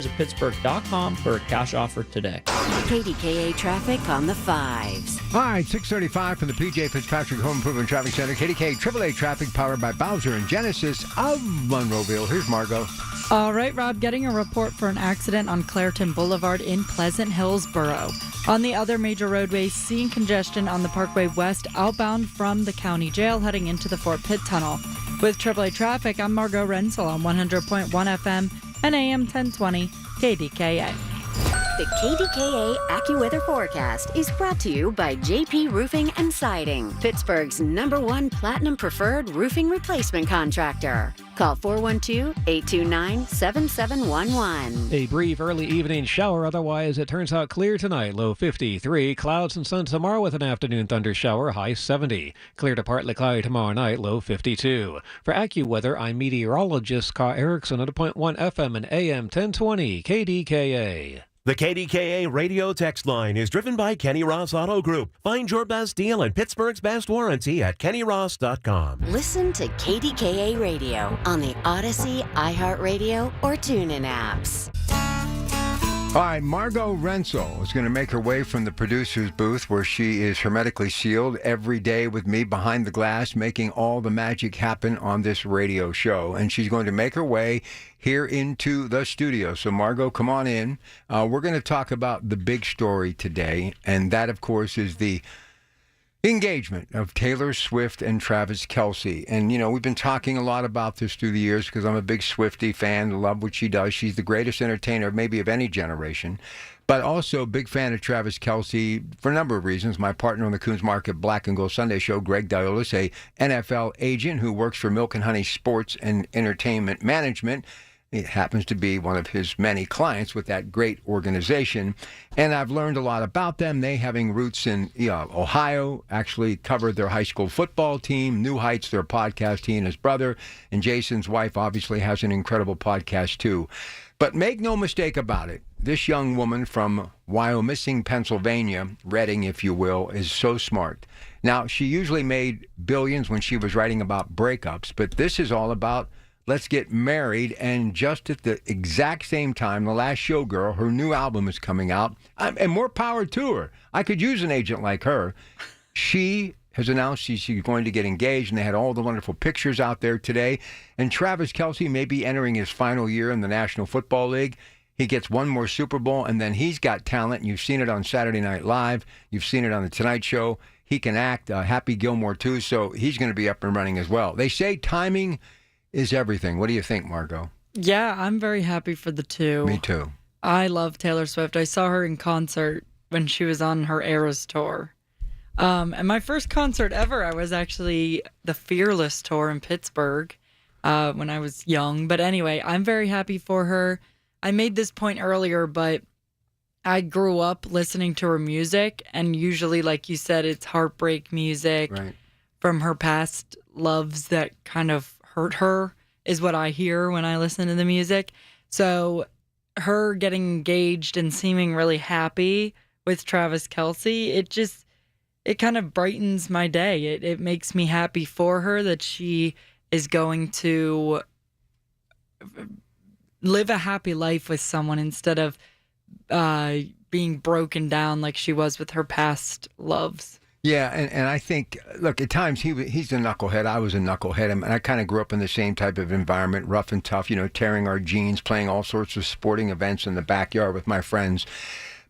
Visit Pittsburgh.com for a cash offer today. KDKA traffic on the 5s. All right, 6:35 from the PJ Fitzpatrick Home Improvement Traffic Center. KDKA AAA traffic powered by Bowser and Genesis of Monroeville. Here's Margot. All right, Rob, getting a report for an accident on Clareton Boulevard in Pleasant Hillsboro. On the other major roadways, seeing congestion on the Parkway West outbound from the county jail heading into the Fort Pitt Tunnel. With AAA traffic, I'm Margot Renzel on 100.1 FM and AM 1020 KDKA. The KDKA AccuWeather forecast is brought to you by JP Roofing and Siding, Pittsburgh's #1 Platinum Preferred roofing replacement contractor. Call 412-829-7711. A brief early evening shower, otherwise it turns out clear tonight, low 53. Clouds and sun tomorrow with an afternoon thunder shower, high 70. Clear to partly cloudy tomorrow night, low 52. For AccuWeather, I'm meteorologist Carl Erickson at 100.1 FM and AM 1020 KDKA. The KDKA radio text line is driven by Kenny Ross Auto Group. Find your best deal and Pittsburgh's best warranty at kennyross.com. Listen to KDKA Radio on the Odyssey, iHeartRadio, or TuneIn apps. All right, Margot Renzel is going to make her way from the producer's booth where she is hermetically sealed every day with me behind the glass, making all the magic happen on this radio show. And she's going to make her way here into the studio. So, Margot, come on in. We're going to talk about the big story today, and that, of course, is the engagement of Taylor Swift and Travis Kelce. And, you know, we've been talking a lot about this through the years because I'm a big Swiftie fan, love what she does. She's the greatest entertainer maybe of any generation, but also a big fan of Travis Kelce for a number of reasons. My partner on the Coons Market Black and Gold Sunday show, Greg Diolis, a NFL agent who works for Milk and Honey Sports and Entertainment Management. It happens to be one of his many clients with that great organization. And I've learned a lot about them. They, having roots in Ohio, actually covered their high school football team. New Heights, their podcast, he and his brother. And Jason's wife obviously has an incredible podcast, too. But make no mistake about it. This young woman from Wyomissing, Pennsylvania, Reading, if you will, is so smart. Now, she usually made billions when she was writing about breakups, but this is all about let's get married. And just at the exact same time, The Last Showgirl, her new album is coming out. And more power to her. I could use an agent like her. She has announced she's going to get engaged, and they had all the wonderful pictures out there today. And Travis Kelce may be entering his final year in the National Football League. He gets one more Super Bowl, and then he's got talent. And you've seen it on Saturday Night Live. You've seen it on The Tonight Show. He can act. Happy Gilmore, too. So he's going to be up and running as well. They say timing is everything. What do you think, Margot? Yeah, I'm very happy for the two. Me too. I love Taylor Swift. I saw her in concert when she was on her Eras tour. And my first concert ever, I was actually the Fearless tour in Pittsburgh when I was young. But anyway, I'm very happy for her. I made this point earlier, but I grew up listening to her music, and usually, like you said, it's heartbreak music from her past loves that kind of hurt her, is what I hear when I listen to the music. So her getting engaged and seeming really happy with Travis Kelce, it kind of brightens my day. It makes me happy for her that she is going to live a happy life with someone instead of being broken down like she was with her past loves. Yeah, and I think, look, at times he's a knucklehead. I was a knucklehead, and I kind of grew up in the same type of environment, rough and tough, tearing our jeans, playing all sorts of sporting events in the backyard with my friends.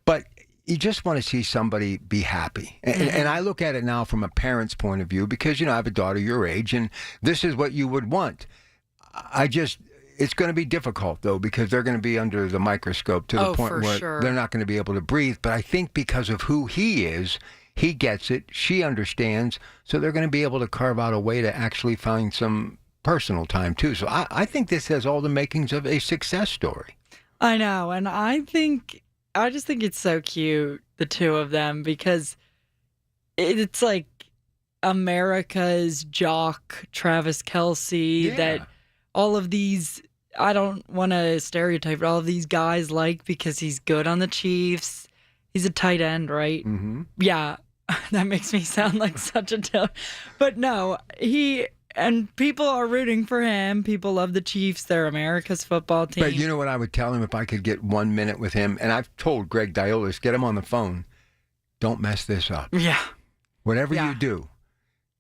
But you just want to see somebody be happy. And I look at it now from a parent's point of view because, I have a daughter your age, and this is what you would want. It's going to be difficult, though, because they're going to be under the microscope to the point where they're not going to be able to breathe. But I think because of who he is, he gets it, she understands, so they're going to be able to carve out a way to actually find some personal time, too. So I think this has all the makings of a success story. I know, and I just think it's so cute, the two of them, because it's like America's jock, Travis Kelce, that all of these, I don't want to stereotype, but all of these guys like because he's good on the Chiefs. He's a tight end, right? Mm-hmm. Yeah. That makes me sound like such a But no, he And people are rooting for him. People love the Chiefs. They're America's football team. But you know what I would tell him if I could get 1 minute with him? And I've told Greg Diolis, get him on the phone. Don't mess this up. Yeah. Whatever Yeah. you do,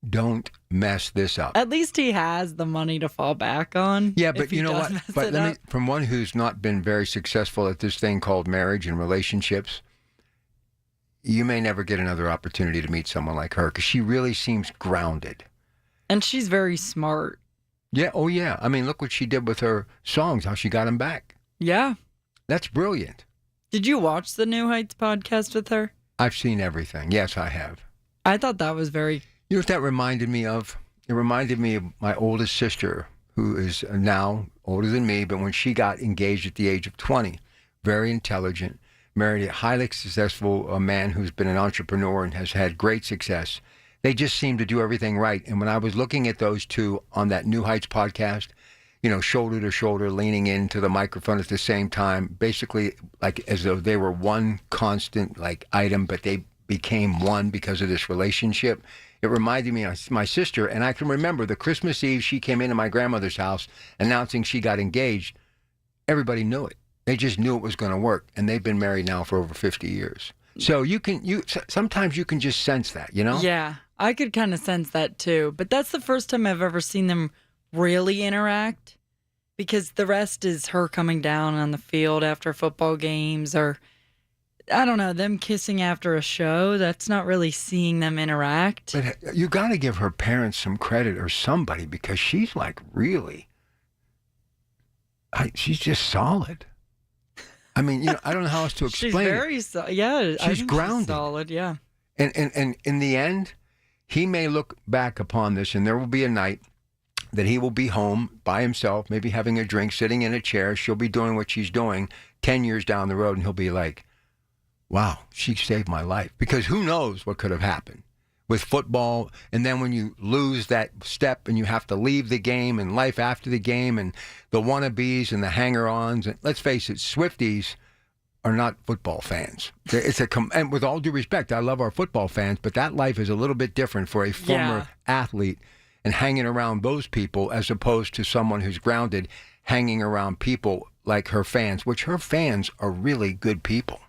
don't mess this up. At least he has the money to fall back on. Yeah, but if he you know does what? mess But it let me, up. from one who's not been very successful at this thing called marriage and relationships, you may never get another opportunity to meet someone like her because she really seems grounded. And she's very smart. Yeah. Oh, yeah. I mean, look what she did with her songs, how she got them back. Yeah. That's brilliant. Did you watch the New Heights podcast with her? I've seen everything. Yes, I have. I thought that was very... You know what that reminded me of? It reminded me of my oldest sister, who is now older than me, but when she got engaged at the age of 20, very intelligent, married a highly successful man who's been an entrepreneur and has had great success. They just seem to do everything right. And when I was looking at those two on that New Heights podcast, you know, shoulder to shoulder, leaning into the microphone at the same time, basically like as though they were one constant like item, but they became one because of this relationship. It reminded me of my sister, and I can remember the Christmas Eve she came into my grandmother's house announcing she got engaged. Everybody knew it. They just knew it was going to work, and they've been married now for over 50 years. So sometimes you can just sense that, you know? Yeah, I could kind of sense that too. But that's the first time I've ever seen them really interact, because the rest is her coming down on the field after football games, or I don't know, them kissing after a show. That's not really seeing them interact. But you got to give her parents some credit or somebody, because she's like really, she's just solid. I mean, you know, I don't know how else to explain She's very, yeah. I She's think grounded. She's solid, yeah. And in the end, he may look back upon this, and there will be a night that he will be home by himself, maybe having a drink, sitting in a chair. She'll be doing what she's doing 10 years down the road, and he'll be like, wow, she saved my life. Because who knows what could have happened with football. And then when you lose that step and you have to leave the game and life after the game and the wannabes and the hanger-ons. And let's face it, Swifties are not football fans. And with all due respect, I love our football fans, but that life is a little bit different for a former athlete and hanging around those people as opposed to someone who's grounded, hanging around people like her fans, which her fans are really good people.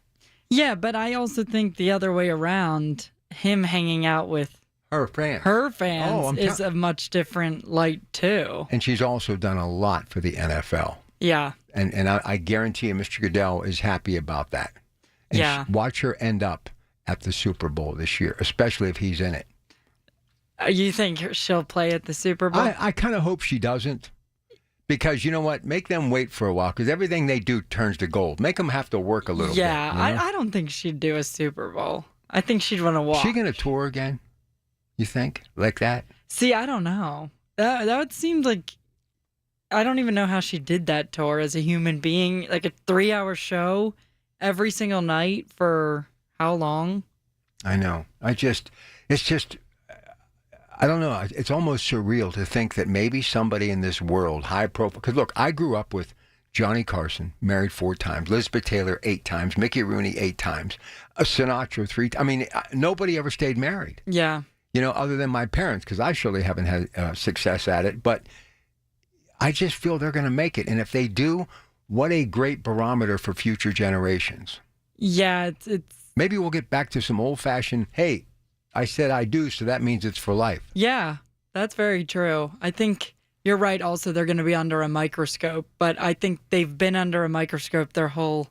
Yeah, but I also think the other way around, him hanging out with her fans is a much different light too. And she's also done a lot for the NFL. Yeah. And I guarantee you Mr. Goodell is happy about that. And yeah. Watch her end up at the Super Bowl this year, especially if he's in it. You think she'll play at the Super Bowl? I kind of hope she doesn't. Because you know what? Make them wait for a while, because everything they do turns to gold. Make them have to work a little bit. Yeah, You know? I don't think she'd do a Super Bowl. I think she'd want to watch. Is she going to tour again? You think? Like that? See, I don't know. That would seem like, I don't even know how she did that tour as a human being. Like a 3-hour show every single night for how long? I know. I don't know. It's almost surreal to think that maybe somebody in this world, high profile, because look, I grew up with Johnny Carson, married 4 times, Elizabeth Taylor 8 times, Mickey Rooney 8 times, Sinatra 3 times. I mean, nobody ever stayed married. Yeah. You know, other than my parents, because I surely haven't had success at it. But I just feel they're going to make it. And if they do, what a great barometer for future generations. Yeah, it's Maybe we'll get back to some old-fashioned, hey, I said I do, so that means it's for life. Yeah, that's very true. I think you're right. Also, they're going to be under a microscope, but I think they've been under a microscope their whole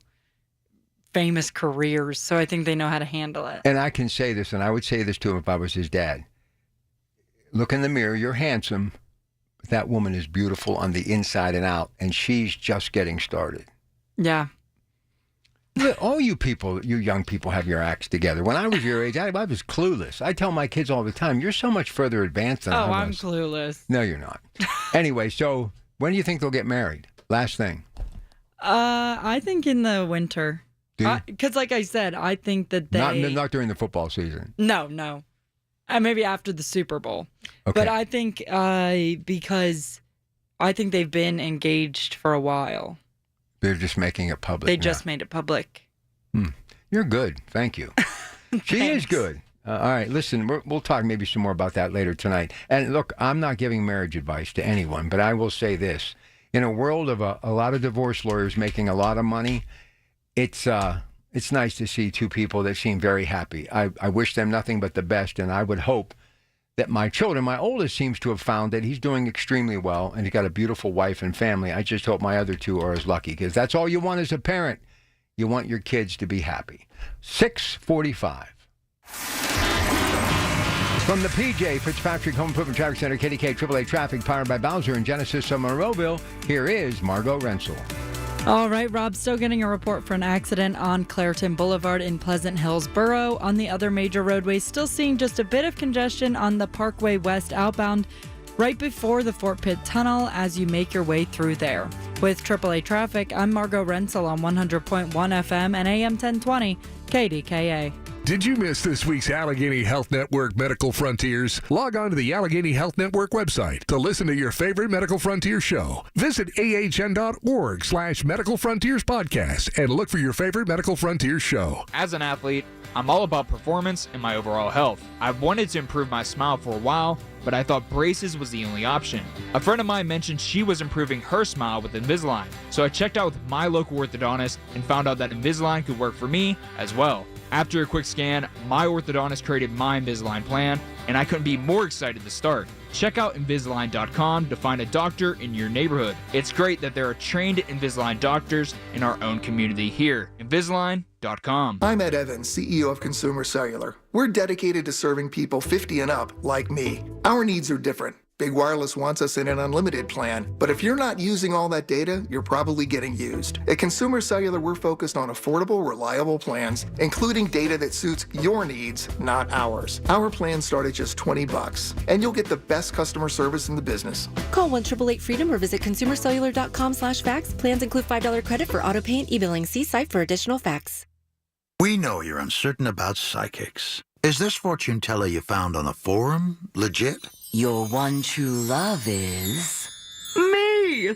famous careers, so I think they know how to handle it. And I can say this, and I would say this to him if I was his dad. Look in the mirror, you're handsome, but that woman is beautiful on the inside and out, and she's just getting started. Yeah. All you people, you young people, have your acts together. When I was your age, I was clueless. I tell my kids all the time, you're so much further advanced than I was. Oh, I'm clueless. No, you're not. Anyway, so when do you think they'll get married? Last thing. I think in the winter. Because like I said, I think that they... Not during the football season. No. Maybe after the Super Bowl. Okay. But I think because I think they've been engaged for a while. They're just making it public. They just made it public. You're good. Thank you. She is good. All right, listen, we'll talk maybe some more about that later tonight. And look, I'm not giving marriage advice to anyone, but I will say this. In a world of a lot of divorce lawyers making a lot of money, it's nice to see two people that seem very happy. I wish them nothing but the best, and I would hope that my children, my oldest seems to have found that he's doing extremely well, and he's got a beautiful wife and family. I just hope my other two are as lucky, because that's all you want as a parent. You want your kids to be happy. 6:45. From the PJ Fitzpatrick Home Improvement Traffic Center, KDKA AAA Traffic, powered by Bowser and Genesis of Monroeville, here is Margot Rensel. All right, Rob, still getting a report for an accident on Clareton Boulevard in Pleasant Hills Borough. On the other major roadways, still seeing just a bit of congestion on the Parkway West outbound right before the Fort Pitt Tunnel as you make your way through there. With AAA Traffic, I'm Margot Rensel on 100.1 FM and AM 1020 KDKA. Did you miss this week's Allegheny Health Network Medical Frontiers? Log on to the Allegheny Health Network website to listen to your favorite Medical Frontier show. Visit ahn.org/Medical Frontiers podcast and look for your favorite Medical Frontiers show. As an athlete, I'm all about performance and my overall health. I've wanted to improve my smile for a while, but I thought braces was the only option. A friend of mine mentioned she was improving her smile with Invisalign, so I checked out with my local orthodontist and found out that Invisalign could work for me as well. After a quick scan, my orthodontist created my Invisalign plan, and I couldn't be more excited to start. Check out Invisalign.com to find a doctor in your neighborhood. It's great that there are trained Invisalign doctors in our own community here. Invisalign.com. I'm Ed Evans, CEO of Consumer Cellular. We're dedicated to serving people 50 and up, like me. Our needs are different. Big Wireless wants us in an unlimited plan, but if you're not using all that data, you're probably getting used. At Consumer Cellular, we're focused on affordable, reliable plans, including data that suits your needs, not ours. Our plans start at just $20, and you'll get the best customer service in the business. Call 1-888-FREEDOM or visit consumercellular.com/facts. Plans include $5 credit for auto pay and e-billing. See site for additional facts. We know you're uncertain about psychics. Is this fortune teller you found on a forum legit? Your one true love is... me!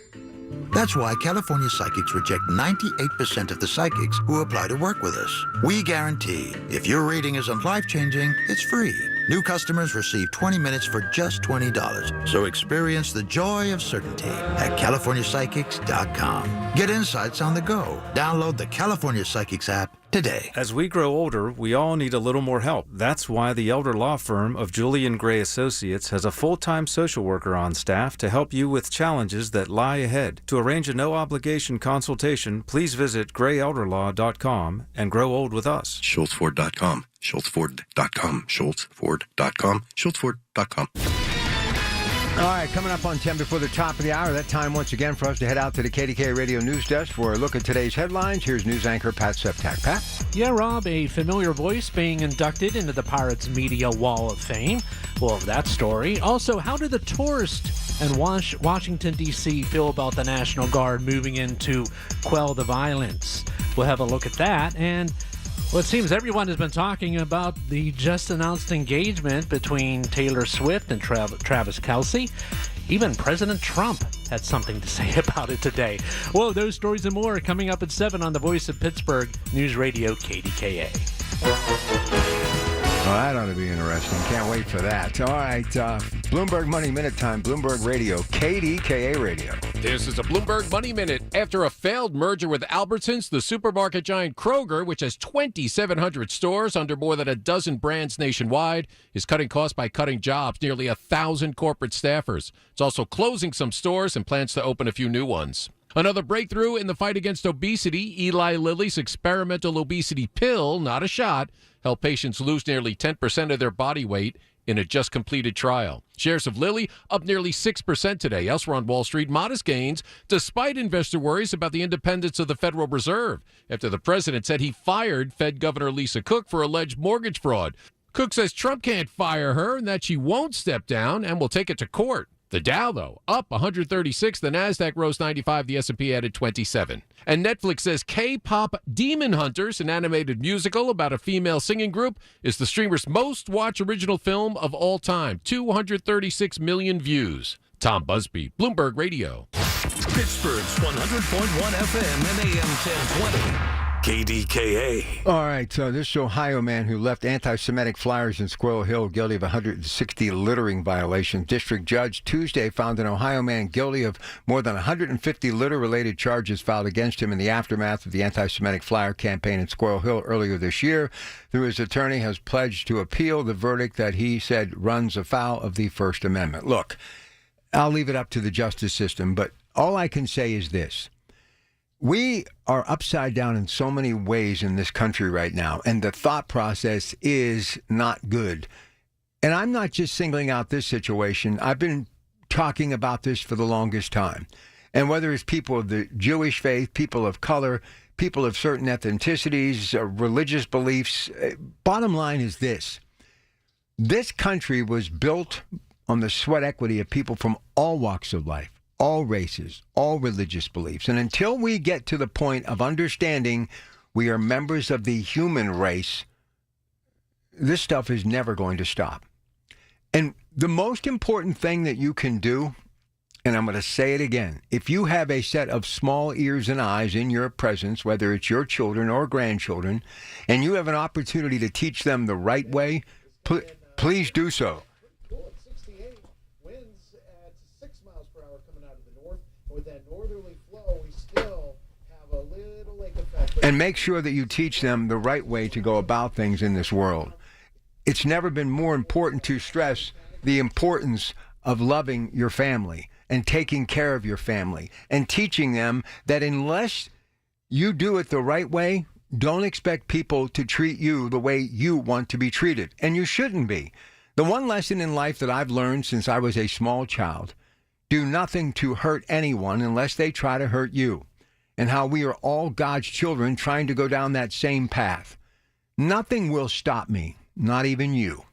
That's why California Psychics reject 98% of the psychics who apply to work with us. We guarantee if your reading isn't life-changing, it's free. New customers receive 20 minutes for just $20. So experience the joy of certainty at CaliforniaPsychics.com. Get insights on the go. Download the California Psychics app today. As we grow older, we all need a little more help. That's why the elder law firm of Julian Gray Associates has a full-time social worker on staff to help you with challenges that lie ahead. To arrange a no-obligation consultation, please visit grayelderlaw.com and grow old with us. SchultzFord.com, SchultzFord.com, SchultzFord.com, SchultzFord.com. All right, coming up on 10 before the top of the hour, that time once again for us to head out to the KDKA Radio News Desk for a look at today's headlines. Here's news anchor Pat Septak. Pat? Yeah, Rob, a familiar voice being inducted into the Pirates Media Wall of Fame. We'll have that story. Also, how do the tourists and Washington, D.C. feel about the National Guard moving in to quell the violence? We'll have a look at that. And well, it seems everyone has been talking about the just announced engagement between Taylor Swift and Travis Kelce. Even President Trump had something to say about it today. Well, those stories and more are coming up at 7 on the Voice of Pittsburgh News Radio KDKA. Well, that ought to be interesting. Can't wait for that. All right, Bloomberg Money Minute time. Bloomberg Radio, KDKA Radio. This is a Bloomberg Money Minute. After a failed merger with Albertsons, the supermarket giant Kroger, which has 2,700 stores under more than a dozen brands nationwide, is cutting costs by cutting jobs, nearly 1,000 corporate staffers. It's also closing some stores and plans to open a few new ones. Another breakthrough in the fight against obesity, Eli Lilly's experimental obesity pill, not a shot, helped patients lose nearly 10% of their body weight in a just-completed trial. Shares of Lilly up nearly 6% today. Elsewhere on Wall Street, modest gains, despite investor worries about the independence of the Federal Reserve, after the president said he fired Fed Governor Lisa Cook for alleged mortgage fraud. Cook says Trump can't fire her and that she won't step down and will take it to court. The Dow, though, up 136. The Nasdaq rose 95. The S&P added 27. And Netflix says K-pop Demon Hunters, an animated musical about a female singing group, is the streamer's most-watched original film of all time. 236 million views. Tom Busby, Bloomberg Radio. Pittsburgh's 100.1 FM and AM 1020. KDKA. All right, so this Ohio man who left anti-Semitic flyers in Squirrel Hill guilty of 160 littering violations. District judge Tuesday found an Ohio man guilty of more than 150 litter-related charges filed against him in the aftermath of the anti-Semitic flyer campaign in Squirrel Hill earlier this year. Through his attorney, has pledged to appeal the verdict that he said runs afoul of the First Amendment. Look, I'll leave it up to the justice system, but all I can say is this. We are upside down in so many ways in this country right now, and the thought process is not good. And I'm not just singling out this situation. I've been talking about this for the longest time. And whether it's people of the Jewish faith, people of color, people of certain ethnicities, religious beliefs, bottom line is this. This country was built on the sweat equity of people from all walks of life. All races, all religious beliefs. And until we get to the point of understanding we are members of the human race, this stuff is never going to stop. And the most important thing that you can do, and I'm going to say it again, if you have a set of small ears and eyes in your presence, whether it's your children or grandchildren, and you have an opportunity to teach them the right way, please do so. With that northerly flow, we still have a little lake effect. And make sure that you teach them the right way to go about things in this world. It's never been more important to stress the importance of loving your family and taking care of your family and teaching them that unless you do it the right way, don't expect people to treat you the way you want to be treated. And you shouldn't be. The one lesson in life that I've learned since I was a small child: do nothing to hurt anyone unless they try to hurt you, and how we are all God's children trying to go down that same path. Nothing will stop me, not even you.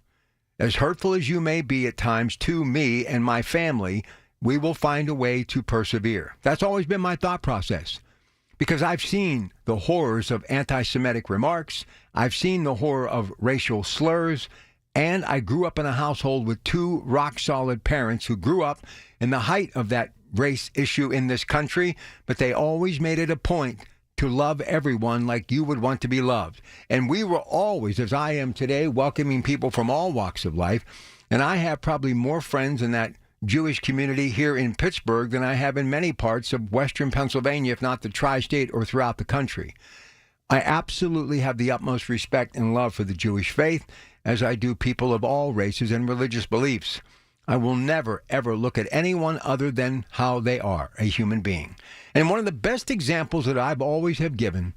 As hurtful as you may be at times to me and my family, we will find a way to persevere. That's always been my thought process, because I've seen the horrors of anti-Semitic remarks. I've seen the horror of racial slurs. And I grew up in a household with two rock-solid parents who grew up in the height of that race issue in this country, but they always made it a point to love everyone like you would want to be loved. And we were always, as I am today, welcoming people from all walks of life. And I have probably more friends in that Jewish community here in Pittsburgh than I have in many parts of Western Pennsylvania, if not the tri-state or throughout the country. I absolutely have the utmost respect and love for the Jewish faith, as I do people of all races and religious beliefs. I will never, ever look at anyone other than how they are, a human being. And one of the best examples that I've always have given,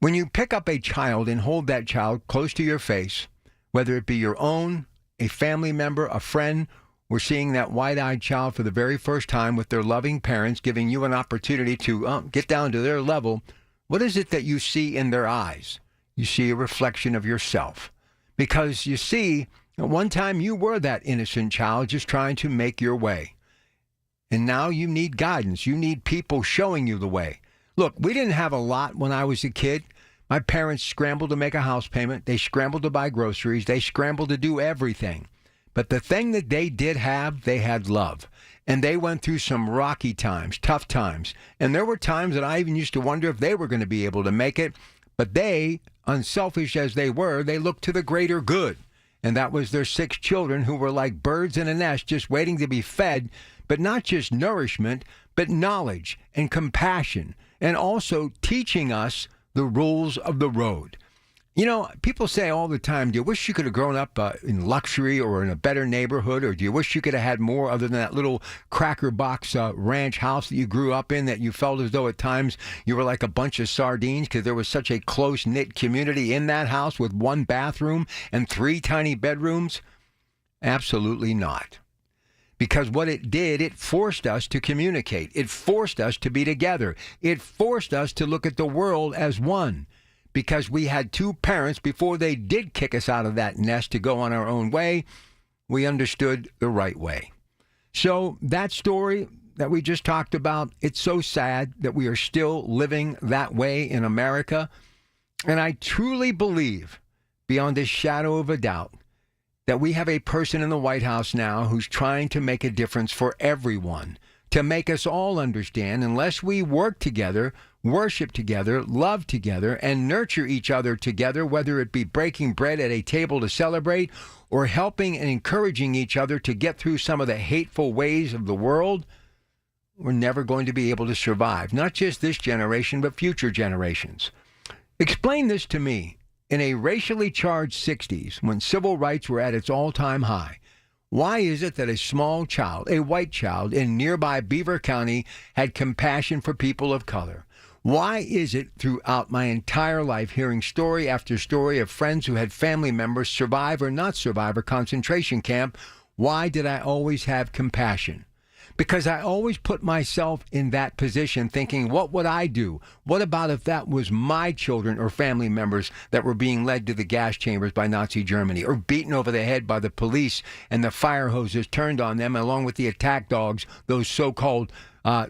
when you pick up a child and hold that child close to your face, whether it be your own, a family member, a friend, or seeing that wide-eyed child for the very first time with their loving parents giving you an opportunity to get down to their level, what is it that you see in their eyes? You see a reflection of yourself. Because you see, at one time you were that innocent child just trying to make your way. And now you need guidance. You need people showing you the way. Look, we didn't have a lot when I was a kid. My parents scrambled to make a house payment. They scrambled to buy groceries. They scrambled to do everything. But the thing that they did have, they had love. And they went through some rocky times, tough times. And there were times that I even used to wonder if they were going to be able to make it. But they, unselfish as they were, they looked to the greater good. And that was their 6 children who were like birds in a nest just waiting to be fed, but not just nourishment, but knowledge and compassion, and also teaching us the rules of the road. You know, people say all the time, do you wish you could have grown up in luxury or in a better neighborhood, or do you wish you could have had more other than that little cracker box ranch house that you grew up in that you felt as though at times you were like a bunch of sardines because there was such a close-knit community in that house with 1 bathroom and 3 tiny bedrooms? Absolutely not. Because what it did, it forced us to communicate. It forced us to be together. It forced us to look at the world as one. Because we had 2 parents, before they did kick us out of that nest to go on our own way, we understood the right way. So that story that we just talked about, it's so sad that we are still living that way in America. And I truly believe, beyond a shadow of a doubt, that we have a person in the White House now who's trying to make a difference for everyone, to make us all understand unless we work together, worship together, love together, and nurture each other together, whether it be breaking bread at a table to celebrate or helping and encouraging each other to get through some of the hateful ways of the world, we're never going to be able to survive. Not just this generation, but future generations. Explain this to me. In a racially charged 60s, when civil rights were at its all-time high, why is it that a small child, a white child in nearby Beaver County, had compassion for people of color? Why is it throughout my entire life hearing story after story of friends who had family members survive or not survive a concentration camp, why did I always have compassion? Because I always put myself in that position thinking, what would I do? What about if that was my children or family members that were being led to the gas chambers by Nazi Germany or beaten over the head by the police and the fire hoses turned on them along with the attack dogs, those so-called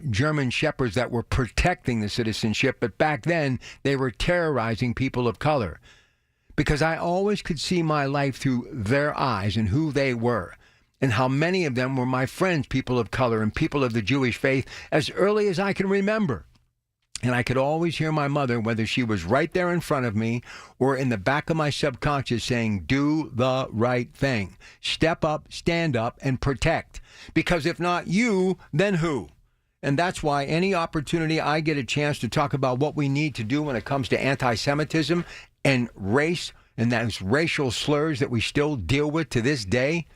German shepherds that were protecting the citizenship, but back then they were terrorizing people of color. Because I always could see my life through their eyes and who they were, and how many of them were my friends, people of color and people of the Jewish faith, as early as I can remember. And I could always hear my mother, whether she was right there in front of me or in the back of my subconscious, saying, do the right thing. Step up, stand up, and protect. Because if not you, then who? And that's why any opportunity I get a chance to talk about what we need to do when it comes to anti-Semitism and race and those racial slurs that we still deal with to this day,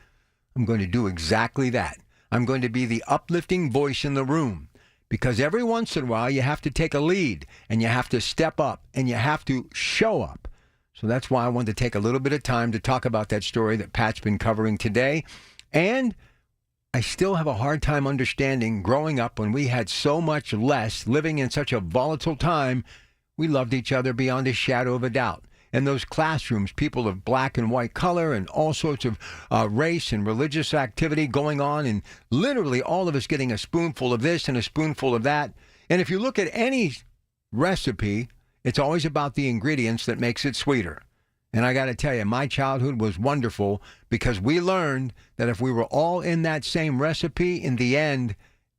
I'm going to do exactly that. I'm going to be the uplifting voice in the room, because every once in a while you have to take a lead and you have to step up and you have to show up. So that's why I wanted to take a little bit of time to talk about that story that Pat's been covering today. And I still have a hard time understanding growing up when we had so much less, living in such a volatile time, we loved each other beyond a shadow of a doubt. In those classrooms, people of black and white color and all sorts of race and religious activity going on, and literally all of us getting a spoonful of this and a spoonful of that. And if you look at any recipe, it's always about the ingredients that makes it sweeter. And I got to tell you, my childhood was wonderful because we learned that if we were all in that same recipe, in the end,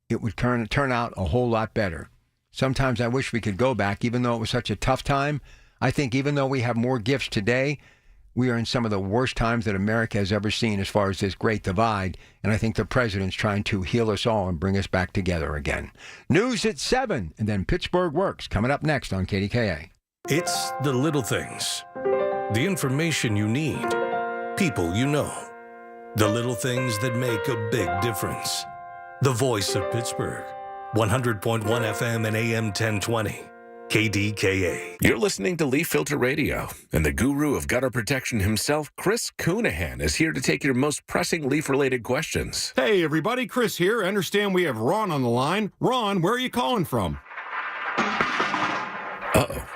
it would turn out a whole lot better. Sometimes I wish we could go back, even though it was such a tough time. I think even though we have more gifts today, we are in some of the worst times that America has ever seen as far as this great divide. And I think the president's trying to heal us all and bring us back together again. News at 7, and then Pittsburgh Works coming up next on KDKA. It's the little things. The information you need. People you know. The little things that make a big difference. The voice of Pittsburgh. 100.1 FM and AM 1020. KDKA. You're listening to Leaf Filter Radio, and the guru of gutter protection himself, Chris Coonahan, is here to take your most pressing leaf-related questions. Hey, everybody, Chris here. I understand we have Ron on the line. Ron, where are you calling from? Uh-oh.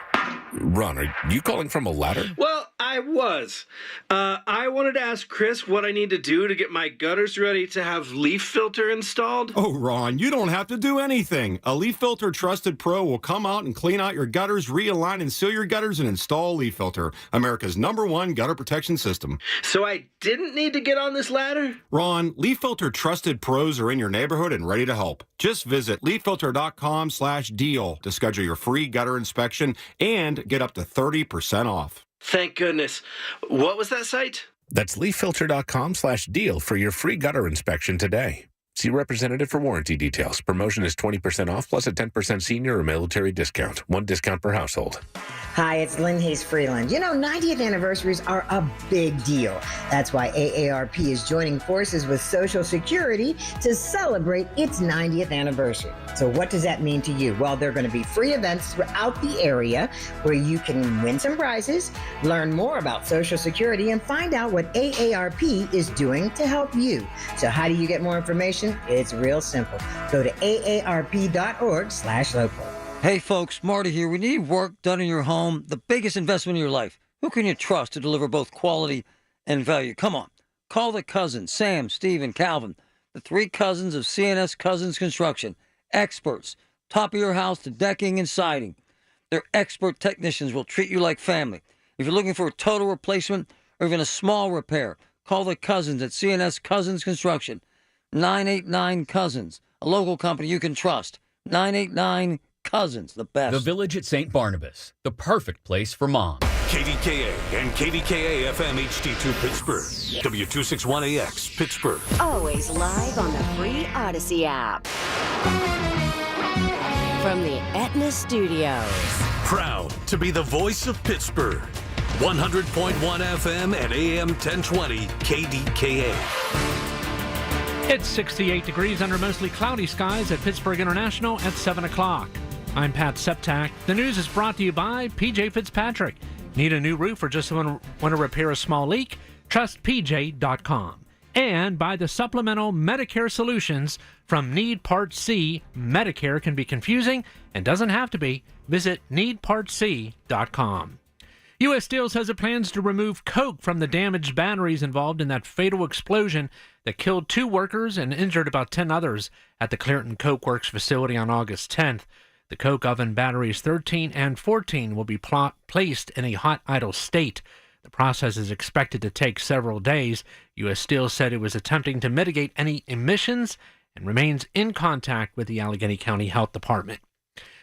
Ron, are you calling from a ladder? Well, I was. I wanted to ask Chris what I need to do to get my gutters ready to have leaf filter installed. Oh, Ron, you don't have to do anything. A Leaf Filter Trusted Pro will come out and clean out your gutters, realign and seal your gutters, and install Leaf Filter, America's #1 gutter protection system. So I didn't need to get on this ladder? Ron, Leaf Filter Trusted Pros are in your neighborhood and ready to help. Just visit leaffilter.com/deal to schedule your free gutter inspection and get up to 30% off. Thank goodness. What was that site? That's leaffilter.com/deal for your free gutter inspection today. See representative for warranty details. Promotion is 20% off plus a 10% senior or military discount. One discount per household. Hi, it's Lynn Hayes Freeland. You know, 90th anniversaries are a big deal. That's why AARP is joining forces with Social Security to celebrate its 90th anniversary. So what does that mean to you? Well, there are going to be free events throughout the area where you can win some prizes, learn more about Social Security, and find out what AARP is doing to help you. So how do you get more information? It's real simple. Go to aarp.org/local. Hey folks, Marty here. We need work done in your home, the biggest investment in your life. Who can you trust to deliver both quality and value? Come on. Call the cousins, Sam, Steve, and Calvin, the 3 cousins of C&S Cousins Construction. Experts, top of your house to decking and siding. Their expert technicians will treat you like family. If you're looking for a total replacement or even a small repair, call the cousins at C&S Cousins Construction. 989 Cousins a local company you can trust. 989 Cousins, the best. The Village at St. Barnabas, the perfect place for mom. KDKA and KDKA-FM HD2 Pittsburgh. W261AX Pittsburgh. Always live on the free Odyssey app. From the Aetna Studios. Proud to be the voice of Pittsburgh. 100.1 FM and AM 1020 KDKA. It's 68 degrees under mostly cloudy skies at Pittsburgh International at 7 o'clock. I'm Pat Septak. The news is brought to you by PJ Fitzpatrick. Need a new roof or just want to repair a small leak? Trust PJ.com. And by the supplemental Medicare solutions from Need Part C. Medicare can be confusing and doesn't have to be. Visit needpartc.com. U.S. Steel says it plans to remove coke from the damaged batteries involved in that fatal explosion that killed 2 workers and injured about 10 others at the Clearton Coke Works facility on August 10th. The coke oven batteries 13 and 14 will be placed in a hot idle state. The process is expected to take several days. U.S. Steel said it was attempting to mitigate any emissions and remains in contact with the Allegheny County Health Department.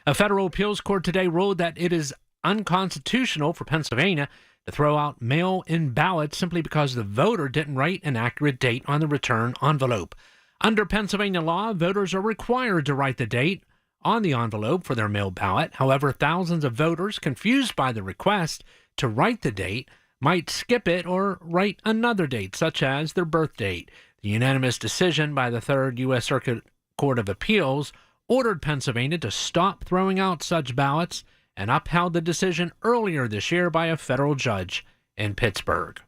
A federal appeals court today ruled that it is unconstitutional for Pennsylvania to throw out mail-in ballots simply because the voter didn't write an accurate date on the return envelope. Under Pennsylvania law, voters are required to write the date on the envelope for their mail ballot. However, thousands of voters confused by the request to write the date might skip it or write another date, such as their birth date. The unanimous decision by the Third U.S. Circuit Court of Appeals ordered Pennsylvania to stop throwing out such ballots and upheld the decision earlier this year by a federal judge in Pittsburgh.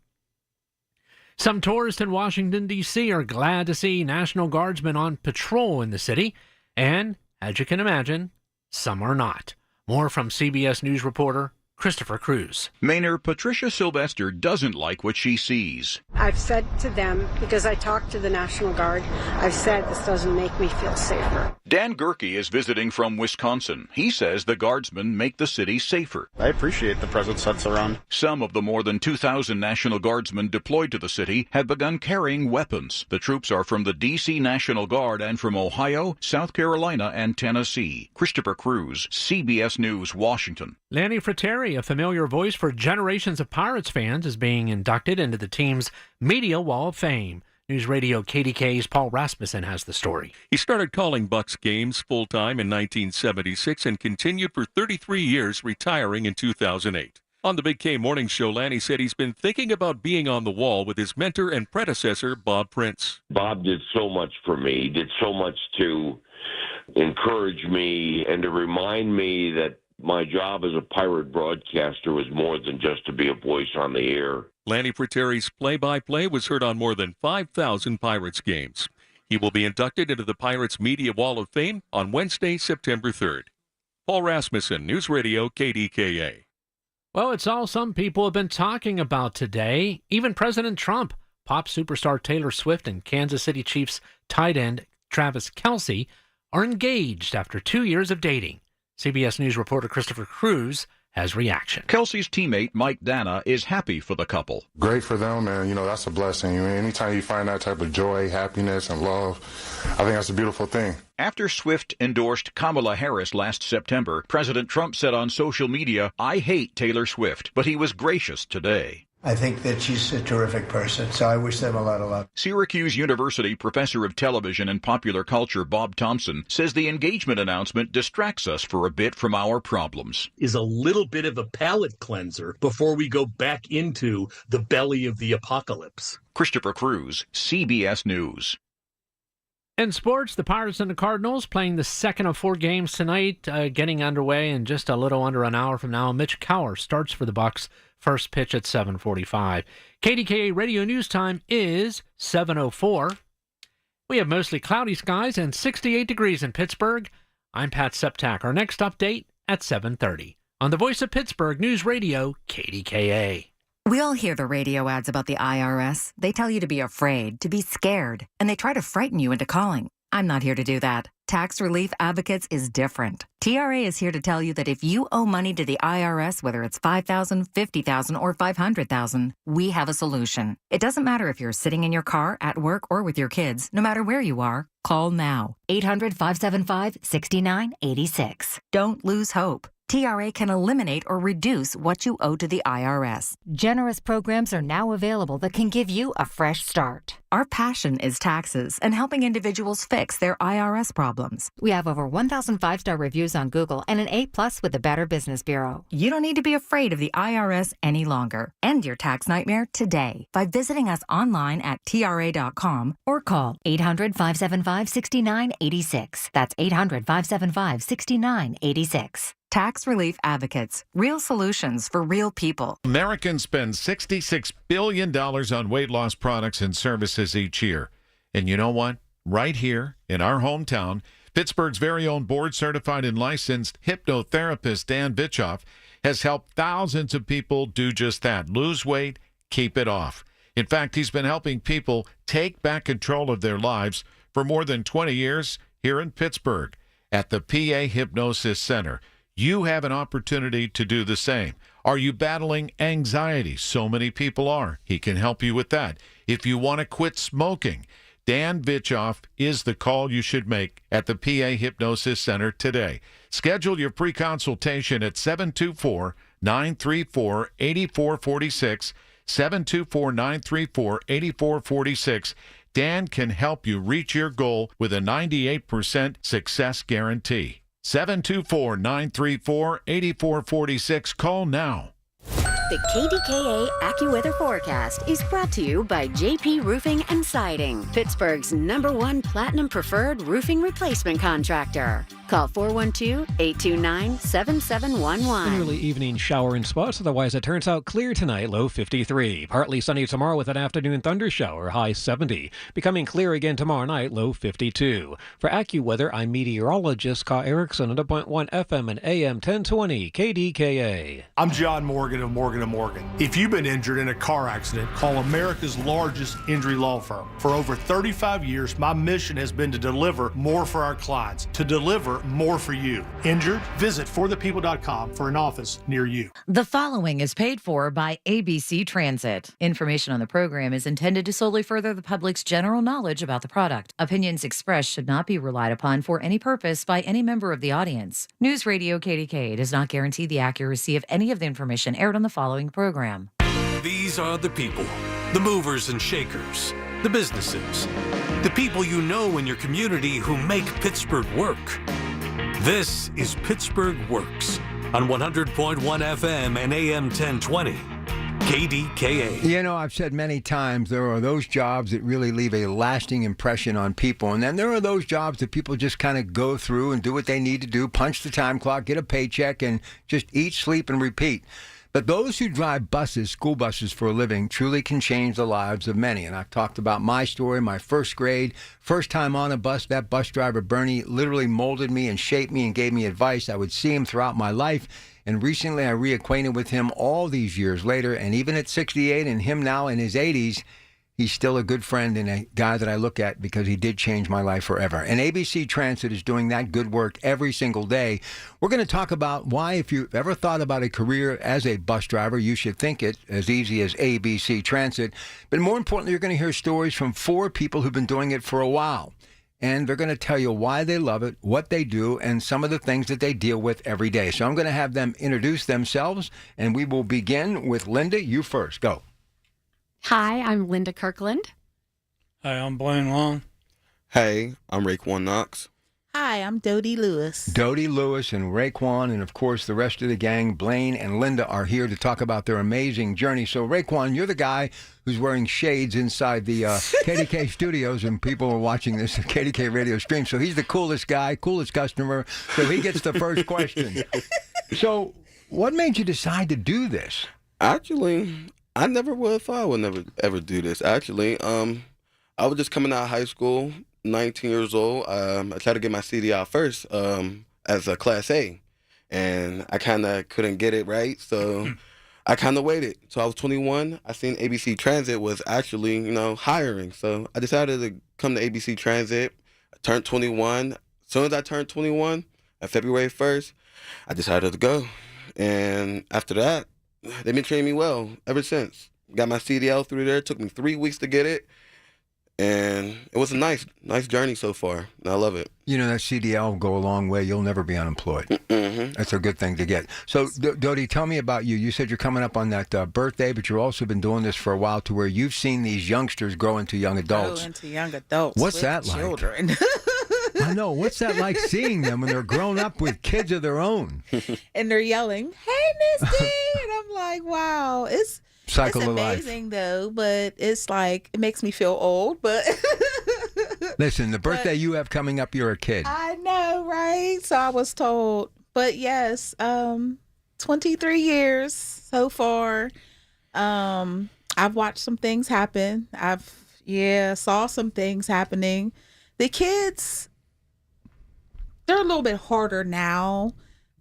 Some tourists in Washington, D.C. are glad to see National Guardsmen on patrol in the city, and, as you can imagine, some are not. More from CBS News reporter Christopher Cruz. Mayor Patricia Sylvester doesn't like what she sees. I've said to them, because I talked to the National Guard, I've said this doesn't make me feel safer. Dan Gerke is visiting from Wisconsin. He says the guardsmen make the city safer. I appreciate the presence that's around. Some of the more than 2,000 National Guardsmen deployed to the city have begun carrying weapons. The troops are from the D.C. National Guard and from Ohio, South Carolina, and Tennessee. Christopher Cruz, CBS News, Washington. Lanny Fratteri, a familiar voice for generations of Pirates fans, is being inducted into the team's Media Wall of Fame. News Radio KDKA's Paul Rasmussen has the story. He started calling Bucks games full-time in 1976 and continued for 33 years, retiring in 2008. On the Big K Morning Show, Lanny said he's been thinking about being on the wall with his mentor and predecessor, Bob Prince. Bob did so much for me. He did so much to encourage me and to remind me that my job as a Pirate broadcaster was more than just to be a voice on the air. Lanny Fratteri's play-by-play was heard on more than 5,000 Pirates games. He will be inducted into the Pirates Media Wall of Fame on Wednesday, September 3rd. Paul Rasmussen, News Radio KDKA. Well, it's all some people have been talking about today. Even President Trump, pop superstar Taylor Swift, and Kansas City Chiefs tight end Travis Kelce are engaged after 2 years of dating. CBS News reporter Christopher Cruz has reaction. Kelce's teammate Mike Dana is happy for the couple. Great for them, and that's a blessing. Anytime you find that type of joy, happiness, and love, I think that's a beautiful thing. After Swift endorsed Kamala Harris last September, President Trump said on social media, "I hate Taylor Swift," but he was gracious today. I think that she's a terrific person, so I wish them a lot of luck. Syracuse University professor of television and popular culture Bob Thompson says the engagement announcement distracts us for a bit from our problems. Is a little bit of a palate cleanser before we go back into the belly of the apocalypse. Christopher Cruz, CBS News. In sports, the Pirates and the Cardinals playing the second of 4 games tonight, getting underway in just a little under an hour from now. Mitch Cower starts for the Bucks. First pitch at 7:45. KDKA radio news time is 7:04. We have mostly cloudy skies and 68 degrees in Pittsburgh. I'm Pat Septak. Our next update at 7:30 on the Voice of Pittsburgh News Radio KDKA. We all hear the radio ads about the IRS. They tell you to be afraid, to be scared, and they try to frighten you into calling. I'm not here to do that. Tax Relief Advocates is different. TRA is here to tell you that if you owe money to the IRS, whether it's $5,000, $50,000, or $500,000, we have a solution. It doesn't matter if you're sitting in your car, at work, or with your kids. No matter where you are, call now. 800-575-6986. Don't lose hope. TRA can eliminate or reduce what you owe to the IRS. Generous programs are now available that can give you a fresh start. Our passion is taxes and helping individuals fix their IRS problems. We have over 1,000 5-star reviews on Google and an A+ with the Better Business Bureau. You don't need to be afraid of the IRS any longer. End your tax nightmare today by visiting us online at TRA.com or call 800-575-6986. That's 800-575-6986. Tax Relief Advocates. Real solutions for real people. Americans spend $66 billion on weight loss products and services each year. And you know what? Right here in our hometown, Pittsburgh's very own board-certified and licensed hypnotherapist Dan Vitchoff has helped thousands of people do just that. Lose weight, keep it off. In fact, he's been helping people take back control of their lives for more than 20 years here in Pittsburgh at the PA Hypnosis Center. You have an opportunity to do the same. Are you battling anxiety? So many people are. He can help you with that. If you want to quit smoking, Dan Vitchoff is the call you should make at the PA Hypnosis Center today. Schedule your pre-consultation at 724-934-8446, 724-934-8446. Dan can help you reach your goal with a 98% success guarantee. 724-934-8446. Call now. The KDKA AccuWeather forecast is brought to you by JP Roofing and Siding, Pittsburgh's #1 Platinum Preferred Roofing Replacement Contractor. Call 412-829-7711. An early evening shower in spots. Otherwise, it turns out clear tonight, low 53. Partly sunny tomorrow with an afternoon thunder shower, high 70. Becoming clear again tomorrow night, low 52. For AccuWeather, I'm meteorologist Ka Erickson at 101 FM and AM 1020 KDKA. I'm John Morgan of Morgan & Morgan. If you've been injured in a car accident, call America's largest injury law firm. For over 35 years, my mission has been to deliver more for our clients, to deliver more for you. Injured? Visit forthepeople.com for an office near you. The following is paid for by ABC Transit. Information on the program is intended to solely further the public's general knowledge about the product. Opinions expressed should not be relied upon for any purpose by any member of the audience. News Radio KDKA does not guarantee the accuracy of any of the information aired on the following program. These are the people, the movers and shakers, the businesses, the people you know in your community who make Pittsburgh work. This is Pittsburgh Works on 100.1 FM and AM 1020. KDKA. You know, I've said many times there are those jobs that really leave a lasting impression on people. And then there are those jobs that people just kind of go through and do what they need to do, punch the time clock, get a paycheck, and just eat, sleep, and repeat. But those who drive buses, school buses for a living, truly can change the lives of many. And I've talked about my story, my first grade, first time on a bus. That bus driver, Bernie, literally molded me and shaped me and gave me advice. I would see him throughout my life. And recently I reacquainted with him all these years later. And even at 68 and him now in his 80s, he's still a good friend and a guy that I look at because he did change my life forever. And ABC Transit is doing that good work every single day. We're going to talk about why, if you've ever thought about a career as a bus driver, you should think it as easy as ABC Transit. But more importantly, you're going to hear stories from 4 people who've been doing it for a while. And they're going to tell you why they love it, what they do, and some of the things that they deal with every day. So I'm going to have them introduce themselves, and we will begin with Linda. You first. Go. Hi, I'm Linda Kirkland. Hi, I'm Blaine Long. Hey, I'm Raekwon Knox. Hi, I'm Dodie Lewis. Dodie Lewis and Raekwon, and of course the rest of the gang, Blaine and Linda, are here to talk about their amazing journey. So Raekwon, you're the guy who's wearing shades inside the KDK studios, and people are watching this KDK radio stream. So he's the coolest guy, coolest customer, so he gets the first question. So what made you decide to do this? Actually, I never would have thought I would never ever do this. Actually, I was just coming out of high school, 19 years old. I tried to get my CDL first as a Class A, and I kind of couldn't get it right, so I kind of waited. So I was 21. I seen ABC Transit was actually, hiring, so I decided to come to ABC Transit. I turned 21. As soon as I turned 21, on February 1st, I decided to go. And after that, they've been treating me well ever since. Got my CDL through there. It took me 3 weeks to get it. And it was a nice journey so far. And I love it. You know, that CDL will go a long way. You'll never be unemployed. Mm-hmm. That's a good thing to get. So, Dodie, tell me about you. You said you're coming up on that birthday, but you've also been doing this for a while to where you've seen these youngsters grow into young adults. What's that like? Children. I know. What's that like seeing them when they're grown up with kids of their own? And they're yelling, "Hey, Misty!" And I'm like, wow, it's amazing though, but it's like, it makes me feel old, but listen, the birthday you have coming up, you're a kid. I know, right? So I was told, but yes, 23 years so far. I've watched some things happen. Saw some things happening. The kids, they're a little bit harder now.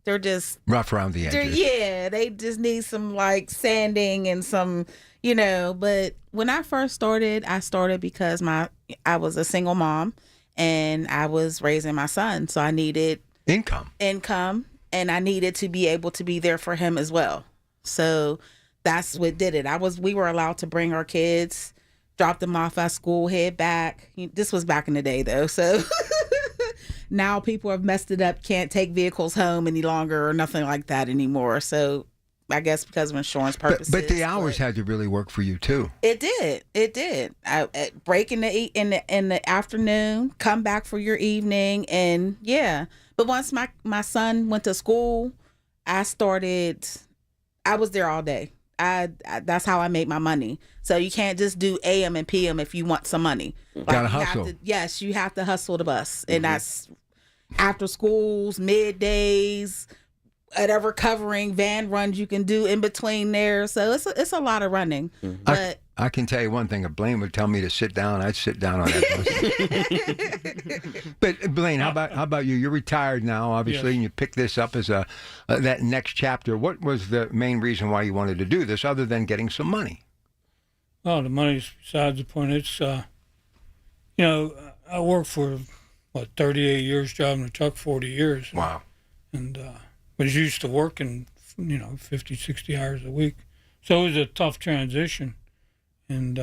They're just rough around the edges. Yeah, they just need some like sanding and some, but when I first started, I started because I was a single mom and I was raising my son. So I needed income, and I needed to be able to be there for him as well. So that's what did it. We were allowed to bring our kids, drop them off at school, head back. This was back in the day though, so now people have messed it up, can't take vehicles home any longer or nothing like that anymore. So I guess because of insurance purposes. But the hours had to really work for you too. It did. I break in the afternoon, come back for your evening, and yeah. But once my son went to school, I was there all day. That's how I made my money. So you can't just do AM and PM if you want some money. Gotta hustle. You have to hustle the bus, and that's after schools, middays, whatever covering van runs you can do in between there. So it's a lot of running. But I can tell you one thing. If Blaine would tell me to sit down, I'd sit down on that bus. But Blaine, how about you? You're retired now, obviously, and you picked this up as that next chapter. What was the main reason why you wanted to do this, other than getting some money? Well, the money's besides the point. It's I worked for 38 years, driving a truck, 40 years. Wow. And was used to working 50, 60 hours a week. So it was a tough transition. And,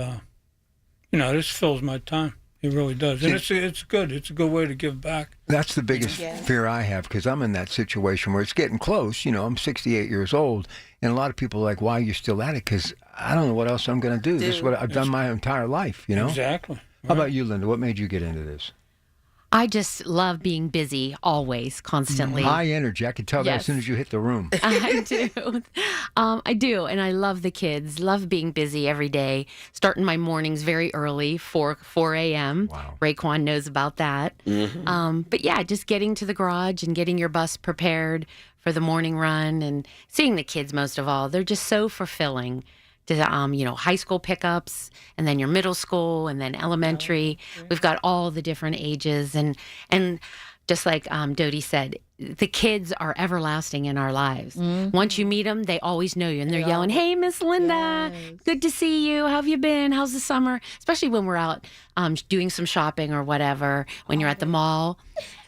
this fills my time. It really does. And it's good. It's a good way to give back. That's the biggest fear I have, because I'm in that situation where it's getting close. I'm 68 years old, and a lot of people are like, why are you still at it? Because I don't know what else I'm going to do. This is what I've done my entire life, Exactly. Right. How about you, Linda? What made you get into this? I just love being busy, always, constantly. High energy. I could tell that as soon as you hit the room. I do. I do. And I love the kids, love being busy every day, starting my mornings very early, 4 a.m. Wow. Raekwon knows about that. Mm-hmm. But yeah, just getting to the garage and getting your bus prepared for the morning run and seeing the kids most of all. They're just so fulfilling. To high school pickups, and then your middle school, and then elementary. We've got all the different ages, and just like Dodie said, the kids are everlasting in our lives. Mm-hmm. Once you meet them, they always know you, and they're yelling, "Hey, Miss Linda, good to see you. How have you been? How's the summer?" Especially when we're out doing some shopping or whatever. When you're at the mall,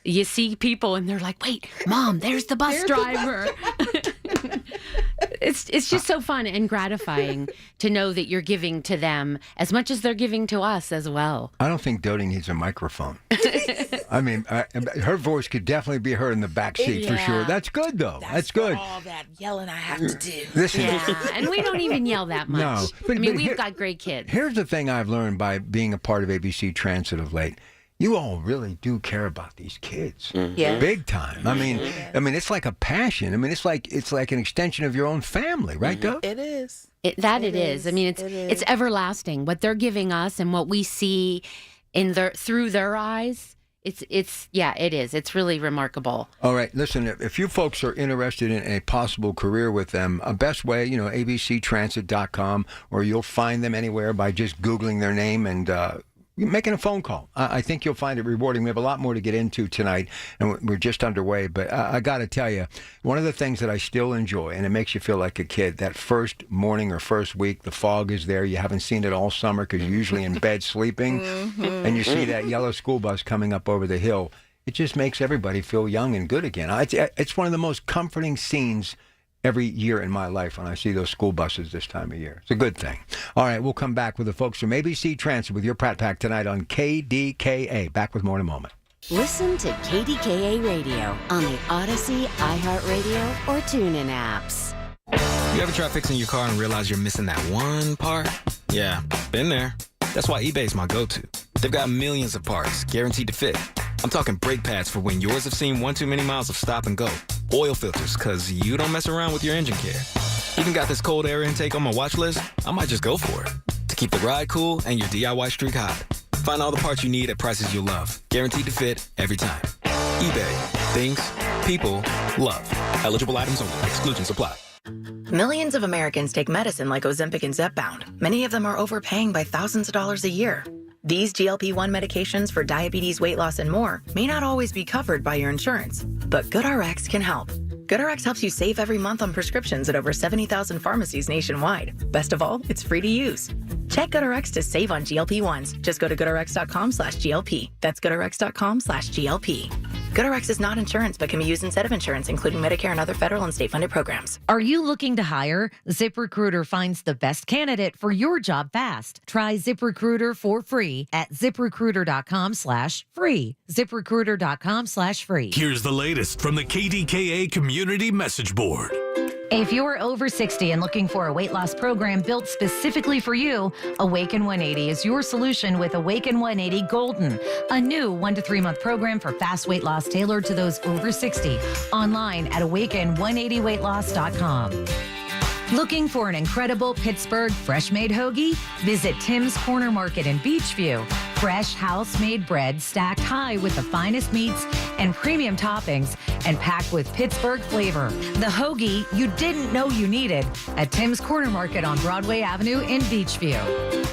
you see people, and they're like, "Wait, Mom, there's the bus driver." It's just so fun and gratifying to know that you're giving to them as much as they're giving to us as well. I don't think Dodie needs a microphone. I mean, her voice could definitely be heard in the back seat for sure. That's good, though. That's good. All that yelling I have to do. And we don't even yell that much. No, but we've got great kids. Here's the thing I've learned by being a part of ABC Transit of late. You all really do care about these kids, big time. I mean, it's like a passion. I mean, it's like an extension of your own family, right, Doug? It is. It is. I mean, it's everlasting. What they're giving us and what we see through their eyes. It is. It's really remarkable. All right, listen. If you folks are interested in a possible career with them, best way, abctransit.com, or you'll find them anywhere by just Googling their name and making a phone call. I think you'll find it rewarding. We have a lot more to get into tonight, and we're just underway. But I got to tell you, one of the things that I still enjoy, and it makes you feel like a kid, that first morning or first week, the fog is there. You haven't seen it all summer because you're usually in bed sleeping, and you see that yellow school bus coming up over the hill. It just makes everybody feel young and good again. It's one of the most comforting scenes every year in my life when I see those school buses this time of year. It's a good thing. All right, we'll come back with the folks from ABC Transit with your Pratt Pack tonight on KDKA. Back with more in a moment. Listen to KDKA Radio on the Odyssey, iHeartRadio, or TuneIn apps. You ever try fixing your car and realize you're missing that one part? Yeah, been there. That's why eBay's my go-to. They've got millions of parts, guaranteed to fit. I'm talking brake pads for when yours have seen one too many miles of stop and go. Oil filters, because you don't mess around with your engine care. Even got this cold air intake on my watch list. I might just go for it. To keep the ride cool and your DIY streak hot. Find all the parts you need at prices you'll love. Guaranteed to fit every time. eBay. Things. People. Love. Eligible items only. Exclusions apply. Millions of Americans take medicine like Ozempic and Zepbound. Many of them are overpaying by thousands of dollars a year. These GLP-1 medications for diabetes, weight loss, and more may not always be covered by your insurance, but GoodRx can help. GoodRx helps you save every month on prescriptions at over 70,000 pharmacies nationwide. Best of all, it's free to use. Check GoodRx to save on GLP-1s. Just go to GoodRx.com/GLP. That's GoodRx.com/GLP. GoodRx is not insurance, but can be used instead of insurance, including Medicare and other federal and state-funded programs. Are you looking to hire? ZipRecruiter finds the best candidate for your job fast. Try ZipRecruiter for free at ZipRecruiter.com/free. ZipRecruiter.com/free. Here's the latest from the KDKA Community Message Board. If you're over 60 and looking for a weight loss program built specifically for you, Awaken 180 is your solution with Awaken 180 Golden, a new 1 to 3 month program for fast weight loss tailored to those over 60. Online at awaken180weightloss.com. Looking for an incredible Pittsburgh fresh-made hoagie? Visit Tim's Corner Market in Beachview. Fresh house-made bread stacked high with the finest meats and premium toppings and packed with Pittsburgh flavor. The hoagie you didn't know you needed at Tim's Corner Market on Broadway Avenue in Beachview.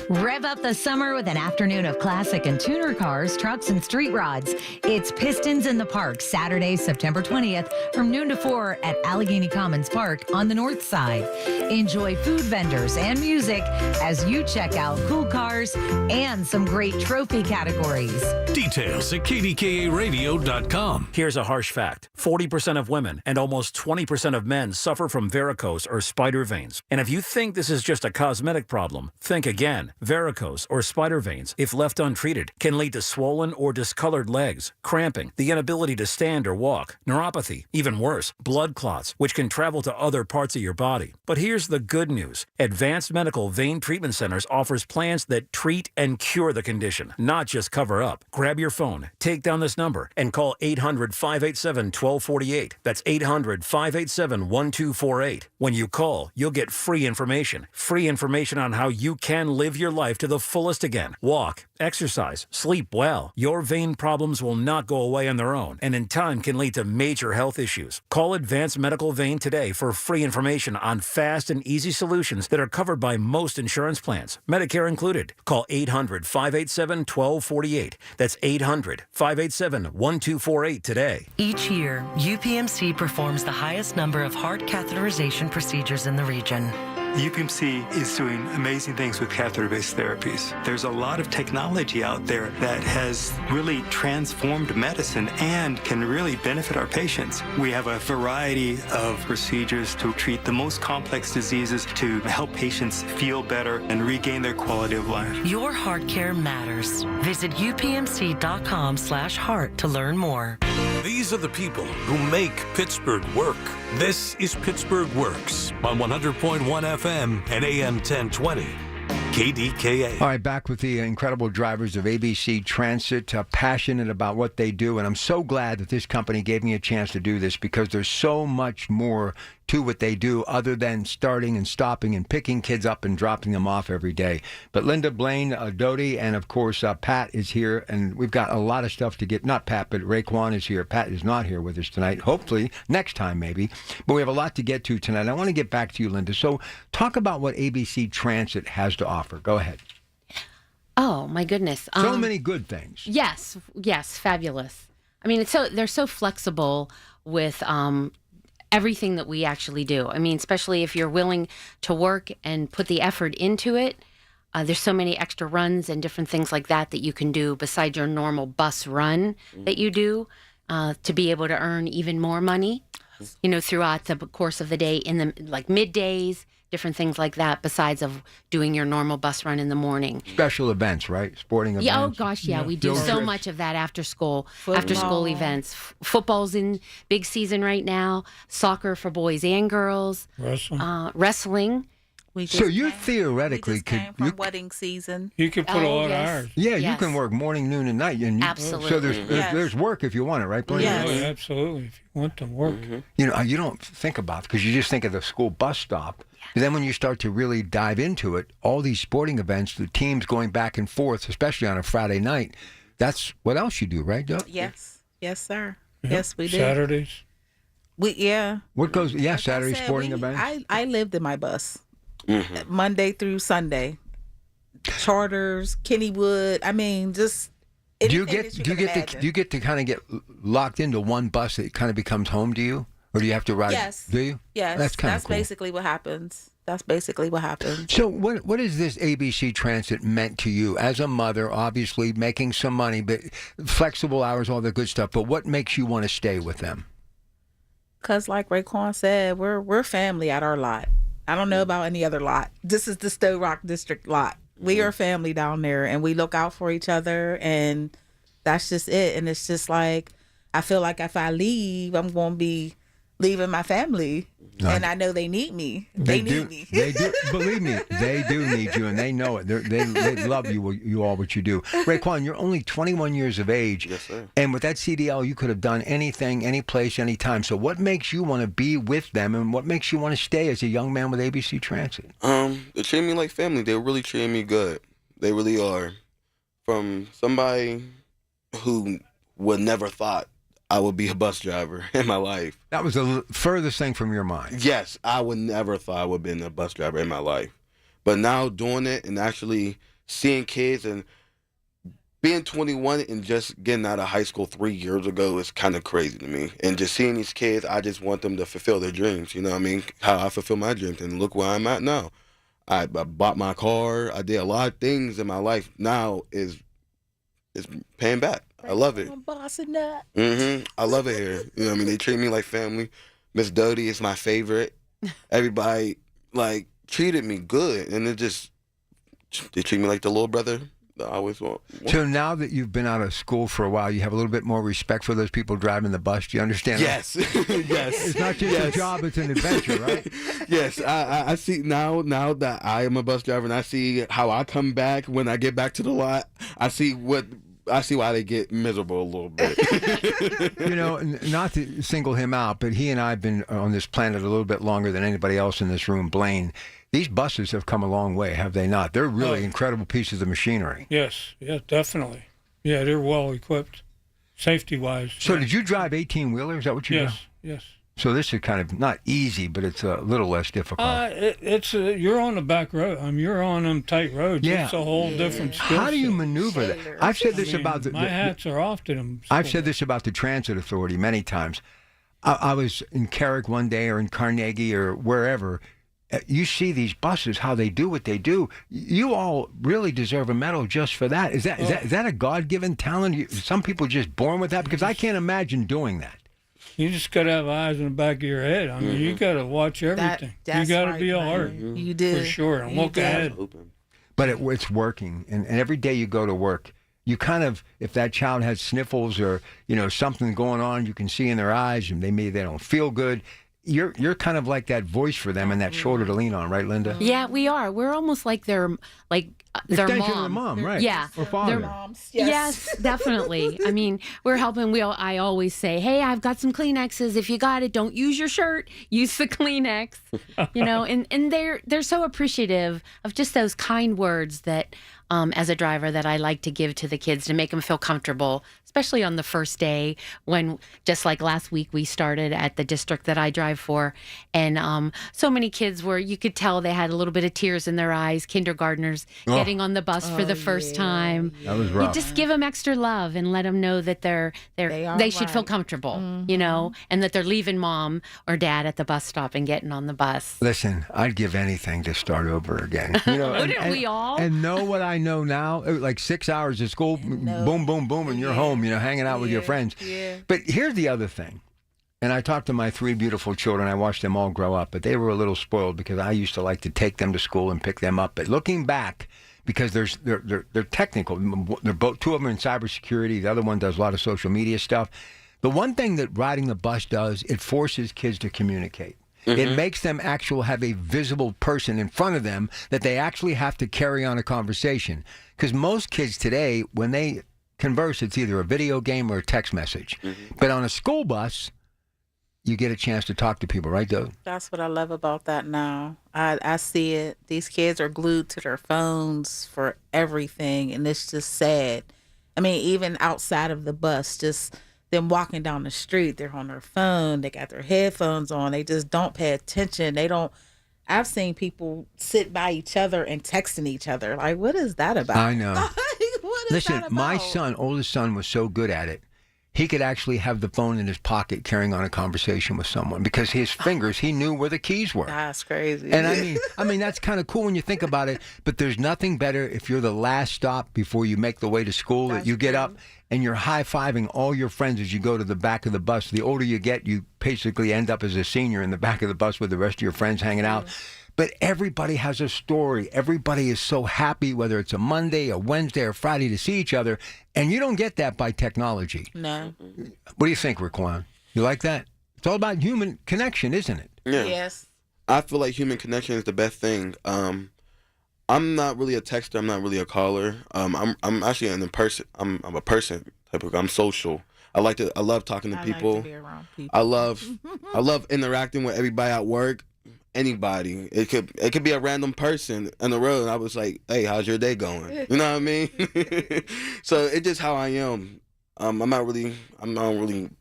Rev up the summer with an afternoon of classic and tuner cars, trucks, and street rods. It's Pistons in the Park, Saturday, September 20th from noon to 4 at Allegheny Commons Park on the north side. Enjoy food vendors and music as you check out cool cars and some great trophy categories. Details at KDKARadio.com. Here's a harsh fact. 40% of women and almost 20% of men suffer from varicose or spider veins. And if you think this is just a cosmetic problem, think again. Varicose or spider veins, if left untreated, can lead to swollen or discolored legs, cramping, the inability to stand or walk, neuropathy, even worse, blood clots, which can travel to other parts of your body. But here's the good news. Advanced Medical Vein Treatment Centers offers plans that treat and cure the condition, not just cover up. Grab your phone, take down this number, and call 800-587-1248. That's 800-587-1248. When you call, you'll get free information on how you can live your life to the fullest again. Walk, exercise, sleep well. Your vein problems will not go away on their own, and in time can lead to major health issues. Call Advanced Medical Vein today for free information on fast and easy solutions that are covered by most insurance plans, Medicare included. Call 800-587-1248. That's 800-587-1248 today. Each year, UPMC performs the highest number of heart catheterization procedures in the region. UPMC is doing amazing things with catheter-based therapies. There's a lot of technology out there that has really transformed medicine and can really benefit our patients. We have a variety of procedures to treat the most complex diseases, to help patients feel better and regain their quality of life. Your heart care matters. Visit upmc.com/heart to learn more. These are the people who make Pittsburgh work. This is Pittsburgh Works on 100.1 FM and AM 1020. KDKA. All right, back with the incredible drivers of ABC Transit, passionate about what they do. And I'm so glad that this company gave me a chance to do this because there's so much more to what they do other than starting and stopping and picking kids up and dropping them off every day. But Linda, Blaine, Dodie, and of course Pat is here. And we've got a lot of stuff to get. Not Pat, but Raekwon is here. Pat is not here with us tonight. Hopefully next time maybe. But we have a lot to get to tonight. I want to get back to you, Linda. So talk about what ABC Transit has to offer. Go ahead. Oh my goodness. So many good things. Yes, fabulous. I mean, they're so flexible with everything that we actually do. I mean, especially if you're willing to work and put the effort into it. There's so many extra runs and different things like that you can do besides your normal bus run that you do to be able to earn even more money, throughout the course of the day in the middays, different things like that besides of doing your normal bus run in the morning. Special events, right? Sporting events. Yeah, oh gosh, yeah. We do so much of that after school events. Football's in big season right now. Soccer for boys and girls. Wrestling. So you theoretically could from wedding season. You could put a lot of hours. Yeah, you can work morning, noon, and night. And absolutely. So there's work if you want it, right, Blaine? Yes. Oh, absolutely. If you want to work. You don't think about it because you just think of the school bus stop. And then when you start to really dive into it, all these sporting events, the teams going back and forth, especially on a Friday night, that's what else you do, right, Doug? Yes. Yes, sir. Yep. Yes, we do. Saturdays. What goes? Yeah, Saturday sporting events. I lived in my bus. Monday through Sunday, charters, Kennywood. I mean, just do you get to kind of get locked into one bus that kind of becomes home to you, or do you have to ride? Yes. Do you? Yes. That's kind of cool. Basically what happens. That's basically what happens. So what is this ABC Transit meant to you as a mother? Obviously making some money, but flexible hours, all the good stuff. But what makes you want to stay with them? Because like Raekwon said, we're family at our lot. I don't know about any other lot. This is the Stowe Rock District lot. We are family down there, and we look out for each other, and that's just it. And it's just like, I feel like if I leave, I'm going to be leaving my family, and I know they need me. They need me. They do. Believe me, they do need you, and they know it. They love you all what you do. Raekwon, you're only 21 years of age. Yes, sir. And with that CDL, you could have done anything, any place, any time. So what makes you want to be with them, and what makes you want to stay as a young man with ABC Transit? They treat me like family. They really treat me good. They really are. From somebody who would never thought I would be a bus driver in my life. That was the furthest thing from your mind. Yes, I would never thought I would have been a bus driver in my life. But now doing it and actually seeing kids and being 21 and just getting out of high school 3 years ago is kind of crazy to me. And just seeing these kids, I just want them to fulfill their dreams. You know what I mean? How I fulfill my dreams. And look where I'm at now. I bought my car. I did a lot of things in my life. Now is paying back. I love it. I'm bossing up. I love it here. You know what I mean? They treat me like family. Miss Dodie is my favorite. Everybody, treated me good. And they treat me like the little brother that I always want. So now that you've been out of school for a while, you have a little bit more respect for those people driving the bus. Do you understand yes. that? Yes. It's not just a job, it's an adventure, right? Yes. I see now that I am a bus driver and I see how I come back when I get back to the lot. I see why they get miserable a little bit. Not to single him out, but he and I have been on this planet a little bit longer than anybody else in this room. Blaine, these buses have come a long way, have they not? They're really incredible pieces of machinery. Yes, definitely. Yeah, they're well equipped, safety-wise. So did you drive 18-wheeler? Is that what you do? Yes. So this is kind of not easy, but it's a little less difficult. You're on the back road. You're on them tight roads. Yeah. It's a whole different skill How do you set. maneuver that? I've said this about my hats are off to them. I've said this about the Transit Authority many times. I was in Carrick one day or in Carnegie or wherever. You see these buses, how they do what they do. You all really deserve a medal just for that. Is that a God-given talent? Some people are just born with that, because I can't imagine doing that. You just got to have eyes in the back of your head. I mean, you got to watch everything. You got to be alert. You do. For sure. And look ahead. But it's working. And every day you go to work, you kind of, if that child has sniffles or, something going on, you can see in their eyes, and they don't feel good. You're kind of like that voice for them and that shoulder to lean on, right, Linda? Yeah, we are. We're almost like their extension mom. of their mom, right? Yeah, or father. Their moms. Yes, definitely. I mean, we're helping. I always say, hey, I've got some Kleenexes. If you got it, don't use your shirt. Use the Kleenex. And they're so appreciative of just those kind words that as a driver that I like to give to the kids to make them feel comfortable, especially on the first day when, just like last week, we started at the district that I drive for. And so many kids were, you could tell they had a little bit of tears in their eyes, kindergartners getting on the bus for the first time. That was rough. You just give them extra love and let them know that they should feel comfortable, you know, and that they're leaving mom or dad at the bus stop and getting on the bus. Listen, I'd give anything to start over again. You know, Wouldn't we all? And know what I know now, like 6 hours of school, boom, boom, boom, and you're home, you know, hanging out with your friends. Yeah. But here's the other thing. And I talked to my 3 beautiful children. I watched them all grow up, but they were a little spoiled because I used to like to take them to school and pick them up. But looking back, because they're technical, they're both, 2 of them are in cybersecurity. The other one does a lot of social media stuff. The one thing that riding the bus does, it forces kids to communicate. It makes them have a visible person in front of them that they actually have to carry on a conversation. Because most kids today, when they converse, it's either a video game or a text message. But on a school bus, you get a chance to talk to people, right, Doug? That's what I love about that now. I see it. These kids are glued to their phones for everything, and it's just sad. I mean, even outside of the bus, just them walking down the street, they're on their phone, they got their headphones on, they just don't pay attention. I've seen people sit by each other and texting each other. Like, what is that about? I know. What is Listen, that about? my oldest son was so good at it. He could actually have the phone in his pocket carrying on a conversation with someone because his fingers, he knew where the keys were. That's crazy. And I mean, that's kind of cool when you think about it, but there's nothing better if you're the last stop before you make the way to school, that you get up and you're high-fiving all your friends as you go to the back of the bus. The older you get, you basically end up as a senior in the back of the bus with the rest of your friends hanging out. But everybody has a story. Everybody is so happy, whether it's a Monday, a Wednesday, or Friday, to see each other. And you don't get that by technology. No. What do you think, Raquan? You like that? It's all about human connection, isn't it? Yeah. Yes. I feel like human connection is the best thing. I'm not really a texter. I'm not really a caller. I'm actually I'm a person type of. I'm social. I love talking to people. Like to be around people. I love interacting with everybody at work. Anybody. It could be a random person on the road, and I was like, "Hey, how's your day going?" You know what I mean? So it's just how I am. I'm not really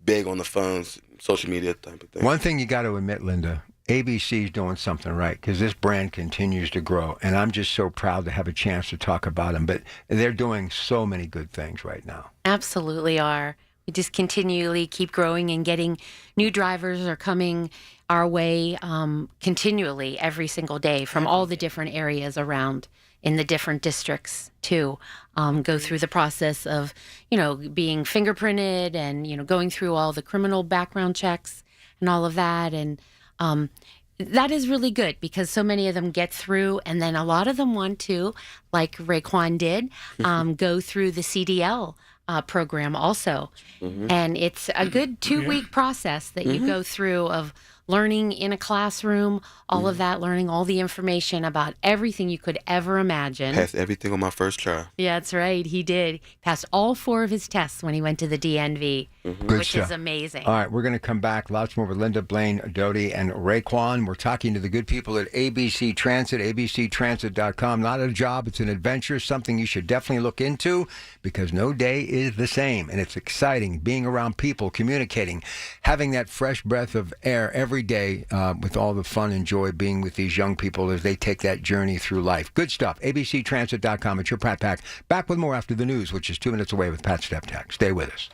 big on the phones, social media type of thing. One thing you got to admit, Linda, ABC is doing something right because this brand continues to grow, and I'm just so proud to have a chance to talk about them. But they're doing so many good things right now. Absolutely are. We just continually keep growing and getting new drivers are coming our way continually every single day from all the different areas around in the different districts too. Go through the process of, being fingerprinted and, going through all the criminal background checks and all of that. And that is really good because so many of them get through, and then a lot of them want to, like Raquan did, go through the CDL program also. And it's a good 2-week process that you go through of learning in a classroom, all of that, learning all the information about everything you could ever imagine. Passed everything on my first try. Yeah, that's right. He did. Passed all 4 of his tests when he went to the DNV, which is amazing. All right, we're going to come back. Lots more with Linda, Blaine, Doty, and Raquan. We're talking to the good people at ABC Transit, abctransit.com. Not a job, it's an adventure, something you should definitely look into because no day is the same. And it's exciting being around people, communicating, having that fresh breath of air every day with all the fun and joy being with these young people as they take that journey through life. Good stuff. abctransit.com. It's your Pat Pack. Back with more after the news, which is 2 minutes away with Pat Steptak. Stay with us.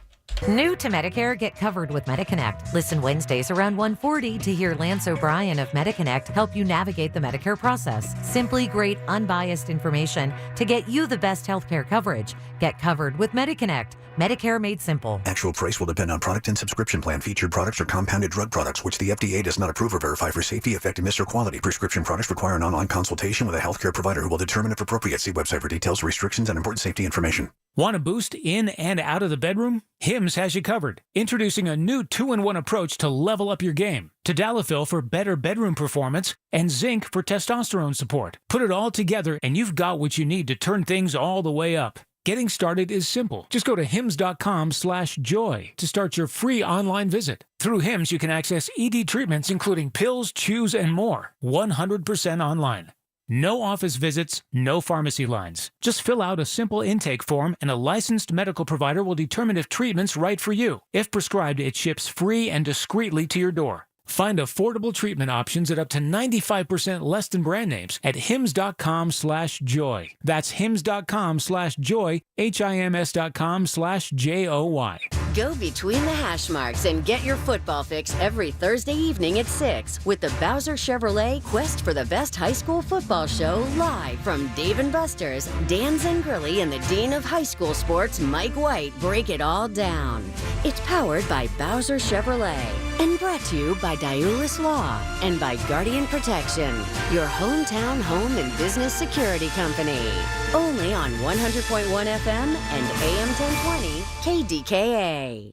New to Medicare, get covered with MediConnect. Listen Wednesdays around 1:40 to hear Lance O'Brien of MediConnect help you navigate the Medicare process. Simply great, unbiased information to get you the best healthcare coverage. Get covered with MediConnect. Medicare made simple. Actual price will depend on product and subscription plan. Featured products are compounded drug products, which the FDA does not approve or verify for safety, effectiveness, or quality. Prescription products require an online consultation with a healthcare provider who will determine if appropriate. See website for details, restrictions, and important safety information. Want a boost in and out of the bedroom? Hims has you covered. Introducing a new 2-in-1 approach to level up your game. Tadalafil for better bedroom performance and zinc for testosterone support. Put it all together and you've got what you need to turn things all the way up. Getting started is simple. Just go to hims.com/joy to start your free online visit. Through Hims, you can access ED treatments including pills, chews, and more. 100% online. No office visits, no pharmacy lines. Just fill out a simple intake form and a licensed medical provider will determine if treatment's right for you. If prescribed, it ships free and discreetly to your door. Find affordable treatment options at up to 95% less than brand names at hims.com/joy. That's hims.com/joy, HIMS.com/JOY. Go between the hash marks and get your football fix every Thursday evening at 6 with the Bowser Chevrolet Quest for the Best High School Football Show live from Dave & Buster's. Dan Zangrilli and the Dean of High School Sports, Mike White, break it all down. It's powered by Bowser Chevrolet and brought to you by Diulis Law and by Guardian Protection, your hometown home and business security company. Only on 100.1 FM and AM 1020 KDKA.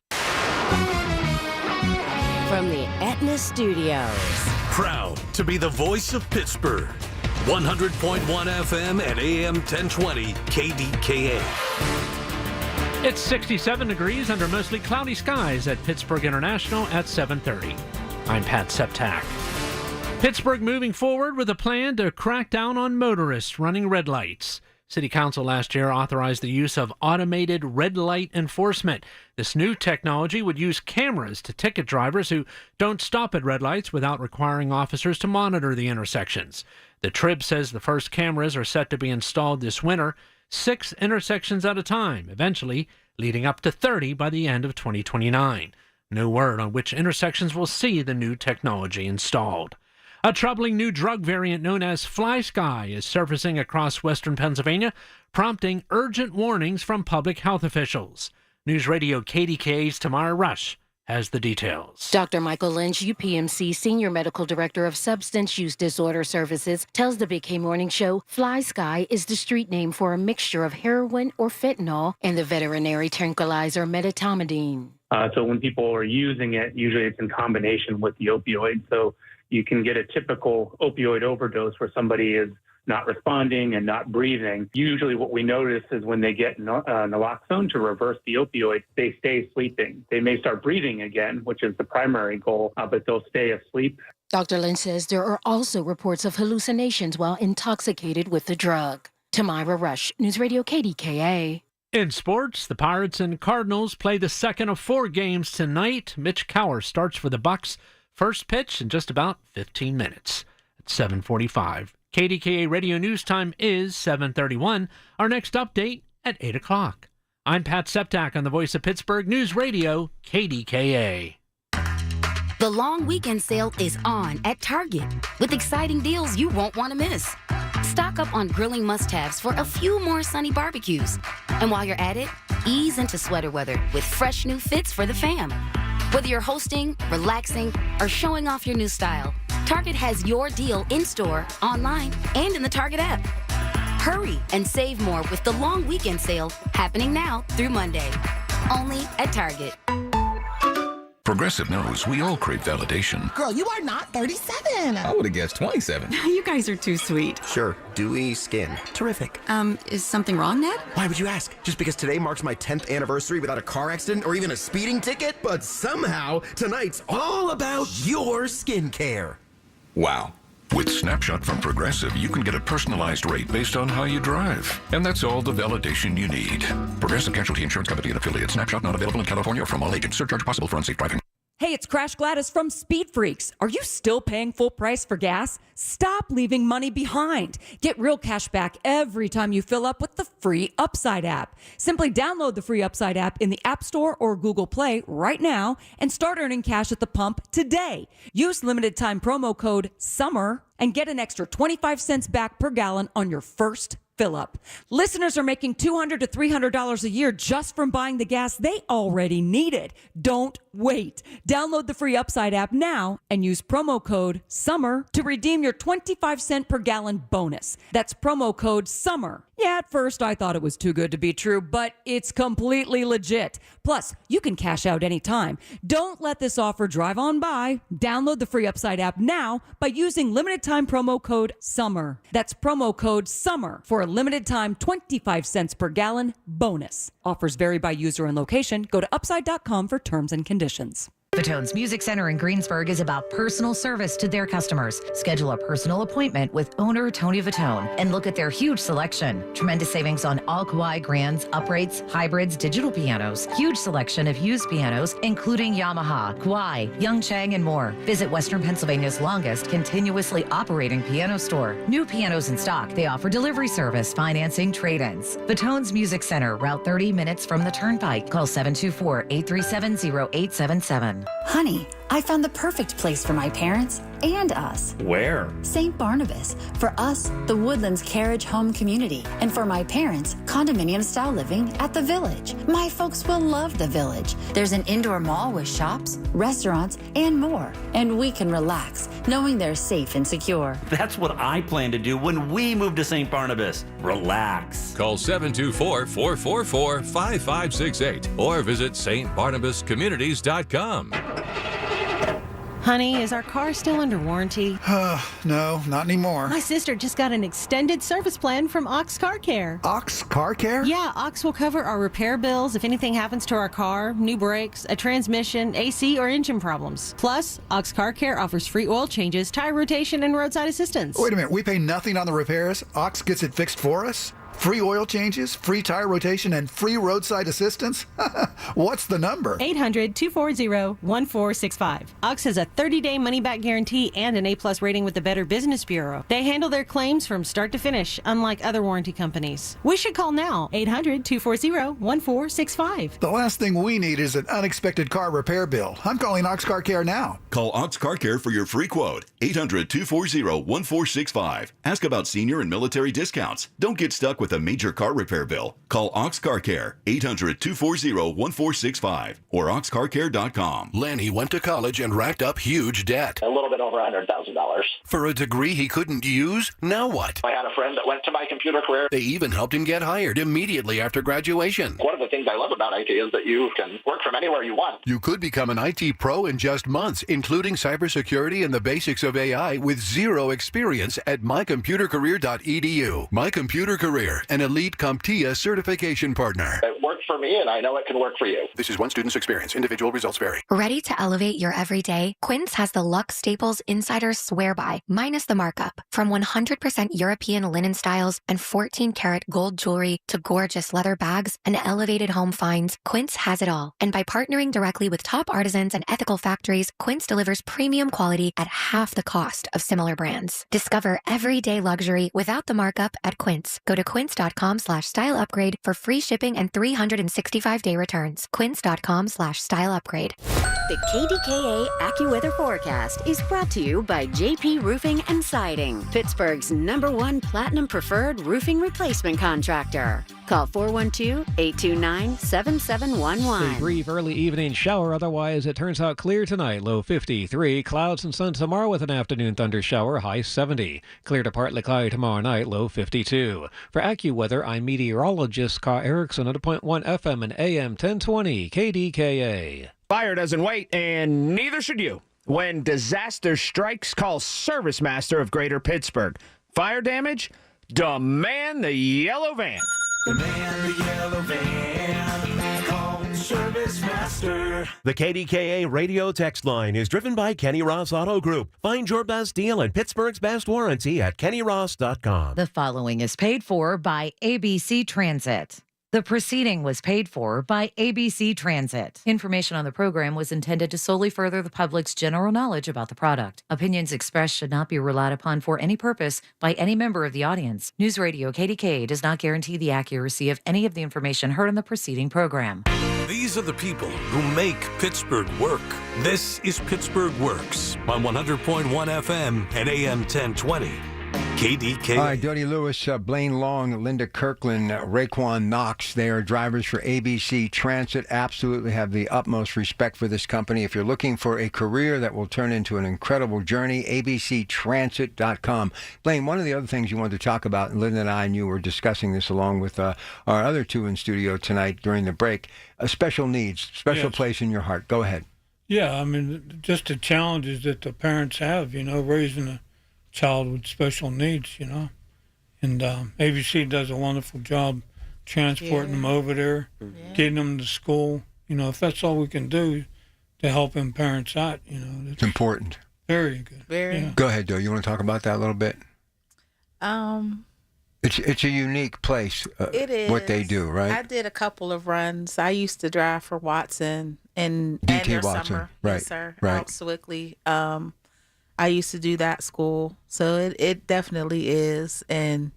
From the Aetna Studios. Proud to be the voice of Pittsburgh. 100.1 FM and AM 1020 KDKA. It's 67 degrees under mostly cloudy skies at Pittsburgh International at 7:30. I'm Pat Septak. Pittsburgh moving forward with a plan to crack down on motorists running red lights. City Council last year authorized the use of automated red light enforcement. This new technology would use cameras to ticket drivers who don't stop at red lights without requiring officers to monitor the intersections. The Trib says the first cameras are set to be installed this winter, 6 intersections at a time, eventually leading up to 30 by the end of 2029. No word on which intersections will see the new technology installed. A troubling new drug variant known as Fly Sky is surfacing across western Pennsylvania, prompting urgent warnings from public health officials. News Radio KDKA's Tamara Rush has the details. Dr. Michael Lynch, UPMC Senior Medical Director of Substance Use Disorder Services, tells the Big K Morning Show Fly Sky is the street name for a mixture of heroin or fentanyl and the veterinary tranquilizer medetomidine. So when people are using it, usually it's in combination with the opioid. So you can get a typical opioid overdose where somebody is not responding and not breathing. Usually what we notice is when they get naloxone to reverse the opioid, they stay sleeping. They may start breathing again, which is the primary goal, but they'll stay asleep. Dr. Lynch says there are also reports of hallucinations while intoxicated with the drug. Tamara Rush, News Radio KDKA. In sports, the Pirates and Cardinals play the second of 4 games tonight. Mitch Cower starts for the Bucks. First pitch in just about 15 minutes at 7:45. KDKA Radio News Time is 7:31. Our next update at 8 o'clock. I'm Pat Septak on the Voice of Pittsburgh News Radio, KDKA. The long weekend sale is on at Target with exciting deals you won't want to miss. Stock up on grilling must-haves for a few more sunny barbecues. And while you're at it, ease into sweater weather with fresh new fits for the fam. Whether you're hosting, relaxing, or showing off your new style, Target has your deal in-store, online, and in the Target app. Hurry and save more with the long weekend sale happening now through Monday. Only at Target. Progressive knows we all crave validation. Girl, you are not 37. I would have guessed 27. You guys are too sweet. Sure, dewy skin. Terrific. Is something wrong, Ned? Why would you ask? Just because today marks my 10th anniversary without a car accident or even a speeding ticket? But somehow, tonight's all about your skincare. Wow. With Snapshot from Progressive, you can get a personalized rate based on how you drive. And that's all the validation you need. Progressive Casualty Insurance Company and affiliate. Snapshot not available in California or from all agents. Surcharge possible for unsafe driving. Hey, it's Crash Gladys from Speed Freaks. Are you still paying full price for gas? Stop leaving money behind. Get real cash back every time you fill up with the free Upside app. Simply download the free Upside app in the App Store or Google Play right now and start earning cash at the pump today. Use limited time promo code SUMMER and get an extra 25 cents back per gallon on your first fill up. Listeners are making $200 to $300 a year just from buying the gas they already needed. Don't wait. Download the free Upside app now and use promo code SUMMER to redeem your 25 cent per gallon bonus. That's promo code SUMMER. Yeah, at first I thought it was too good to be true, but it's completely legit. Plus, you can cash out anytime. Don't let this offer drive on by. Download the free Upside app now by using limited time promo code SUMMER. That's promo code SUMMER for a limited time 25 cents per gallon bonus. Offers vary by user and location. Go to upside.com for terms and conditions. Vitone's Music Center in Greensburg is about personal service to their customers. Schedule a personal appointment with owner Tony Vitone and look at their huge selection. Tremendous savings on all Kawai Grands, uprights, hybrids, digital pianos. Huge selection of used pianos, including Yamaha, Kawai, Youngchang, and more. Visit Western Pennsylvania's longest continuously operating piano store. New pianos in stock. They offer delivery service, financing, trade-ins. Vitone's Music Center, Route 30 minutes from the Turnpike. Call 724-837-0877. Honey, I found the perfect place for my parents and us. Where? St. Barnabas. For us, the Woodlands Carriage Home Community. And for my parents, condominium-style living at the Village. My folks will love the Village. There's an indoor mall with shops, restaurants, and more. And we can relax, knowing they're safe and secure. That's what I plan to do when we move to St. Barnabas. Relax. Call 724-444-5568 or visit stbarnabascommunities.com. Honey, is our car still under warranty? No, not anymore. My sister just got an extended service plan from Ox Car Care. Ox Car Care? Yeah, Ox will cover our repair bills if anything happens to our car, new brakes, a transmission, AC, or engine problems. Plus, Ox Car Care offers free oil changes, tire rotation, and roadside assistance. Wait a minute, we pay nothing on the repairs? Ox gets it fixed for us? Free oil changes, free tire rotation, and free roadside assistance? What's the number? 800-240-1465. Ox has a 30-day money-back guarantee and an A-plus rating with the Better Business Bureau. They handle their claims from start to finish, unlike other warranty companies. We should call now, 800-240-1465. The last thing we need is an unexpected car repair bill. I'm calling Ox Car Care now. Call Ox Car Care for your free quote. 800-240-1465. Ask about senior and military discounts. Don't get stuck with a major car repair bill. Call Ox Car Care, 800-240-1465 or oxcarcare.com. Lanny went to college and racked up huge debt. A little bit over $100,000. For a degree he couldn't use? Now what? I had a friend that went to my computer career. They even helped him get hired immediately after graduation. One of the things I love about IT is that you can work from anywhere you want. You could become an IT pro in just months, including cybersecurity and the basics of AI with zero experience at mycomputercareer.edu. My Computer Career, an elite CompTIA certification partner. It worked for me, and I know it can work for you. This is one student's experience. Individual results vary. Ready to elevate your everyday? Quince has the Luxe Staples Insider Swear By, minus the markup. From 100% European linen styles and 14-karat gold jewelry to gorgeous leather bags and elevated home finds, Quince has it all. And by partnering directly with top artisans and ethical factories, Quince delivers premium quality at half the cost of similar brands. Discover everyday luxury without the markup at Quince. Go to quince.com/style upgrade for free shipping and 365-day returns. Quince.com/style upgrade. The KDKA AccuWeather forecast is brought to you by JP Roofing and Siding, Pittsburgh's #1 Platinum Preferred Roofing Replacement Contractor. Call 412-829-7711. A brief early evening shower, otherwise it turns out clear tonight, low 53. Clouds and sun tomorrow with an afternoon thunder shower, high 70. Clear to partly cloudy tomorrow night, low 52. For AccuWeather, I'm meteorologist Carl Erickson at 101.1 FM and AM 1020 KDKA. Fire doesn't wait, and neither should you. When disaster strikes, call Service Master of Greater Pittsburgh. Fire damage? Demand the yellow van. Demand the yellow van. Call Service Master. The KDKA radio text line is driven by Kenny Ross Auto Group. Find your best deal and Pittsburgh's best warranty at kennyross.com. The following is paid for by ABC Transit. The proceeding was paid for by ABC Transit. Information on the program was intended to solely further the public's general knowledge about the product. Opinions expressed should not be relied upon for any purpose by any member of the audience. News Radio KDKA does not guarantee the accuracy of any of the information heard on the preceding program. These are the people who make Pittsburgh work. This is Pittsburgh Works on 100.1 FM and AM 1020. KDKA. All right, Dodie Lewis, Blaine Long, Linda Kirkland, Raekwon Knox. They are drivers for ABC Transit. Absolutely have the utmost respect for this company. If you're looking for a career that will turn into an incredible journey, abctransit.com. Blaine, one of the other things you wanted to talk about, and Linda and I and you were discussing this along with our other two in studio tonight during the break, special needs, special place in your heart. Go ahead. Yeah, I mean, just the challenges that the parents have, raising a child with special needs, and ABC does a wonderful job transporting them over there, getting them to school. If that's all we can do, to helping parents out. You know, It's important. Very good. Very. Yeah. Go ahead, Joe. You want to talk about that a little bit? It's a unique place. It is what they do, right? I did a couple of runs. I used to drive for Watson and DT their Watson, summer, right? Yes, sir. Right. Out Swickley. I used to do that school, so it definitely is and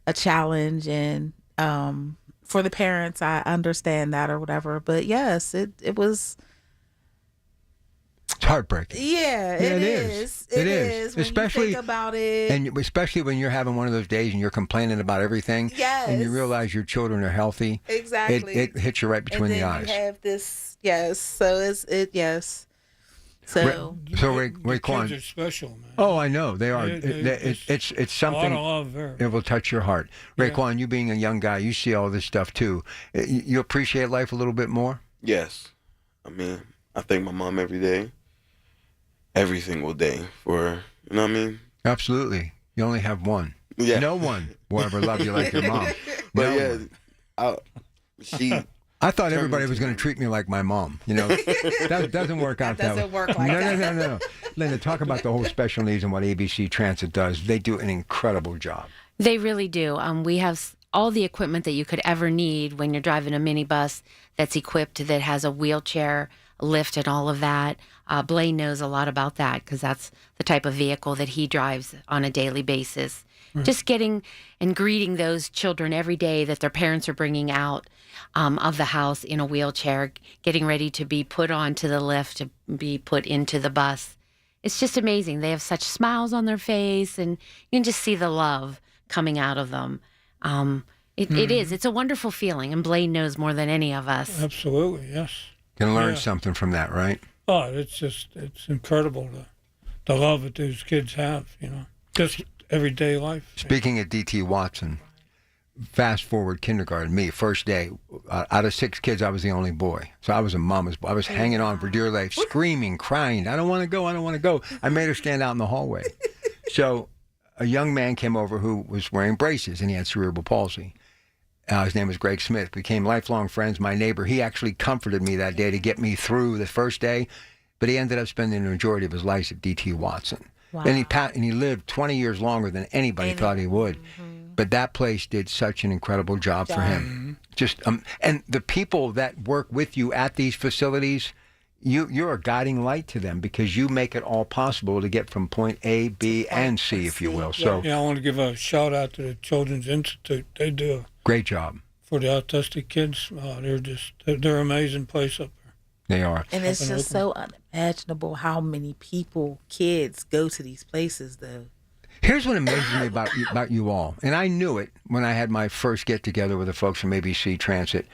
a challenge. And for the parents, I understand that or whatever. But yes, it was. It's heartbreaking. Yeah, it is. It is. When Especially you think about it. And especially when you're having one of those days and you're complaining about everything. Yes. And you realize your children are healthy. Exactly. It hits you right between the eyes. You have this, yes. So yes. So Raekwon, Kids are special, man. Oh, I know they are. It's It's something. a lot of love there. It will touch your heart. Raekwon, you being a young guy, you see all this stuff too. You appreciate life a little bit more. Yes, I mean, I thank my mom every day, every single day for, you know what I mean? Absolutely. You only have one. Yeah. No one will ever love you like your mom. But No one. I thought everybody was going to treat me like my mom. You know, that doesn't work out that way. Doesn't work like that. No. Linda, talk about the whole special needs and what ABC Transit does. They do an incredible job. They really do. We have all the equipment that you could ever need when you're driving a minibus that's equipped, that has a wheelchair, lift, and all of that. Blaine knows a lot about that because that's the type of vehicle that he drives on a daily basis. Right. Just getting and greeting those children every day that their parents are bringing out of the house in a wheelchair, getting ready to be put onto the lift, to be put into the bus. It's just amazing. They have such smiles on their face, and you can just see the love coming out of them. It is. It's a wonderful feeling, and Blaine knows more than any of us. Absolutely, yes. Can learn something from that, right? Oh, it's incredible, the love that those kids have, you know, just everyday life. Speaking of DT Watson, fast forward kindergarten, me, first day, out of 6 kids, I was the only boy. So I was a mama's boy. I was hanging on for dear life, screaming, crying, I don't want to go, I don't want to go. I made her stand out in the hallway. So a young man came over who was wearing braces, and he had cerebral palsy. His name was Greg Smith. Became lifelong friends, my neighbor. He actually comforted me that day to get me through the first day, but he ended up spending the majority of his life at DT Watson. Wow. And he lived 20 years longer than anybody thought he would. Mm-hmm. But that place did such an incredible job for him. Just and the people that work with you at these facilities, you're a guiding light to them because you make it all possible to get from point A, B, and C, if you will. So I want to give a shout out to the Children's Institute. They do a great job for the autistic kids. They're an amazing place up there. They are. And it's just so unimaginable how many kids go to these places, though. Here's what amazes me about you all, and I knew it when I had my first get-together with the folks from ABC Transit.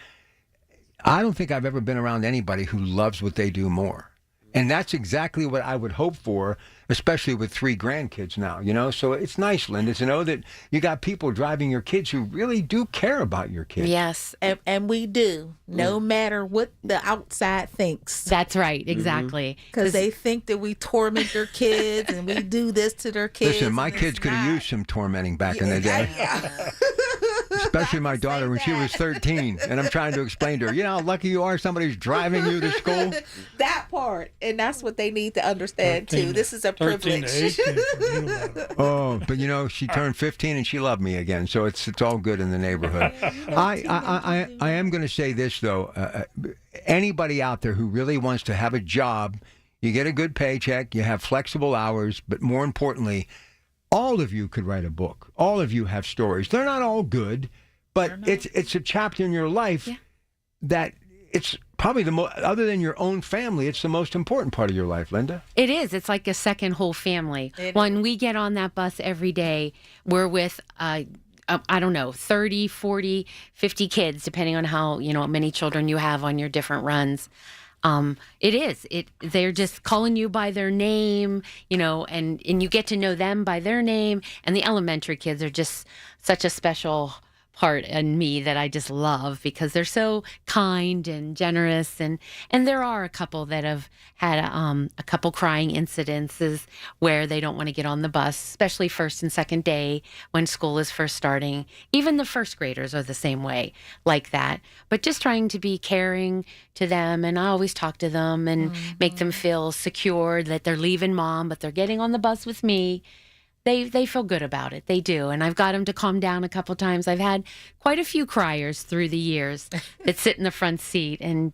I don't think I've ever been around anybody who loves what they do more. And that's exactly what I would hope for, especially with 3 grandkids now, you know? So it's nice, Linda, to know that you got people driving your kids who really do care about your kids. Yes, and we do, no matter what the outside thinks. That's right, exactly. Because they think that we torment their kids and we do this to their kids. Listen, my kids could have used some tormenting back in the day. Especially my daughter when she was 13. And I'm trying to explain to her, you know how lucky you are somebody's driving you to school? That part. And that's what they need to understand, too. This is a privilege. Oh, but you know, she turned 15 and she loved me again. So it's all good in the neighborhood. I am going to say this, though. Anybody out there who really wants to have a job, you get a good paycheck, you have flexible hours, but more importantly, all of you could write a book. All of you have stories. They're not all good, but it's a chapter in your life that it's probably other than your own family, it's the most important part of your life, Linda. It is. It's like a second whole family. When we get on that bus every day, we're with, I don't know, 30, 40, 50 kids, depending on how, many children you have on your different runs. They're just calling you by their name, and you get to know them by their name. And the elementary kids are just such a special part in me that I just love because they're so kind and generous. And there are a couple that have had a couple crying incidences where they don't want to get on the bus, especially first and second day when school is first starting. Even the first graders are the same way like that. But just trying to be caring to them. And I always talk to them and make them feel secure that they're leaving mom, but they're getting on the bus with me. They feel good about it. They do. And I've got them to calm down a couple times. I've had quite a few criers through the years that sit in the front seat and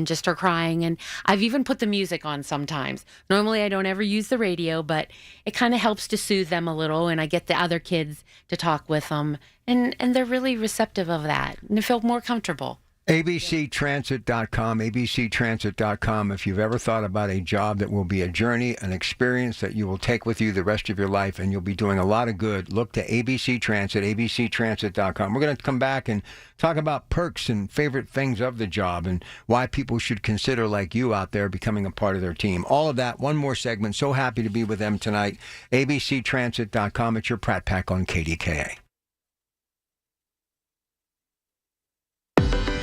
just are crying. And I've even put the music on sometimes. Normally I don't ever use the radio, but it kind of helps to soothe them a little. And I get the other kids to talk with them. And they're really receptive of that. And they feel more comfortable. abctransit.com, abctransit.com. If you've ever thought about a job that will be a journey, an experience that you will take with you the rest of your life, and you'll be doing a lot of good, look to ABC Transit, abctransit.com. We're going to come back and talk about perks and favorite things of the job and why people should consider, like you out there, becoming a part of their team. All of that, one more segment. So happy to be with them tonight. abctransit.com. It's your Pratt Pack on KDKA.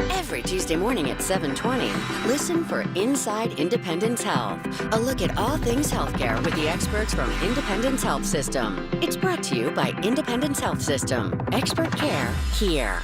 Every Tuesday morning at 7:20, listen for Inside Independence Health, a look at all things healthcare with the experts from Independence Health System. It's brought to you by Independence Health System. Expert care here.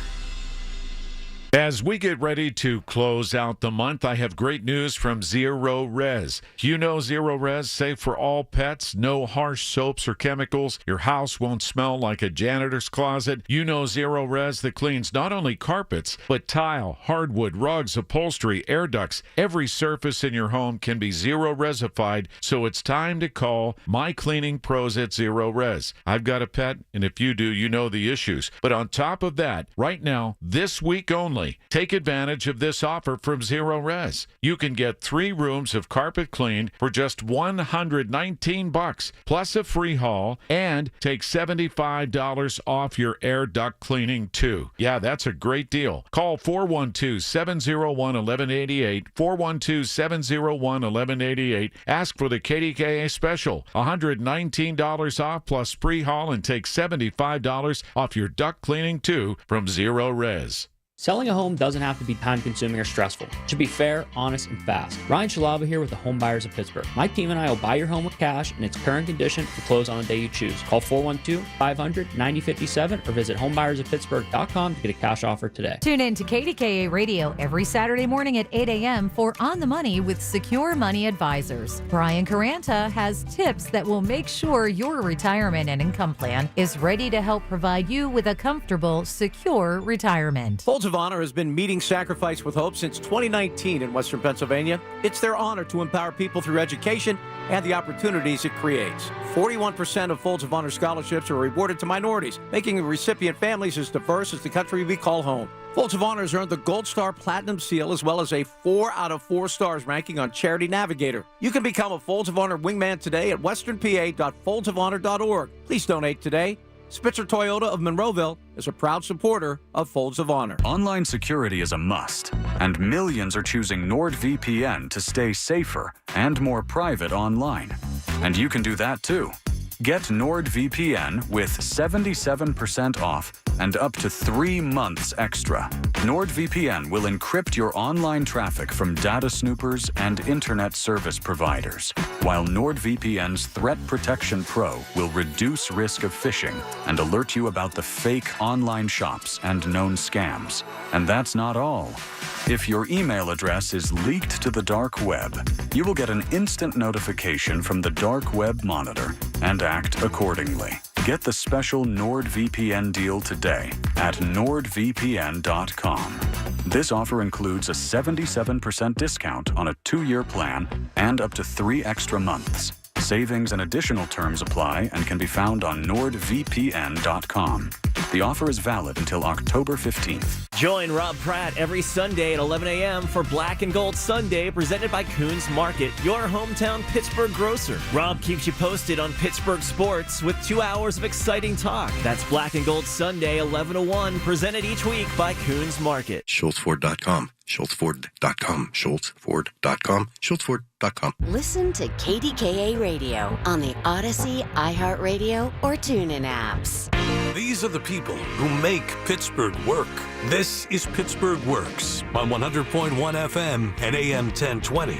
As we get ready to close out the month, I have great news from Zero Res. You know Zero Res, safe for all pets, no harsh soaps or chemicals. Your house won't smell like a janitor's closet. You know Zero Res that cleans not only carpets, but tile, hardwood, rugs, upholstery, air ducts. Every surface in your home can be Zero Resified, so it's time to call My Cleaning Pros at Zero Res. I've got a pet, and if you do, you know the issues. But on top of that, right now, this week only, take advantage of this offer from Zero Res. You can get 3 rooms of carpet cleaned for just $119 plus a free haul, and take $75 off your air duct cleaning too. Yeah, that's a great deal. Call 412-701-1188, 412-701-1188. Ask for the KDKA special, $119 off plus free haul, and take $75 off your duct cleaning too from Zero Res. Selling a home doesn't have to be time-consuming or stressful. It should be fair, honest, and fast. Ryan Shalava here with the Home Buyers of Pittsburgh. My team and I will buy your home with cash in its current condition and close on the day you choose. Call 412-500-9057 or visit homebuyersofpittsburgh.com to get a cash offer today. Tune in to KDKA Radio every Saturday morning at 8 a.m. for On the Money with Secure Money Advisors. Brian Caranta has tips that will make sure your retirement and income plan is ready to help provide you with a comfortable, secure retirement. Folds of Honor has been meeting Sacrifice with Hope since 2019 in Western Pennsylvania. It's their honor to empower people through education and the opportunities it creates. 41% of Folds of Honor scholarships are awarded to minorities, making the recipient families as diverse as the country we call home. Folds of Honor has earned the Gold Star Platinum Seal as well as a 4 out of 4 stars ranking on Charity Navigator. You can become a Folds of Honor wingman today at westernpa.foldsofhonor.org. Please donate today. Spitzer Toyota of Monroeville is a proud supporter of Folds of Honor. Online security is a must, and millions are choosing NordVPN to stay safer and more private online. And you can do that too. Get NordVPN with 77% off and up to 3 months extra. NordVPN will encrypt your online traffic from data snoopers and internet service providers, while NordVPN's Threat Protection Pro will reduce risk of phishing and alert you about the fake online shops and known scams. And that's not all. If your email address is leaked to the dark web, you will get an instant notification from the Dark Web Monitor and act accordingly. Get the special NordVPN deal today at nordvpn.com. This offer includes a 77% discount on a 2-year plan and up to 3 extra months. Savings and additional terms apply and can be found on nordvpn.com. The offer is valid until October 15th. Join Rob Pratt every Sunday at 11 a.m. for Black and Gold Sunday, presented by Coons Market, your hometown Pittsburgh grocer. Rob keeps you posted on Pittsburgh sports with 2 hours of exciting talk. That's Black and Gold Sunday, 11 to 1, presented each week by Coons Market. SchultzFord.com. SchultzFord.com. SchultzFord.com. SchultzFord.com. Listen to KDKA Radio on the Odyssey, iHeartRadio, or TuneIn apps. These are the people who make Pittsburgh work. This is Pittsburgh Works on 100.1 FM and AM 1020.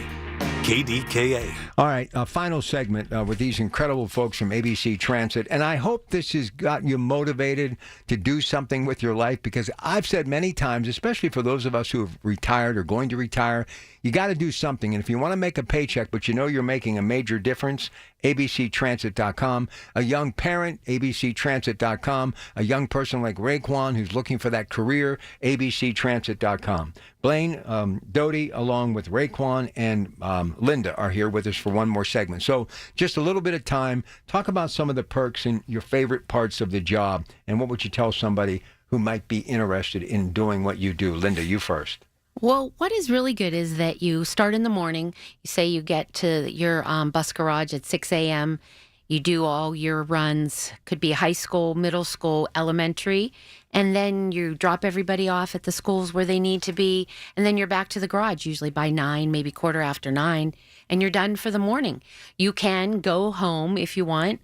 KDKA. All right, final segment with these incredible folks from ABC Transit. And I hope this has got you motivated to do something with your life, because I've said many times, especially for those of us who have retired or going to retire, you got to do something. And if you want to make a paycheck, but you know you're making a major difference, abctransit.com. A young parent, abctransit.com. A young person like Raekwon who's looking for that career, abctransit.com. Blaine, Doty, along with Raekwon and Linda are here with us for one more segment. So just a little bit of time. Talk about some of the perks and your favorite parts of the job, and what would you tell somebody who might be interested in doing what you do? Linda, you first. Well, what is really good is that you start in the morning. You say you get to your bus garage at 6 a.m. You do all your runs, could be high school, middle school, elementary, and then you drop everybody off at the schools where they need to be, and then you're back to the garage, usually by 9, maybe 9:15, and you're done for the morning. You can go home if you want,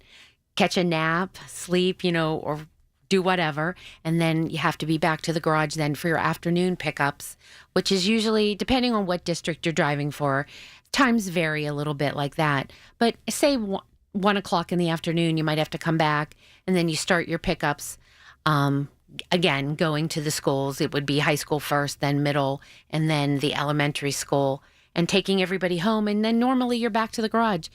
catch a nap, sleep, or do whatever, and then you have to be back to the garage then for your afternoon pickups, which is usually, depending on what district you're driving for, times vary a little bit like that. But say 1 o'clock in the afternoon, you might have to come back, and then you start your pickups. Again, going to the schools, it would be high school first, then middle, and then the elementary school, and taking everybody home. And then normally you're back to the garage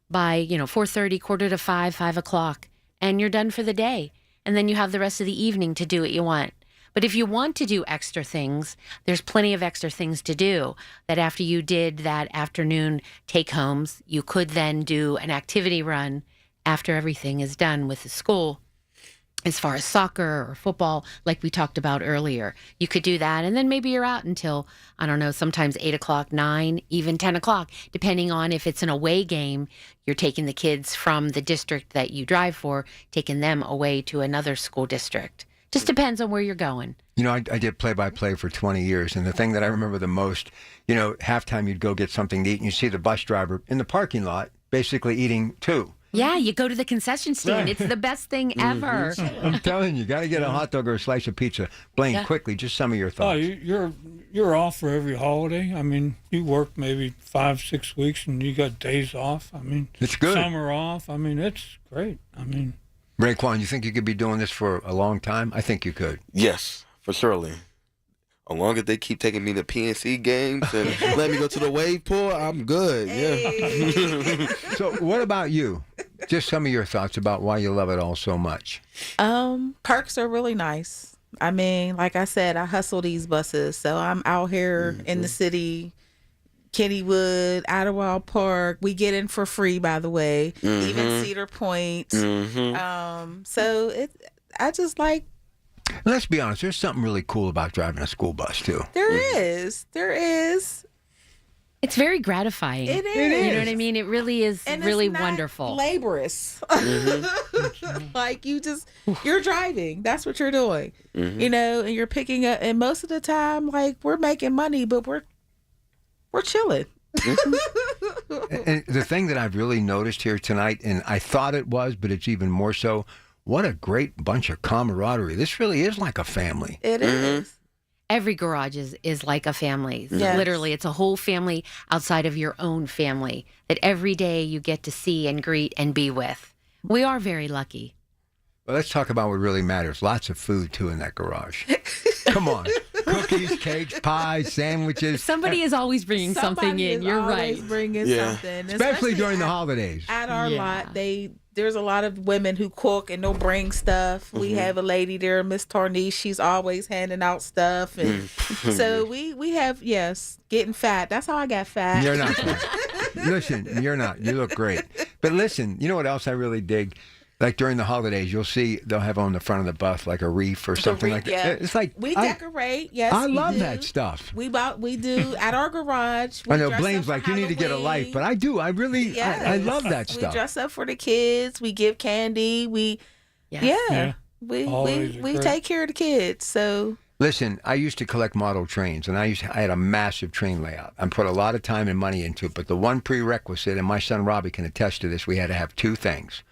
by, 4:30, 4:45, 5 o'clock, and you're done for the day. And then you have the rest of the evening to do what you want. But if you want to do extra things, there's plenty of extra things to do. That after you did that afternoon take-homes, you could then do an activity run after everything is done with the school. As far as soccer or football, like we talked about earlier, you could do that. And then maybe you're out until, sometimes 8 o'clock, 9, even 10 o'clock, depending on if it's an away game. You're taking the kids from the district that you drive for, taking them away to another school district. Just depends on where you're going. I did play-by-play for 20 years, and the thing that I remember the most, halftime you'd go get something to eat, and you see the bus driver in the parking lot basically eating too. Yeah, you go to the concession stand. It's the best thing ever. I'm telling you, got to get a hot dog or a slice of pizza. Blaine, quickly, just some of your thoughts. You're off for every holiday. You work maybe 5-6 weeks, and you got days off. It's good. Summer off. It's great. Raekwon, you think you could be doing this for a long time? I think you could. Yes, for surely. As long as they keep taking me to PNC games and let me go to the wave pool, I'm good. Yeah. So what about you? Just some of your thoughts about why you love it all so much. Perks are really nice. Like I said, I hustle these buses. So I'm out here in the city, Kennywood, Idlewild Park. We get in for free, by the way, even Cedar Point. So I just like. Let's be honest, there's something really cool about driving a school bus, too. There is. It's very gratifying. It is. You know what I mean? It really is really wonderful. Laborious. Like you're driving. That's what you're doing. And you're picking up. And most of the time, like, we're making money, but we're chilling. And the thing that I've really noticed here tonight, and I thought it was, but it's even more so, what a great bunch of camaraderie. This really is like a family. It is. Every garage is like a family. Yes. Literally, it's a whole family outside of your own family that every day you get to see and greet and be with. We are very lucky. Well, let's talk about what really matters. Lots of food, too, in that garage. Come on. Cookies, cakes, pies, sandwiches. Somebody is always bringing something in. You're right. Bringing something. Especially during the holidays. At our lot, there's a lot of women who cook and they'll bring stuff. We have a lady there, Miss Tarnice. She's always handing out stuff. And so we have, getting fat. That's how I got fat. You're not fat. Listen, you're not. You look great. But listen, you know what else I really dig? Like during the holidays, you'll see they'll have on the front of the bus like a wreath or something like that. It's like we decorate. Yes, I love that stuff. We do at our garage. I know Blaine's like, you need to get a life, but I do. I really, I love that stuff. We dress up for the kids. We give candy. We take care of the kids. So Listen, I used to collect model trains, and I had a massive train layout. I put a lot of time and money into it, but the one prerequisite, and my son Robbie can attest to this, we had to have two things: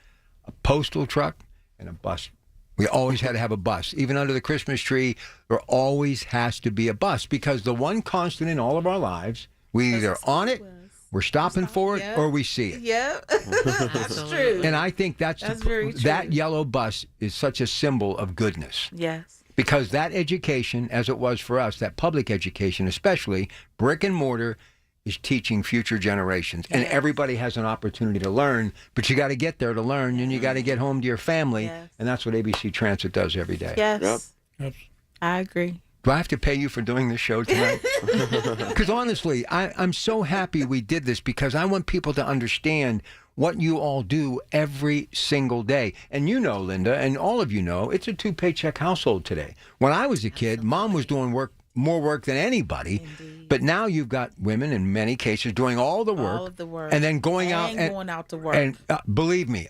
a postal truck and a bus. We always had to have a bus. Even under the Christmas tree, there always has to be a bus, because the one constant in all of our lives, we either on it, we're stopping for it, or we see it. Yep, that's true. And I think that's very true. that yellow bus is such a symbol of goodness. Yes. Because that education, as it was for us, that public education, especially brick and mortar, is teaching future generations. And everybody has an opportunity to learn, but you got to get there to learn, and you got to get home to your family. And that's what ABC Transit does every day. Yes. Yep. I agree. Do I have to pay you for doing this show tonight? Because honestly, I'm so happy we did this, because I want people to understand what you all do every single day. And you know, Linda, and all of you know, it's a 2-paycheck household today. When I was a kid, Mom was doing more work than anybody. Indeed. But now you've got women, in many cases, doing all the work. All of the work. And then going out to work. And believe me,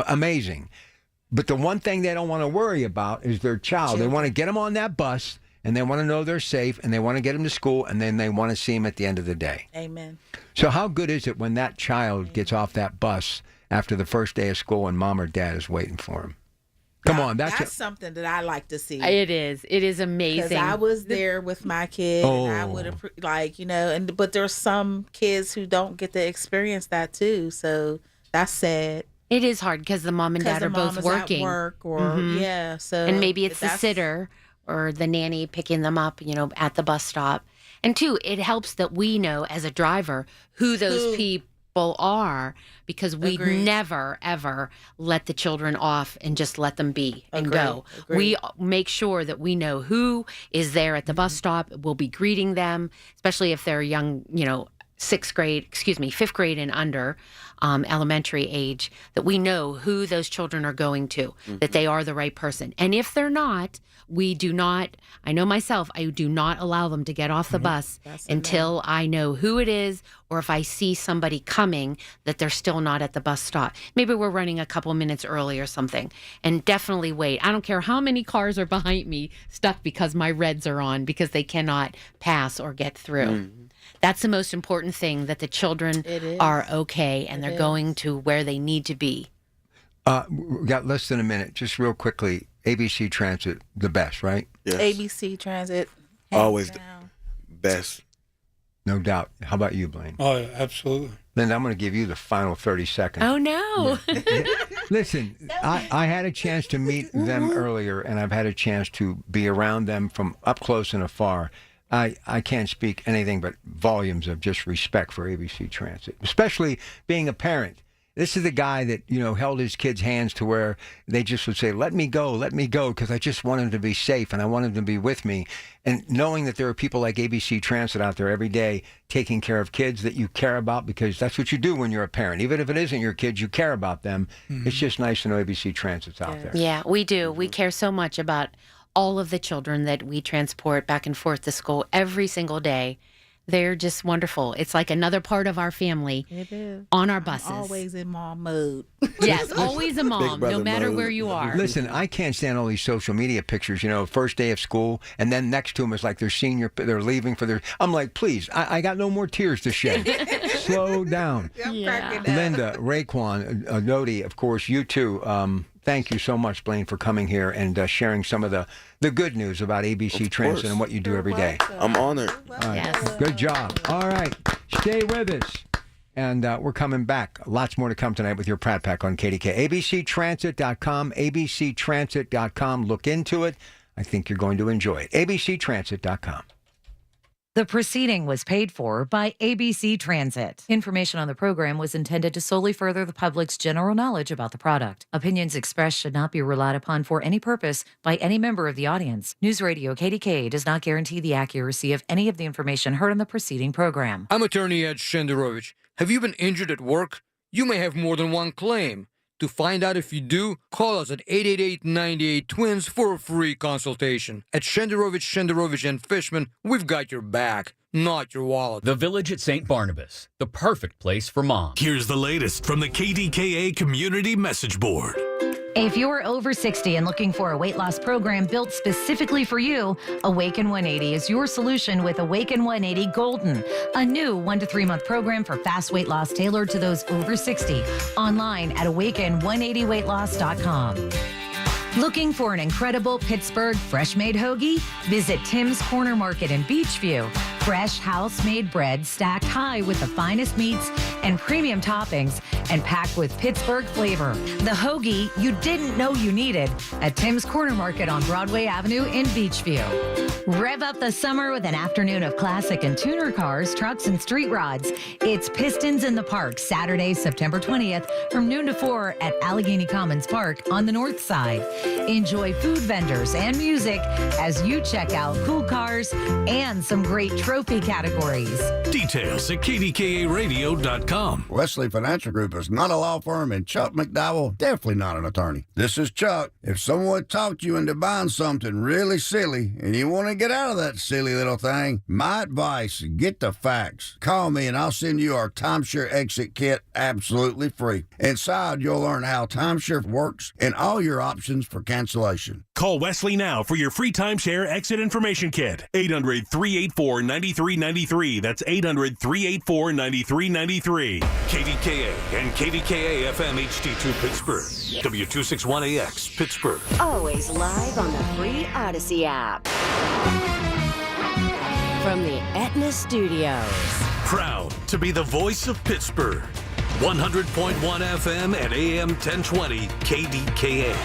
amazing. But the one thing they don't want to worry about is their child. They want to get them on that bus, and they want to know they're safe, and they want to get them to school, and then they want to see them at the end of the day. Amen. So how good is it when that child gets off that bus after the first day of school and Mom or Dad is waiting for him? Come on, that's something that I like to see. It is amazing. Because I was there with my kid, and I would have but there's some kids who don't get to experience that too. So that's sad. It is hard because the mom and dad are both working. At work so and maybe it's the sitter or the nanny picking them up, at the bus stop. And two, it helps that we know as a driver who those people are, because we never, ever let the children off and just let them be and go. We make sure that we know who is there at the bus stop. We'll be greeting them, especially if they're young, fifth grade and under, elementary age, that we know who those children are going to, that they are the right person. And if they're not, we do not, I know myself, I do not allow them to get off the bus until I know who it is, or if I see somebody coming that they're still not at the bus stop. Maybe we're running a couple minutes early or something. And definitely wait. I don't care how many cars are behind me stuck because my reds are on, because they cannot pass or get through. That's the most important thing, that the children are okay and they're going to where they need to be. We got less than a minute. Just real quickly, ABC Transit, the best, right? Yes. ABC Transit. Always the best. No doubt. How about you, Blaine? Oh, yeah, absolutely. Linda, I'm going to give you the final 30 seconds. Oh, no. Listen, I had a chance to meet them earlier, and I've had a chance to be around them from up close and afar. I can't speak anything but volumes of just respect for ABC Transit, especially being a parent. This is the guy that, held his kids' hands to where they just would say, let me go, because I just want him to be safe and I want him to be with me. And knowing that there are people like ABC Transit out there every day taking care of kids that you care about, because that's what you do when you're a parent. Even if it isn't your kids, you care about them. It's just nice to know ABC Transit's out there. Yeah, we do. We care so much about all of the children that we transport back and forth to school every single day. They're just wonderful. It's like another part of our family. It is. On our buses. I'm always in mom mode. Yes, always a mom, no matter where you are. Listen, I can't stand all these social media pictures, first day of school, and then next to them is like they're leaving for their... I'm like, please, I got no more tears to shed. Slow down. Linda, Raekwon, Nodi, of course, you too. Thank you so much, Blaine, for coming here and sharing some of the good news about ABC Transit and what you do every day. I'm honored. All right. Good job. All right. Stay with us. And we're coming back. Lots more to come tonight with your Pratt Pack on KDK. ABCTransit.com. ABCTransit.com. Look into it. I think you're going to enjoy it. ABCTransit.com. The proceeding was paid for by ABC Transit. Information on the program was intended to solely further the public's general knowledge about the product. Opinions expressed should not be relied upon for any purpose by any member of the audience. News Radio KDKA does not guarantee the accuracy of any of the information heard on the preceding program. I'm attorney Ed Shenderovich. Have you been injured at work? You may have more than one claim. To find out if you do, call us at 888-98-TWINS for a free consultation. At Shenderovich and Fishman, we've got your back, not your wallet. The Village at St. Barnabas, the perfect place for moms. Here's the latest from the KDKA Community Message Board. If you're over 60 and looking for a weight loss program built specifically for you, Awaken 180 is your solution with Awaken 180 Golden, a new 1 to 3 month program for fast weight loss tailored to those over 60. Online at awaken180weightloss.com. Looking for an incredible Pittsburgh fresh-made hoagie? Visit Tim's Corner Market in Beachview. Fresh house-made bread stacked high with the finest meats and premium toppings and packed with Pittsburgh flavor. The hoagie you didn't know you needed at Tim's Corner Market on Broadway Avenue in Beachview. Rev up the summer with an afternoon of classic and tuner cars, trucks, and street rods. It's Pistons in the Park, Saturday, September 20th from noon to 4 at Allegheny Commons Park on the north side. Enjoy food vendors and music as you check out cool cars and some great trophy categories. Details at KDKA-radio.com. Wesley Financial Group is not a law firm, and Chuck McDowell definitely not an attorney. This is Chuck. If someone talked you into buying something really silly and you want to get out of that silly little thing, my advice, get the facts. Call me and I'll send you our timeshare exit kit absolutely free. Inside, you'll learn how timeshare works and all your options for cancellation. Call Wesley now for your free timeshare exit information kit. 800-384-9393. That's 800-384-9393. KDKA and KDKA-FM HD2 Pittsburgh. W261AX Pittsburgh. Always live on the free Odyssey app. From the Aetna Studios. Proud to be the voice of Pittsburgh. 100.1 FM and AM 1020 KDKA.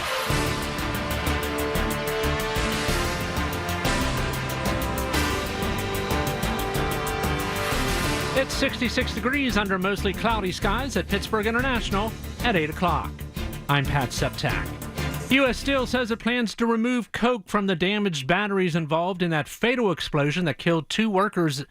It's 66 degrees under mostly cloudy skies at Pittsburgh International at 8 o'clock. I'm Pat Septak. U.S. Steel says it plans to remove coke from the damaged batteries involved in that fatal explosion that killed 2 workers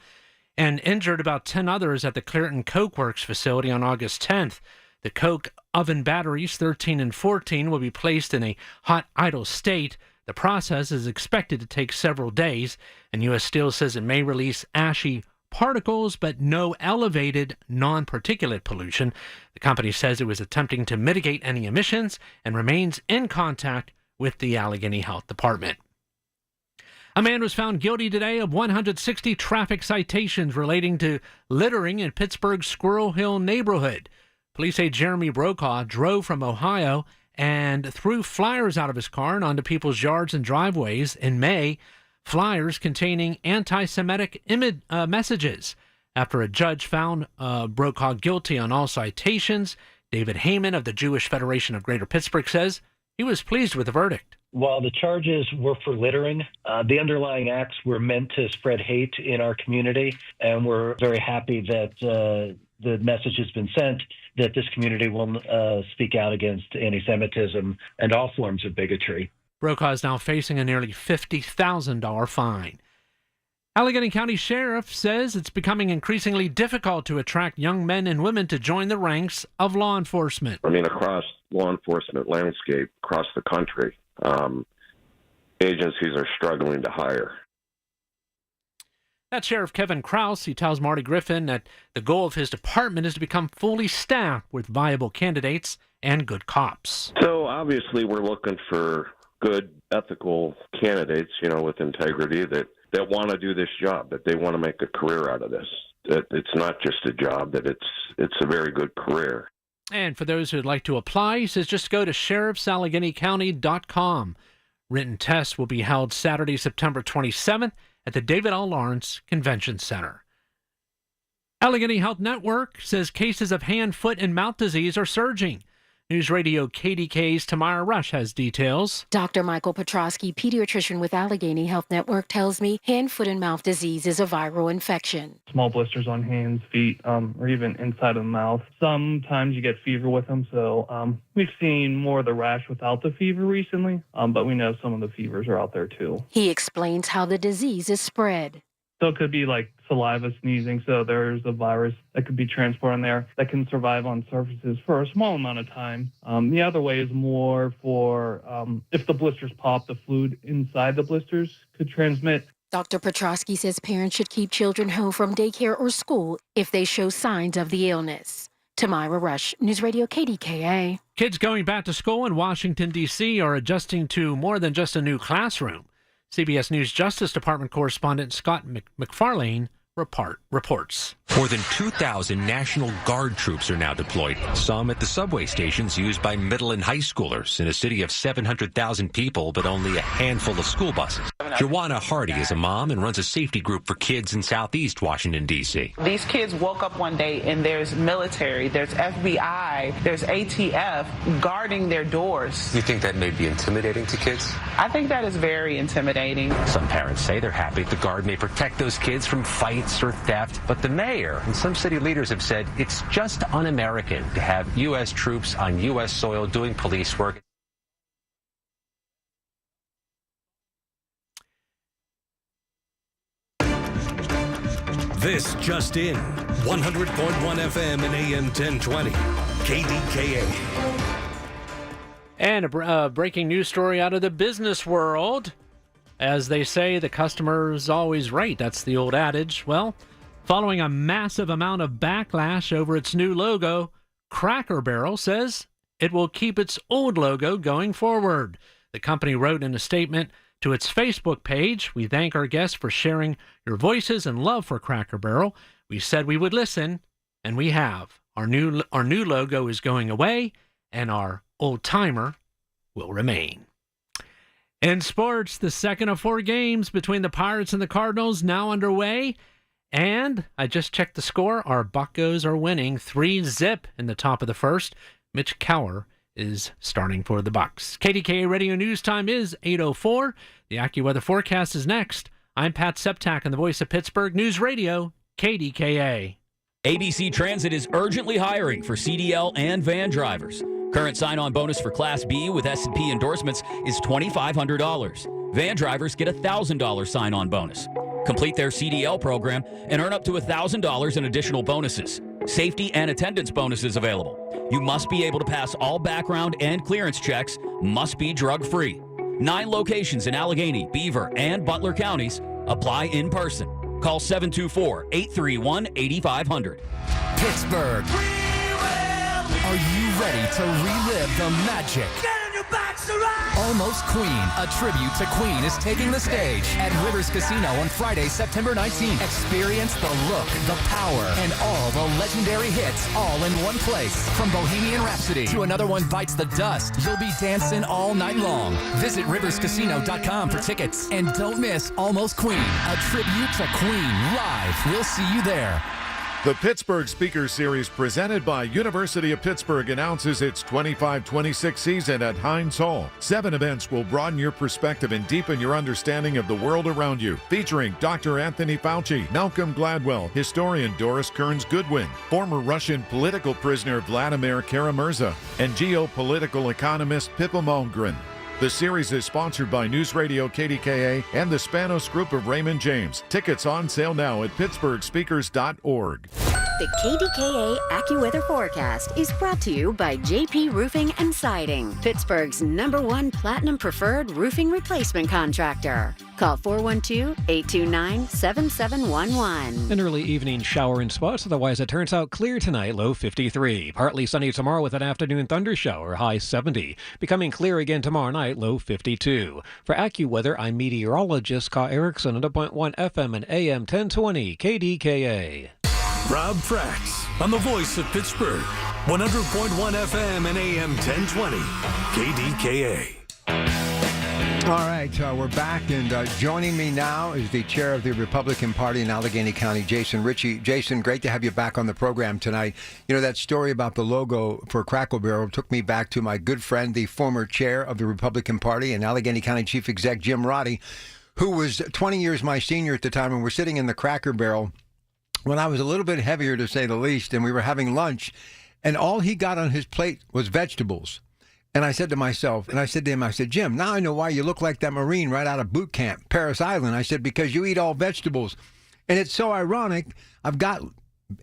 and injured about 10 others at the Clearton Coke Works facility on August 10th. The coke oven batteries 13 and 14 will be placed in a hot idle state. The process is expected to take several days, and U.S. Steel says it may release ashy particles, but no elevated non-particulate pollution. The company says it was attempting to mitigate any emissions and remains in contact with the Allegheny Health Department. A man was found guilty today of 160 traffic citations relating to littering in Pittsburgh's Squirrel Hill neighborhood. Police say Jeremy Brokaw drove from Ohio and threw flyers out of his car and onto people's yards and driveways in May, flyers containing anti-Semitic messages. After a judge found Brokaw guilty on all citations, David Heyman of the Jewish Federation of Greater Pittsburgh says he was pleased with the verdict. While the charges were for littering, the underlying acts were meant to spread hate in our community, and we're very happy that the message has been sent that this community will speak out against anti-Semitism and all forms of bigotry. Brokaw is now facing a nearly $50,000 fine. Allegheny County Sheriff says it's becoming increasingly difficult to attract young men and women to join the ranks of law enforcement. I mean, across law enforcement landscape, across the country, agencies are struggling to hire. That's Sheriff Kevin Krause. He tells Marty Griffin that the goal of his department is to become fully staffed with viable candidates and good cops. So obviously we're looking for good, ethical candidates, with integrity that want to do this job, that they want to make a career out of this. That it's not just a job, that it's a very good career. And for those who would like to apply, he says just go to sheriffsalleghenycounty.com. Written tests will be held Saturday, September 27th at the David L. Lawrence Convention Center. Allegheny Health Network says cases of hand, foot, and mouth disease are surging. News Radio KDKA's Tamara Rush has details. Dr. Michael Petrosky, pediatrician with Allegheny Health Network, tells me hand, foot, and mouth disease is a viral infection. Small blisters on hands, feet, or even inside of the mouth. Sometimes you get fever with them, so we've seen more of the rash without the fever recently, but we know some of the fevers are out there too. He explains how the disease is spread. So it could be like saliva, sneezing. So there's a virus that could be transported in there that can survive on surfaces for a small amount of time. The other way is more for if the blisters pop, the fluid inside the blisters could transmit. Dr. Petrosky says parents should keep children home from daycare or school if they show signs of the illness. Tamira Rush, News Radio KDKA. Kids going back to school in Washington, D.C. are adjusting to more than just a new classroom. CBS News Justice Department correspondent Scott McFarlane reports. More than 2,000 National Guard troops are now deployed, some at the subway stations used by middle and high schoolers in a city of 700,000 people, but only a handful of school buses. Joanna Hardy is a mom and runs a safety group for kids in Southeast Washington, D.C. These kids woke up one day and there's military, there's FBI, there's ATF guarding their doors. You think that may be intimidating to kids? I think that is very intimidating. Some parents say they're happy the Guard may protect those kids from fights or theft, but the mayor and some city leaders have said it's just un-American to have U.S. troops on U.S. soil doing police work. This just in, 100.1 FM and AM 1020, KDKA. And a breaking news story out of the business world. As they say, the customer's always right. That's the old adage. Well, following a massive amount of backlash over its new logo, Cracker Barrel says it will keep its old logo going forward. The company wrote in a statement to its Facebook page, "We thank our guests for sharing your voices and love for Cracker Barrel. We said we would listen, and we have. Our new logo is going away, and our old timer will remain." In sports, the second of 4 games between the Pirates and the Cardinals now underway. And I just checked the score. Our Buccos are winning 3-0 in the top of the first. Mitch Cower is starting for the Bucks. KDKA Radio News time is 8:04. The AccuWeather forecast is next. I'm Pat Septak on the Voice of Pittsburgh News Radio, KDKA. ABC Transit is urgently hiring for CDL and van drivers. Current sign-on bonus for Class B with S&P endorsements is $2,500. Van drivers get a $1,000 sign-on bonus. Complete their CDL program and earn up to $1,000 in additional bonuses. Safety and attendance bonuses available. You must be able to pass all background and clearance checks, must be drug-free. 9 locations in Allegheny, Beaver, and Butler counties. Apply in person. Call 724-831-8500. Pittsburgh. Are you ready to relive the magic? Almost Queen, a tribute to Queen, is taking the stage at Rivers Casino on Friday, September 19th. Experience the look, the power, and all the legendary hits all in one place. From Bohemian Rhapsody to Another One Bites the Dust, you'll be dancing all night long. Visit riverscasino.com for tickets. And don't miss Almost Queen, a tribute to Queen live. We'll see you there. The Pittsburgh Speaker Series presented by University of Pittsburgh announces its 25-26 season at Heinz Hall. 7 events will broaden your perspective and deepen your understanding of the world around you. Featuring Dr. Anthony Fauci, Malcolm Gladwell, historian Doris Kearns Goodwin, former Russian political prisoner Vladimir Kara-Murza, and geopolitical economist Pippa Malmgren. The series is sponsored by News Radio KDKA and the Spanos Group of Raymond James. Tickets on sale now at pittsburghspeakers.org. The KDKA AccuWeather forecast is brought to you by JP Roofing and Siding, Pittsburgh's #1 Platinum Preferred Roofing Replacement Contractor. Call 412-829-7711. An early evening shower in spots. Otherwise, it turns out clear tonight, low 53. Partly sunny tomorrow with an afternoon thunder shower, high 70. Becoming clear again tomorrow night, low 52. For AccuWeather, I'm meteorologist Ka Erickson, 100.1 FM and AM 1020 KDKA. Rob Fracks on the Voice of Pittsburgh, 100.1 FM and AM 1020 KDKA. All right, we're back, and joining me now is the chair of the Republican Party in Allegheny County, Jason Ritchie. Jason, great to have you back on the program tonight. You know, that story about the logo for Cracker Barrel took me back to my good friend, the former chair of the Republican Party and Allegheny County Chief Exec Jim Roddy, who was 20 years my senior at the time, and we're sitting in the Cracker Barrel when I was a little bit heavier, to say the least, and we were having lunch, and all he got on his plate was vegetables. And I said to myself, and I said to him, I said, Jim, now I know why you look like that Marine right out of boot camp, Paris Island. I said, because you eat all vegetables. And it's so ironic. I've got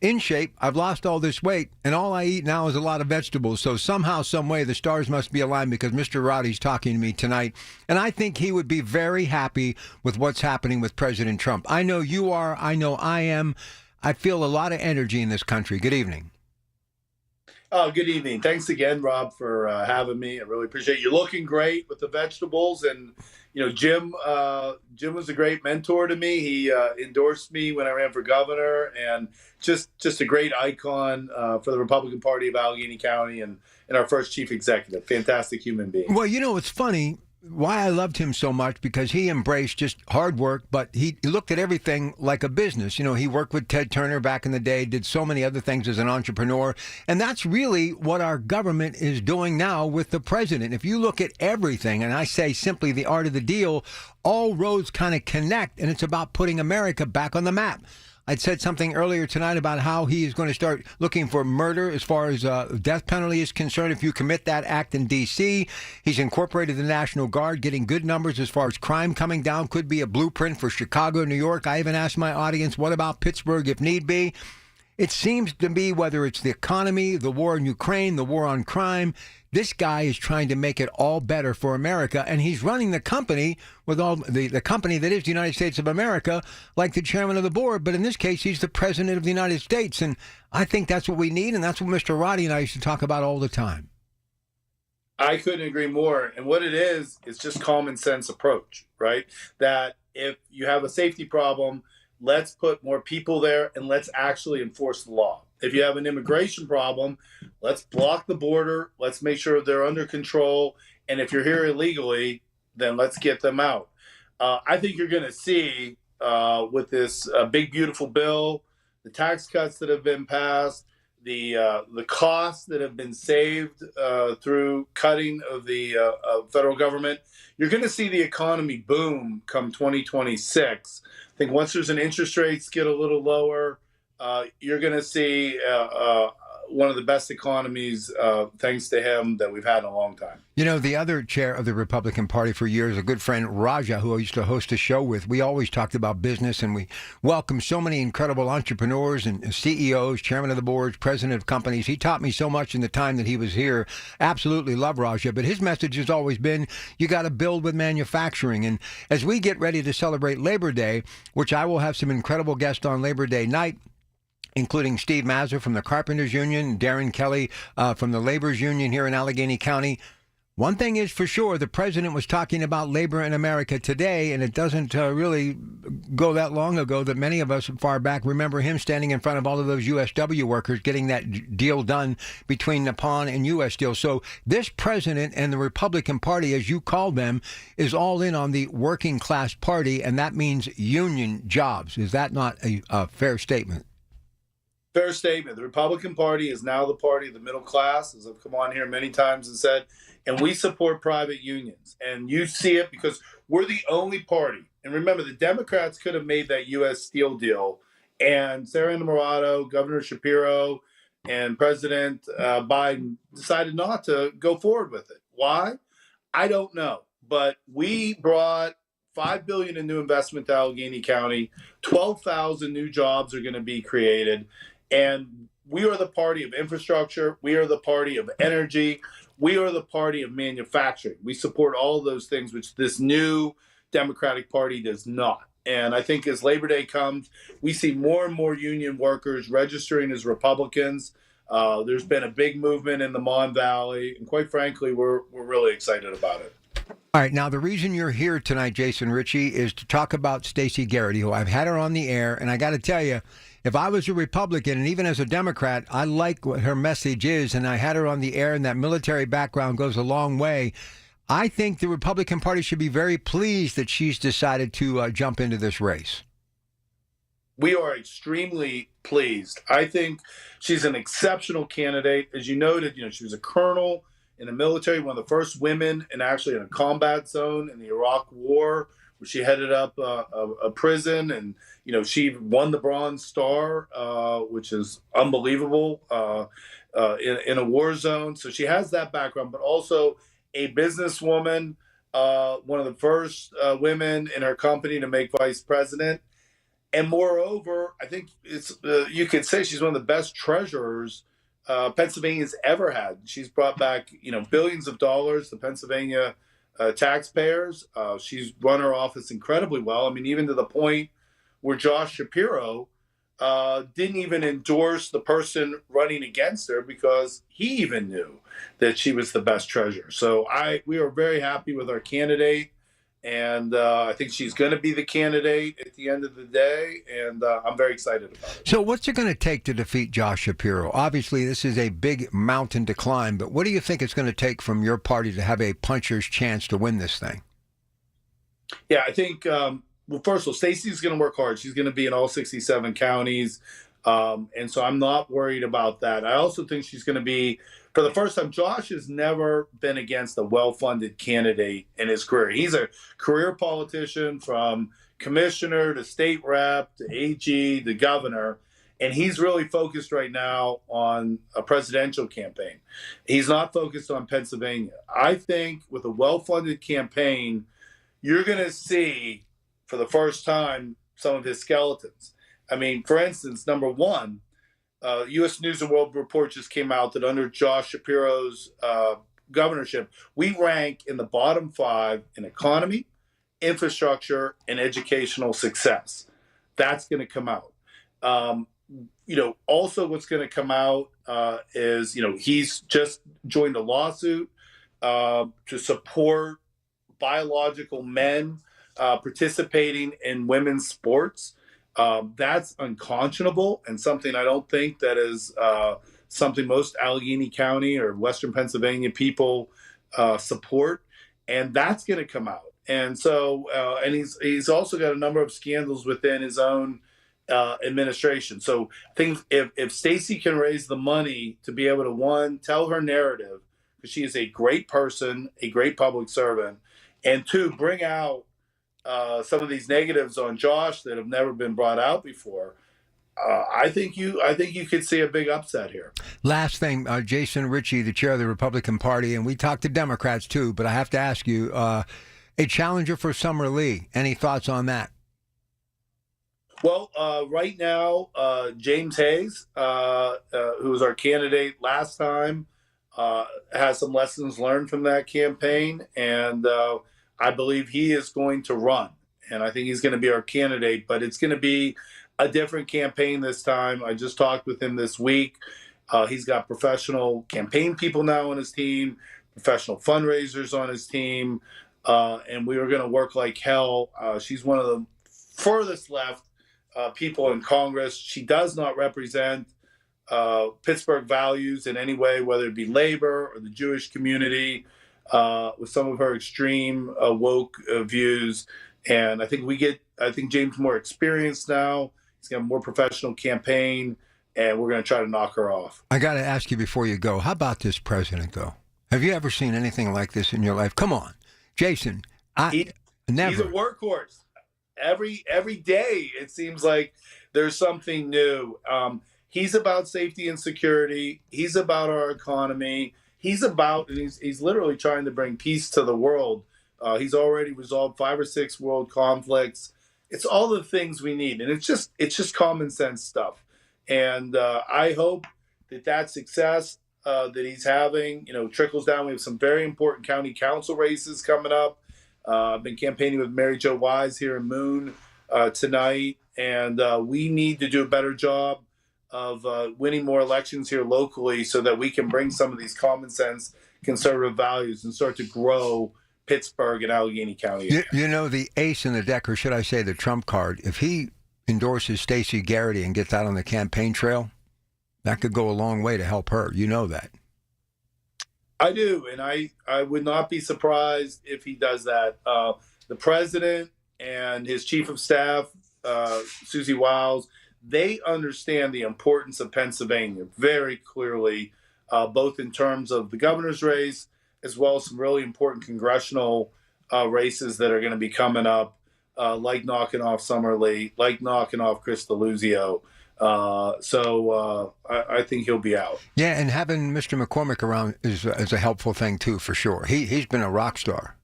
in shape. I've lost all this weight, and all I eat now is a lot of vegetables. So somehow, some way, the stars must be aligned because Mr. Roddy's talking to me tonight. And I think he would be very happy with what's happening with President Trump. I know you are. I know I am. I feel a lot of energy in this country. Good evening. Oh, good evening. Thanks again, Rob, for having me. I really appreciate you. Looking great with the vegetables, and Jim. Jim was a great mentor to me. He endorsed me when I ran for governor, and just a great icon for the Republican Party of Allegheny County, and our first chief executive. Fantastic human being. Well, it's funny why I loved him so much, because he embraced just hard work, but he looked at everything like a business. He worked with Ted Turner back in the day, did so many other things as an entrepreneur. And that's really what our government is doing now with the president. If you look at everything, and I say simply the art of the deal, all roads kind of connect, and it's about putting America back on the map. I'd said something earlier tonight about how he is going to start looking for murder as far as death penalty is concerned. If you commit that act in D.C., he's incorporated the National Guard, getting good numbers as far as crime coming down. Could be a blueprint for Chicago, New York. I even asked my audience, what about Pittsburgh if need be? It seems to be, whether it's the economy, the war in Ukraine, the war on crime, this guy is trying to make it all better for America, and he's running the company with all the company that is the United States of America, like the chairman of the board. But in this case, he's the president of the United States, and I think that's what we need, and that's what Mr. Roddy and I used to talk about all the time. I couldn't agree more. And what it is just common sense approach, right? That if you have a safety problem, let's put more people there and let's actually enforce the law. If you have an immigration problem, let's block the border. Let's make sure they're under control. And if you're here illegally, then let's get them out. I think you're going to see with this big, beautiful bill, the tax cuts that have been passed, the costs that have been saved through cutting of the federal government, you're going to see the economy boom come 2026. I think once there's an interest rates get a little lower, you're going to see one of the best economies, thanks to him, that we've had in a long time. The other chair of the Republican Party for years, a good friend, Raja, who I used to host a show with, we always talked about business, and we welcomed so many incredible entrepreneurs and CEOs, chairman of the boards, president of companies. He taught me so much in the time that he was here. Absolutely love Raja, but his message has always been, you got to build with manufacturing. And as we get ready to celebrate Labor Day, which I will have some incredible guests on Labor Day night, including Steve Mazur from the Carpenters Union, Darren Kelly from the Laborers Union here in Allegheny County. One thing is for sure, the president was talking about labor in America today, and it doesn't really go that long ago that many of us far back remember him standing in front of all of those USW workers getting that deal done between Nippon and U.S. Steel. So this president and the Republican Party, as you call them, is all in on the working class party, and that means union jobs. Is that not a fair statement? Fair statement. The Republican Party is now the party of the middle class, as I've come on here many times and said, and we support private unions. And you see it because we're the only party. And remember, the Democrats could have made that U.S. Steel deal, and Sarah Innamorato, Governor Shapiro, and President Biden decided not to go forward with it. Why? I don't know. But we brought $5 billion in new investment to Allegheny County. 12,000 new jobs are going to be created. And we are the party of infrastructure. We are the party of energy. We are the party of manufacturing. We support all of those things, which this new Democratic Party does not. And I think as Labor Day comes, we see more and more union workers registering as Republicans. There's been a big movement in the Mon Valley. And quite frankly, we're really excited about it. All right. Now, the reason you're here tonight, Jason Ritchie, is to talk about Stacey Garrity, who I've had her on the air. And I got to tell you, if I was a Republican and even as a Democrat, I like what her message is. And I had her on the air, and that military background goes a long way. I think the Republican Party should be very pleased that she's decided to jump into this race. We are extremely pleased. I think she's an exceptional candidate. As you noted, she was a colonel in the military, one of the first women and actually in a combat zone in the Iraq War, where she headed up a prison, and she won the Bronze Star, which is unbelievable in a war zone. So she has that background, but also a businesswoman, one of the first women in her company to make vice president. And moreover, I think it's you could say she's one of the best treasurers Pennsylvania's ever had. She's brought back, billions of dollars to Pennsylvania taxpayers. She's run her office incredibly well. I mean, even to the point where Josh Shapiro didn't even endorse the person running against her because he even knew that she was the best treasurer. So we are very happy with our candidate, and I think she's going to be the candidate at the end of the day, and I'm very excited about it. So what's it going to take to defeat Josh Shapiro? Obviously, this is a big mountain to climb, but what do you think it's going to take from your party to have a puncher's chance to win this thing? Yeah, I think well, first of all, Stacey's going to work hard. She's going to be in all 67 counties. And so I'm not worried about that. I also think she's going to be, for the first time, Josh has never been against a well-funded candidate in his career. He's a career politician from commissioner to state rep to AG to governor. And he's really focused right now on a presidential campaign. He's not focused on Pennsylvania. I think with a well-funded campaign, you're going to see for the first time some of his skeletons. I mean, for instance, number one, U.S. News and World Report just came out that under Josh Shapiro's governorship, we rank in the bottom 5 in economy, infrastructure, and educational success. That's going to come out. Also what's going to come out is, he's just joined a lawsuit to support biological men participating in women's sports. That's unconscionable and something I don't think that is something most Allegheny County or Western Pennsylvania people support. And that's going to come out. And so, and he's also got a number of scandals within his own administration. So I think if Stacey can raise the money to be able to, one, tell her narrative, because she is a great person, a great public servant, and two, bring out some of these negatives on Josh that have never been brought out before, I think you could see a big upset here. Last thing, Jason Ritchie, the chair of the Republican Party, and we talked to Democrats too, but I have to ask you, a challenger for Summer Lee, any thoughts on that? Well, right now, James Hayes, who was our candidate last time, has some lessons learned from that campaign, and I believe he is going to run, and I think he's going to be our candidate, but it's going to be a different campaign this time. I just talked with him this week. He's got professional campaign people now on his team, professional fundraisers on his team, and we are going to work like hell. She's one of the furthest left people in Congress. She does not represent Pittsburgh values in any way, whether it be labor or the Jewish community, with some of her extreme woke views. And I think James more experienced now. He's got a more professional campaign, and we're going to try to knock her off. I got to ask you before you go, how about this president, though? Have you ever seen anything like this in your life? Come on, Jason. Never. He's a workhorse. Every day it seems like there's something new. He's about safety and security. He's about our economy. He's literally trying to bring peace to the world. He's already resolved 5 or 6 world conflicts. It's all the things we need, and it's just common sense stuff. And I hope that success that he's having, trickles down. We have some very important county council races coming up. I've been campaigning with Mary Jo Wise here in Moon tonight, and we need to do a better job of winning more elections here locally so that we can bring some of these common sense conservative values and start to grow Pittsburgh and Allegheny County. The ace in the deck, or should I say the trump card, if he endorses Stacey Garrity and gets out on the campaign trail, that could go a long way to help her. You know that. I do, and I would not be surprised if he does that. The president and his chief of staff, Susie Wiles, they understand the importance of Pennsylvania very clearly, both in terms of the governor's race as well as some really important congressional races that are going to be coming up, like knocking off Summer Lee, like knocking off Chris DeLuzio. So I think he'll be out. Yeah, and having Mr. McCormick around is a helpful thing, too, for sure. He's been a rock star.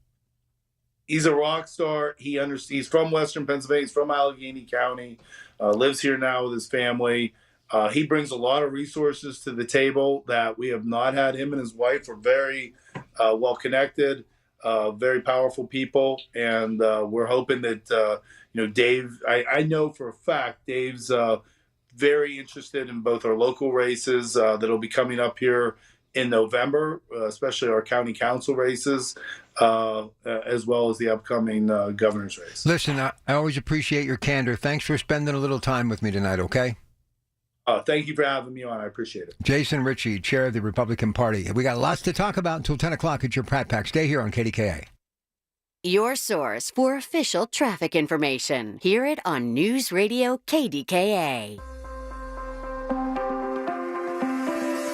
He's a rock star. He's from Western Pennsylvania. He's from Allegheny County, lives here now with his family. He brings a lot of resources to the table that we have not had. Him and his wife are very well-connected, very powerful people, and we're hoping that, Dave, I know for a fact Dave's very interested in both our local races that'll be coming up here in November, especially our county council races, as well as the upcoming governor's race. Listen, I always appreciate your candor. Thanks for spending a little time with me tonight, okay? Thank you for having me on. I appreciate it. Jason Ritchie, chair of the Republican Party. We got lots to talk about until 10 o'clock at your Pratt Pack. Stay here on KDKA. Your source for official traffic information. Hear it on News Radio KDKA.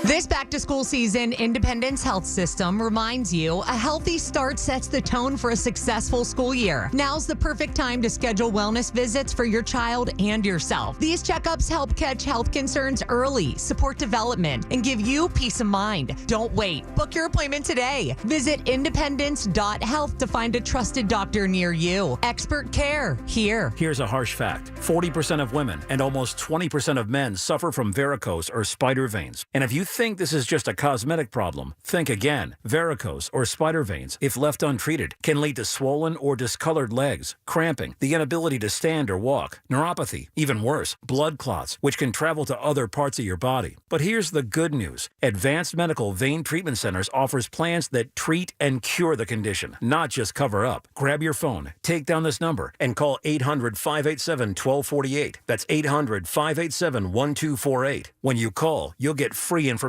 This back-to-school season, Independence Health System reminds you a healthy start sets the tone for a successful school year. Now's the perfect time to schedule wellness visits for your child and yourself. These checkups help catch health concerns early, support development, and give you peace of mind. Don't wait. Book your appointment today. Visit independence.health to find a trusted doctor near you. Expert care here. Here's a harsh fact. 40% of women and almost 20% of men suffer from varicose or spider veins. And if you think this is just a cosmetic problem, think again. Varicose or spider veins, if left untreated, can lead to swollen or discolored legs, cramping, the inability to stand or walk, neuropathy, even worse, blood clots, which can travel to other parts of your body. But here's the good news. Advanced Medical Vein Treatment Centers offers plans that treat and cure the condition, not just cover up. Grab your phone, take down this number, and call 800-587-1248. That's 800-587-1248. When you call, you'll get free information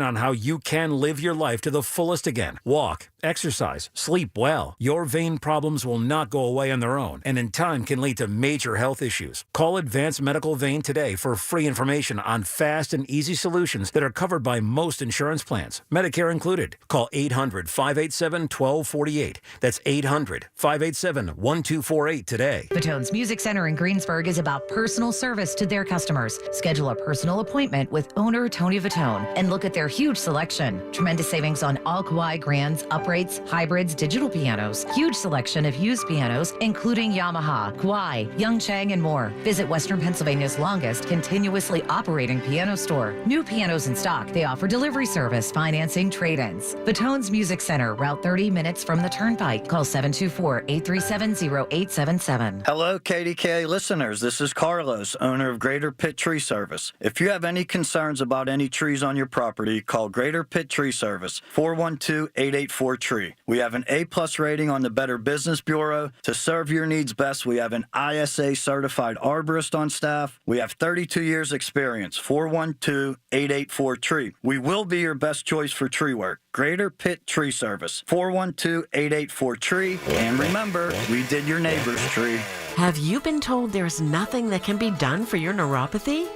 on how you can live your life to the fullest again. Walk, exercise, sleep well. Your vein problems will not go away on their own, and in time can lead to major health issues. Call Advanced Medical Vein today for free information on fast and easy solutions that are covered by most insurance plans, Medicare included. Call 800-587-1248. That's 800-587-1248 today. Batone's Music Center in Greensburg is about personal service to their customers. Schedule a personal appointment with owner Tony Vatone and look at their huge selection. Tremendous savings on all Kawai Grands, uprights, hybrids, digital pianos. Huge selection of used pianos, including Yamaha, Kawai, Youngchang, and more. Visit Western Pennsylvania's longest continuously operating piano store. New pianos in stock. They offer delivery service, financing, trade-ins. Batone's Music Center, Route 30 minutes from the Turnpike. Call 724-837-0877. Hello, KDKA listeners. This is Carlos, owner of Greater Pitt Tree Service. If you have any concerns about any trees on your property, call Greater Pitt Tree Service, 412-884-TREE. We have an A-plus rating on the Better Business Bureau. To serve your needs best, we have an ISA-certified arborist on staff. We have 32 years experience, 412-884-TREE. We will be your best choice for tree work. Greater Pitt Tree Service, 412-884-TREE. And remember, we did your neighbor's tree. Have you been told there's nothing that can be done for your neuropathy?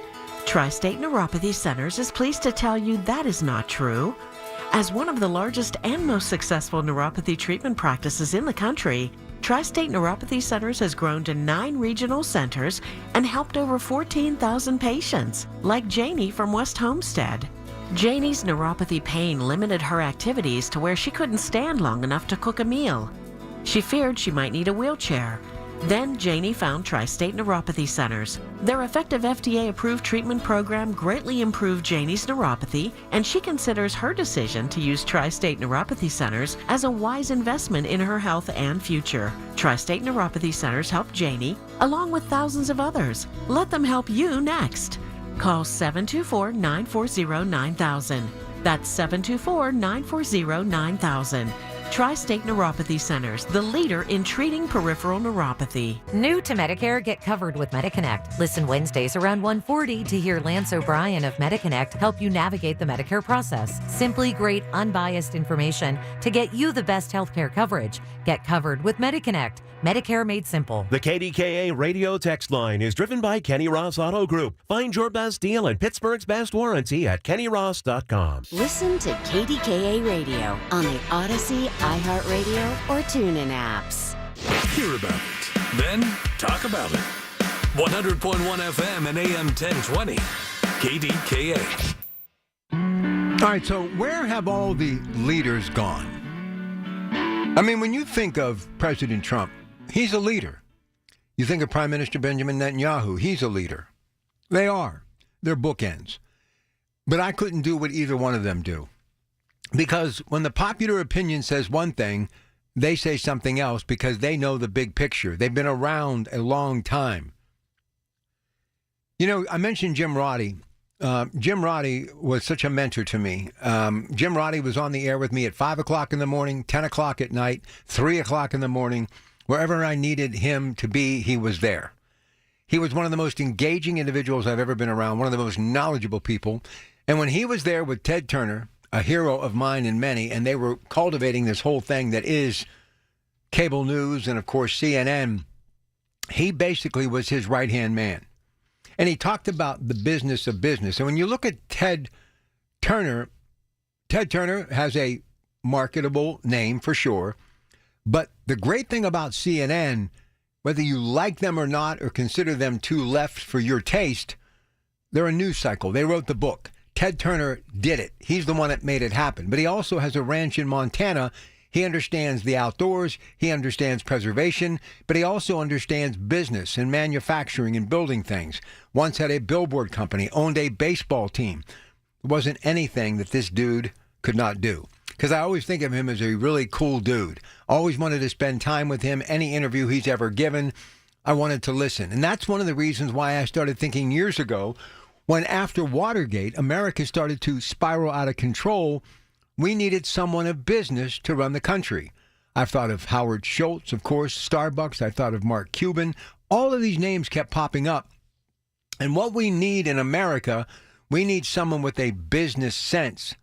Tri-State Neuropathy Centers is pleased to tell you that is not true. As one of the largest and most successful neuropathy treatment practices in the country, Tri-State Neuropathy Centers has grown to 9 regional centers and helped over 14,000 patients, like Janie from West Homestead. Janie's neuropathy pain limited her activities to where she couldn't stand long enough to cook a meal. She feared she might need a wheelchair. Then Janie found Tri-State Neuropathy Centers. Their effective FDA-approved treatment program greatly improved Janie's neuropathy, and she considers her decision to use Tri-State Neuropathy Centers as a wise investment in her health and future. Tri-State Neuropathy Centers helped Janie, along with thousands of others. Let them help you next. Call 724-940-9000. That's 724-940-9000. Tri-State Neuropathy Centers, the leader in treating peripheral neuropathy. New to Medicare, get covered with MediConnect. Listen Wednesdays around 1:40 to hear Lance O'Brien of MediConnect help you navigate the Medicare process. Simply great, unbiased information to get you the best healthcare coverage. Get covered with MediConnect. Medicare made simple. The KDKA radio text line is driven by Kenny Ross Auto Group. Find your best deal and Pittsburgh's best warranty at kennyross.com. Listen to KDKA Radio on the Odyssey, iHeartRadio, or TuneIn apps. Hear about it, then talk about it. 100.1 FM and AM 1020. KDKA. All right, so where have all the leaders gone? I mean, when you think of President Trump, he's a leader. You think of Prime Minister Benjamin Netanyahu, he's a leader. They are. They're bookends. But I couldn't do what either one of them do. Because when the popular opinion says one thing, they say something else because they know the big picture. They've been around a long time. You know, I mentioned Jim Roddy. Jim Roddy was such a mentor to me. Jim Roddy was on the air with me at 5 o'clock in the morning, 10 o'clock at night, 3 o'clock in the morning. Wherever I needed him to be, he was there. He was one of the most engaging individuals I've ever been around, one of the most knowledgeable people. And when he was there with Ted Turner, a hero of mine and many, and they were cultivating this whole thing that is cable news and, of course, CNN, he basically was his right-hand man. And he talked about the business of business. And when you look at Ted Turner has a marketable name for sure. But the great thing about CNN, whether you like them or not or consider them too left for your taste, they're a news cycle. They wrote the book. Ted Turner did it. He's the one that made it happen. But he also has a ranch in Montana. He understands the outdoors. He understands preservation. But he also understands business and manufacturing and building things. Once had a billboard company, owned a baseball team. There wasn't anything that this dude could not do. Because I always think of him as a really cool dude. Always wanted to spend time with him. Any interview he's ever given, I wanted to listen. And that's one of the reasons why I started thinking years ago, when after Watergate, America started to spiral out of control, we needed someone of business to run the country. I've thought of Howard Schultz, of course, Starbucks. I thought of Mark Cuban. All of these names kept popping up. And what we need in America, we need someone with a business sense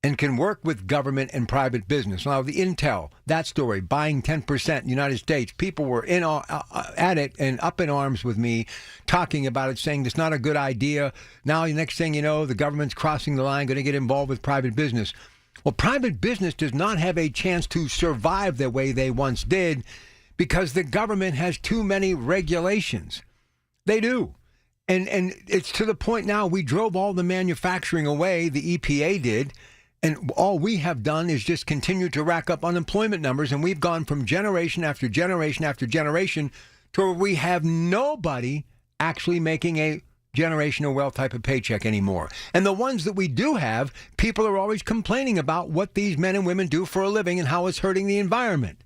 and can work with government and private business. Now, the Intel, that story, buying 10% in the United States, people were at it and up in arms with me, talking about it, saying it's not a good idea. Now, the next thing you know, the government's crossing the line, going to get involved with private business. Well, private business does not have a chance to survive the way they once did because the government has too many regulations. They do. And it's to the point now we drove all the manufacturing away, the EPA did, and all we have done is just continue to rack up unemployment numbers, and we've gone from generation after generation after generation to where we have nobody actually making a generational wealth type of paycheck anymore. And the ones that we do have, people are always complaining about what these men and women do for a living and how it's hurting the environment.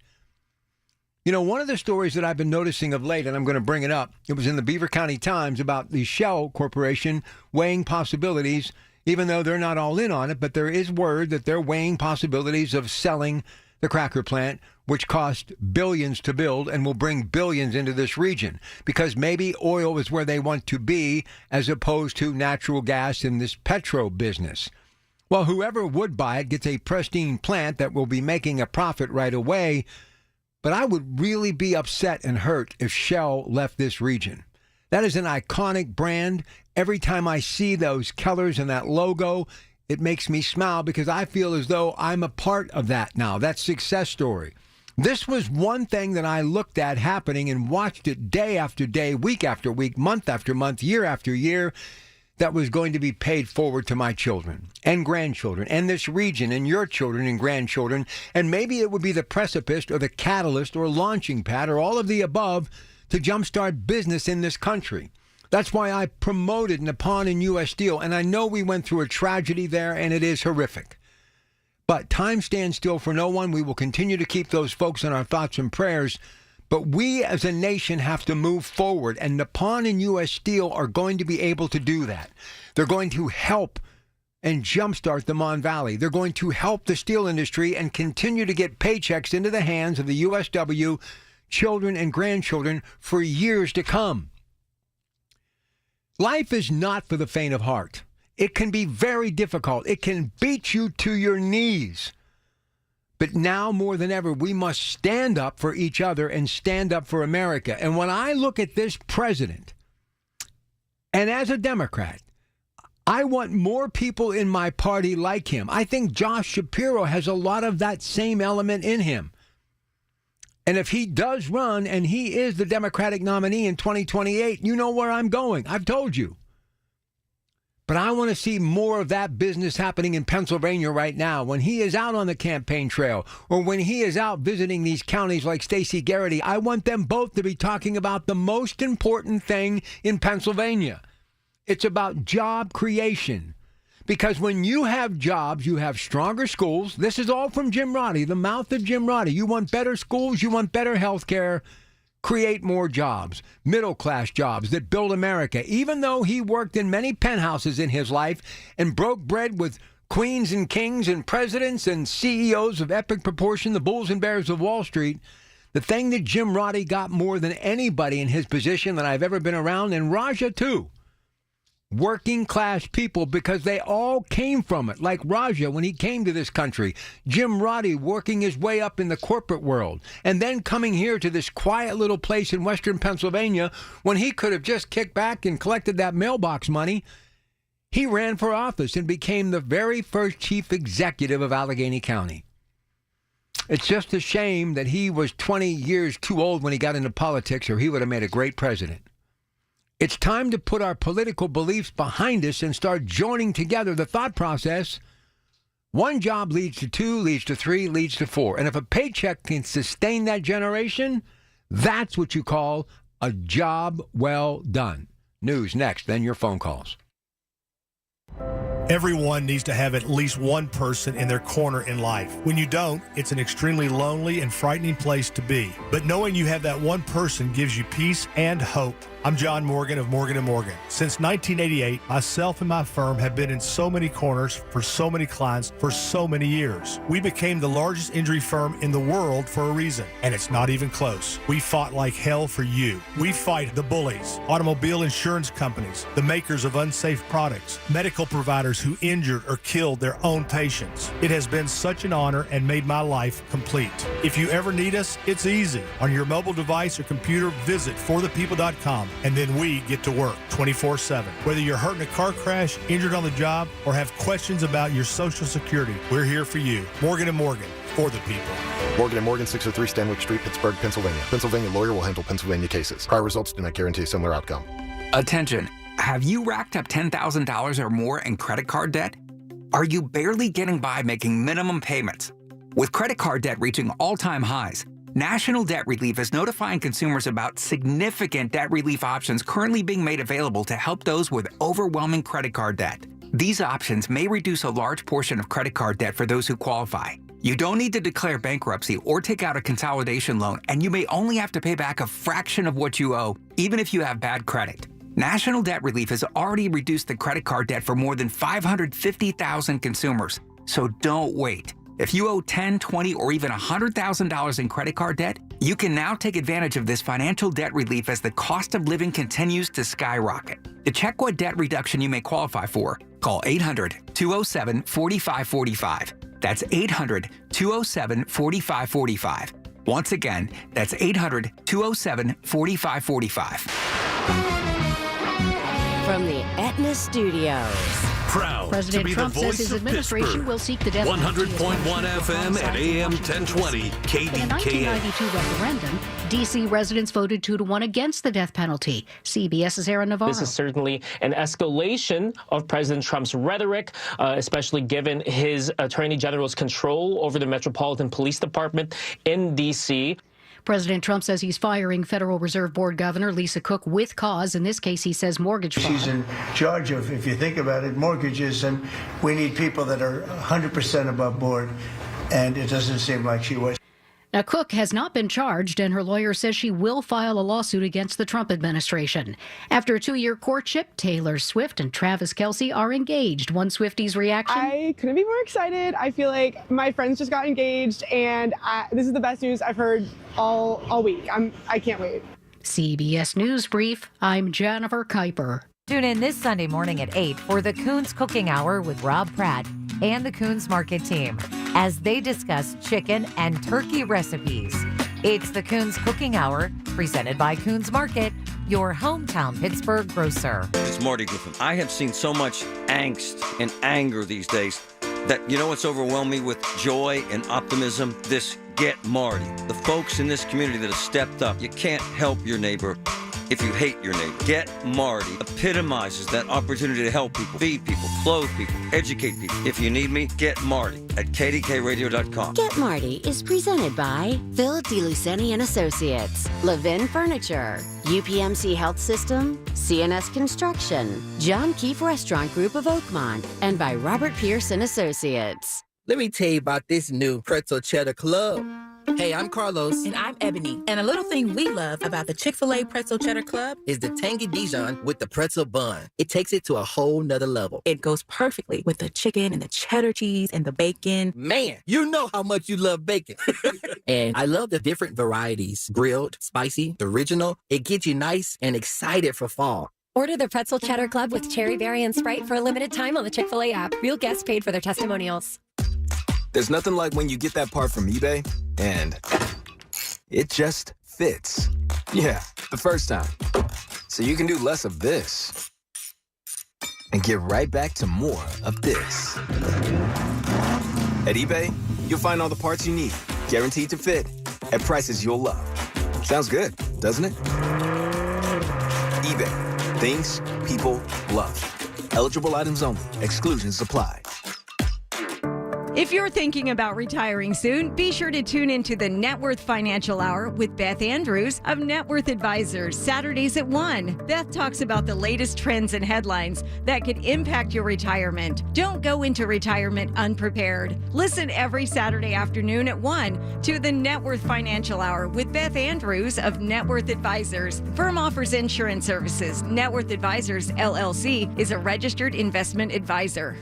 You know, one of the stories that I've been noticing of late, and I'm going to bring it up, it was in the Beaver County Times about the Shell Corporation weighing possibilities, even though they're not all in on it, but there is word that they're weighing possibilities of selling the cracker plant, which cost billions to build and will bring billions into this region, because maybe oil is where they want to be as opposed to natural gas in this petro business. Well, whoever would buy it gets a pristine plant that will be making a profit right away, but I would really be upset and hurt if Shell left this region. That is an iconic brand. Every time I see those colors and that logo, it makes me smile because I feel as though I'm a part of that now, that success story. This was one thing that I looked at happening and watched it day after day, week after week, month after month, year after year, that was going to be paid forward to my children and grandchildren and this region and your children and grandchildren. And maybe it would be the precipice or the catalyst or launching pad or all of the above to jumpstart business in this country. That's why I promoted Nippon and U.S. Steel. And I know we went through a tragedy there, and it is horrific. But time stands still for no one. We will continue to keep those folks in our thoughts and prayers. But we as a nation have to move forward. And Nippon and U.S. Steel are going to be able to do that. They're going to help and jumpstart the Mon Valley. They're going to help the steel industry and continue to get paychecks into the hands of the USW children and grandchildren for years to come. Life is not for the faint of heart. It can be very difficult. It can beat you to your knees. But now more than ever, we must stand up for each other and stand up for America. And when I look at this president, and as a Democrat, I want more people in my party like him. I think Josh Shapiro has a lot of that same element in him. And if he does run and he is the Democratic nominee in 2028, you know where I'm going. I've told you. But I want to see more of that business happening in Pennsylvania right now when he is out on the campaign trail or when he is out visiting these counties like Stacey Garrity. I want them both to be talking about the most important thing in Pennsylvania. It's about job creation. Because when you have jobs, you have stronger schools. This is all from Jim Roddy, the mouth of Jim Roddy. You want better schools, you want better health care. create more jobs, middle-class jobs that build America, even though he worked in many penthouses in his life and broke bread with queens and kings and presidents and CEOs of epic proportion, the bulls and bears of Wall Street. The thing that Jim Roddy got more than anybody in his position that I've ever been around, and Raja too, working class people, because they all came from it. Like Raja, when he came to this country, Jim Roddy working his way up in the corporate world, and then coming here to this quiet little place in western Pennsylvania when he could have just kicked back and collected that mailbox money. He ran for office and became the very first chief executive of Allegheny County. It's just a shame that he was 20 years too old when he got into politics, or he would have made a great president. It's time to put our political beliefs behind us and start joining together the thought process. One job leads to two, leads to three, leads to four. And if a paycheck can sustain that generation, that's what you call a job well done. News next, then your phone calls. Everyone needs to have at least one person in their corner in life. When you don't, it's an extremely lonely and frightening place to be. But knowing you have that one person gives you peace and hope. I'm John Morgan of Morgan & Morgan. Since 1988, myself and my firm have been in so many corners for so many clients for so many years. We became the largest injury firm in the world for a reason, and it's not even close. We fought like hell for you. We fight the bullies, automobile insurance companies, the makers of unsafe products, medical providers who injured or killed their own patients. It has been such an honor and made my life complete. If you ever need us, it's easy. On your mobile device or computer, visit forthepeople.com. And then we get to work 24/7. Whether you're hurt in a car crash, injured on the job, or have questions about your Social Security, we're here for you. Morgan & Morgan, for the people. Morgan & Morgan, 603 Stanwick Street, Pittsburgh, Pennsylvania. Pennsylvania lawyer will handle Pennsylvania cases. Prior results do not guarantee a similar outcome. Attention. Have you racked up $10,000 or more in credit card debt? Are you barely getting by making minimum payments? With credit card debt reaching all-time highs, National Debt Relief is notifying consumers about significant debt relief options currently being made available to help those with overwhelming credit card debt. These options may reduce a large portion of credit card debt for those who qualify. You don't need to declare bankruptcy or take out a consolidation loan, and you may only have to pay back a fraction of what you owe, even if you have bad credit. National Debt Relief has already reduced the credit card debt for more than 550,000 consumers, so don't wait. If you owe $10,000, $20,000, or even $100,000 in credit card debt, you can now take advantage of this financial debt relief as the cost of living continues to skyrocket. To check what debt reduction you may qualify for, call 800-207-4545. That's 800-207-4545. Once again, that's 800-207-4545. From the Aetna Studios. Proud President to be Trump the says voice his of administration Pittsburgh. will seek the death 100.1 FM and AM 1020 In the KDKA. 1992 referendum, D.C. residents voted 2-1 against the death penalty. CBS's Aaron Navarro. This is certainly an escalation of President Trump's rhetoric, especially given his attorney general's control over the Metropolitan Police Department in D.C. President Trump says he's firing Federal Reserve Board Governor Lisa Cook with cause. In this case, he says mortgage fraud. She's in charge of, if you think about it, mortgages, and we need people that are 100% above board, and it doesn't seem like she was. Now, Cook has not been charged, and her lawyer says she will file a lawsuit against the Trump administration. After a 2-year courtship, Taylor Swift and Travis Kelce are engaged. One Swifty's reaction. I couldn't be more excited. I feel like my friends just got engaged, and this is the best news I've heard all week. I can't wait. CBS News Brief, I'm Jennifer Kuiper. Tune in this Sunday morning at 8 for the Coons Cooking Hour with Rob Pratt and the Coons Market team as they discuss chicken and turkey recipes. It's the Coons Cooking Hour presented by Coons Market, your hometown Pittsburgh grocer. It's Marty Griffin. I have seen so much angst and anger these days that, you know what's overwhelmed me with joy and optimism? This Get Marty. The folks in this community that have stepped up. You can't help your neighbor if you hate your neighbor. Get Marty epitomizes that opportunity to help people, feed people, clothe people, educate people. If you need me, get Marty at kdkradio.com. Get Marty is presented by Phil DeLuceni and Associates, Levin Furniture, UPMC Health System, CNS Construction, John Keefe Restaurant Group of Oakmont, and by Robert Pierce and Associates. Let me tell you about this new pretzel cheddar club. Hey, I'm Carlos. And I'm Ebony. And a little thing we love about the Chick-fil-A Pretzel Cheddar Club is the tangy Dijon with the pretzel bun. It takes it to a whole nother level. It goes perfectly with the chicken and the cheddar cheese and the bacon. Man, you know how much you love bacon. And I love the different varieties. Grilled, spicy, original. It gets you nice and excited for fall. Order the Pretzel Cheddar Club with Cherry Berry and Sprite for a limited time on the Chick-fil-A app. Real guests paid for their testimonials. There's nothing like when you get that part from eBay and it just fits. Yeah, the first time. So you can do less of this and get right back to more of this. At eBay, you'll find all the parts you need, guaranteed to fit, at prices you'll love. Sounds good, doesn't it? eBay, things people love. Eligible items only. Exclusions apply. If you're thinking about retiring soon, be sure to tune into the Net Worth Financial Hour with Beth Andrews of Net Worth Advisors, Saturdays at 1. Beth talks about the latest trends and headlines that could impact your retirement. Don't go into retirement unprepared. Listen every Saturday afternoon at 1 to the Net Worth Financial Hour with Beth Andrews of Net Worth Advisors. Firm offers insurance services. Net Worth Advisors, LLC, is a registered investment advisor.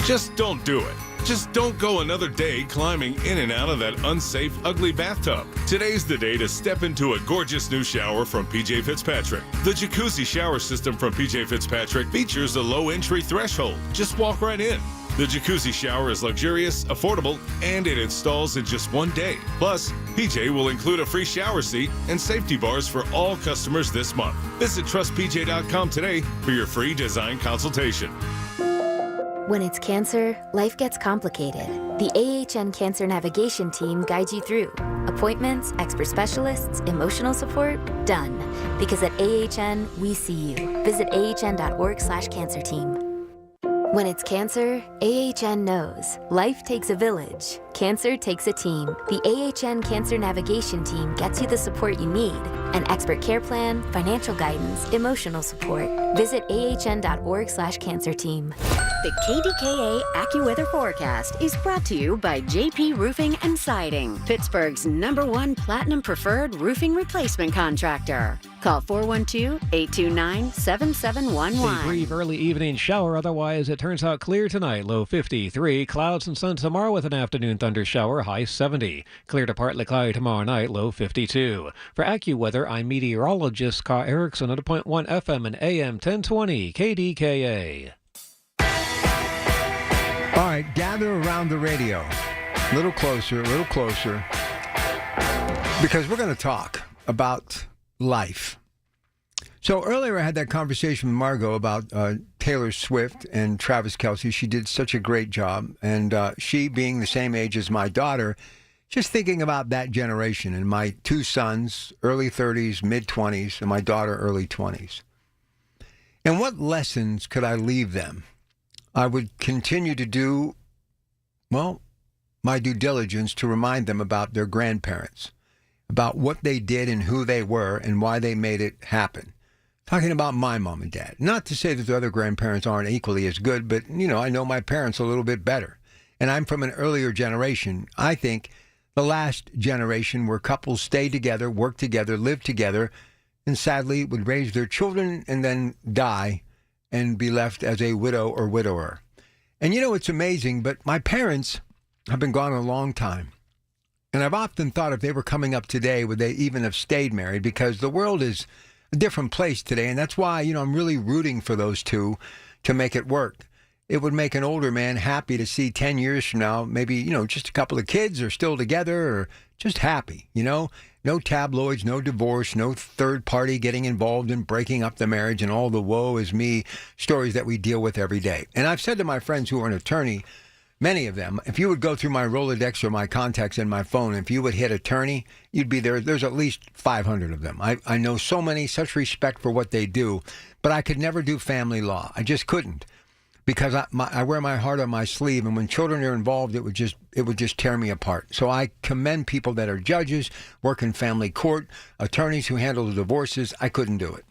Just don't do it. Just don't go another day climbing in and out of that unsafe, ugly bathtub. Today's the day to step into a gorgeous new shower from PJ Fitzpatrick. The jacuzzi shower system from PJ Fitzpatrick features a low entry threshold. Just walk right in. The jacuzzi shower is luxurious, affordable, and it installs in just 1 day. Plus, PJ will include a free shower seat and safety bars for all customers this month. Visit trustpj.com today for your free design consultation. When it's cancer, life gets complicated. The AHN Cancer Navigation Team guides you through. Appointments, expert specialists, emotional support, done. Because at AHN, we see you. Visit ahn.org/cancerteam. When it's cancer, AHN knows. Life takes a village. Cancer takes a team. The AHN Cancer Navigation Team gets you the support you need. An expert care plan, financial guidance, emotional support. Visit ahn.org/cancerteam. The KDKA AccuWeather forecast is brought to you by JP Roofing and Siding, Pittsburgh's #1 Platinum Preferred roofing replacement contractor. Call 412-829-7711. A brief early evening shower. Otherwise, it turns out clear tonight. Low 53. Clouds and sun tomorrow with an afternoon thunder shower. High 70. Clear to partly cloudy tomorrow night. Low 52. For AccuWeather, I'm meteorologist Scott Erickson at 1.1 FM and AM 1020 KDKA. All right, gather around the radio. A little closer, because we're going to talk about life. So earlier I had that conversation with Margot about Taylor Swift and Travis Kelce. She did such a great job. And she, being the same age as my daughter, just thinking about that generation and my two sons, early 30s, mid-20s, and my daughter, early 20s. And what lessons could I leave them? I would continue to do, well, my due diligence to remind them about their grandparents, about what they did and who they were and why they made it happen. Talking about my mom and dad. Not to say that the other grandparents aren't equally as good, but, you know, I know my parents a little bit better. And I'm from an earlier generation. I think the last generation where couples stayed together, worked together, lived together, and sadly would raise their children and then die and be left as a widow or widower. And you know, it's amazing, but my parents have been gone a long time. And I've often thought if they were coming up today, would they even have stayed married? Because the world is a different place today. And that's why, you know, I'm really rooting for those two to make it work. It would make an older man happy to see 10 years from now, maybe, you know, just a couple of kids are still together or just happy, you know? No tabloids, no divorce, no third party getting involved in breaking up the marriage and all the woe is me stories that we deal with every day. And I've said to my friends who are an attorney, many of them, if you would go through my Rolodex or my contacts in my phone, if you would hit attorney, you'd be there. There's at least 500 of them. I know so many, such respect for what they do, but I could never do family law. I just couldn't. Because I wear my heart on my sleeve, and when children are involved, it would just tear me apart. So I commend people that are judges, work in family court, attorneys who handle the divorces. I couldn't do it.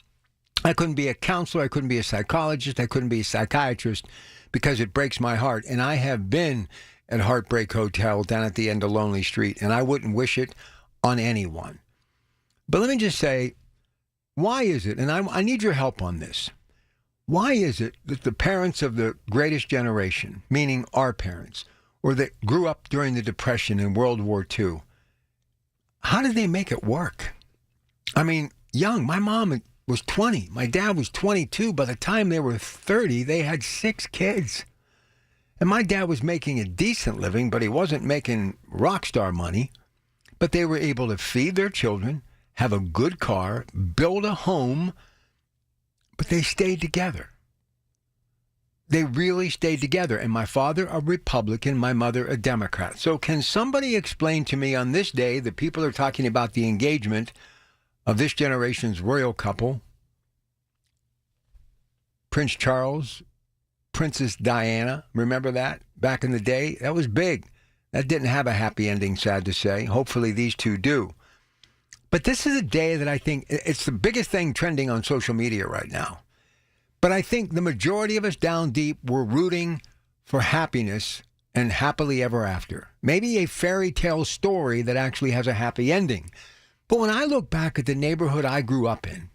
I couldn't be a counselor. I couldn't be a psychologist. I couldn't be a psychiatrist because it breaks my heart. And I have been at Heartbreak Hotel down at the end of Lonely Street, and I wouldn't wish it on anyone. But let me just say, why is it, and I need your help on this, why is it that the parents of the greatest generation, meaning our parents, or that grew up during the Depression and World War II, how did they make it work? I mean, young, my mom was 20, my dad was 22. By the time they were 30, they had 6 kids. And my dad was making a decent living, but he wasn't making rock star money. But they were able to feed their children, have a good car, build a home, but they stayed together. They really stayed together. And my father, a Republican, my mother, a Democrat. So can somebody explain to me on this day that people are talking about the engagement of this generation's royal couple, Prince Charles, Princess Diana? Remember that? Back in the day? That was big. That didn't have a happy ending, sad to say. Hopefully these two do. But this is a day that I think it's the biggest thing trending on social media right now. But I think the majority of us down deep were rooting for happiness and happily ever after. Maybe a fairy tale story that actually has a happy ending. But when I look back at the neighborhood I grew up in,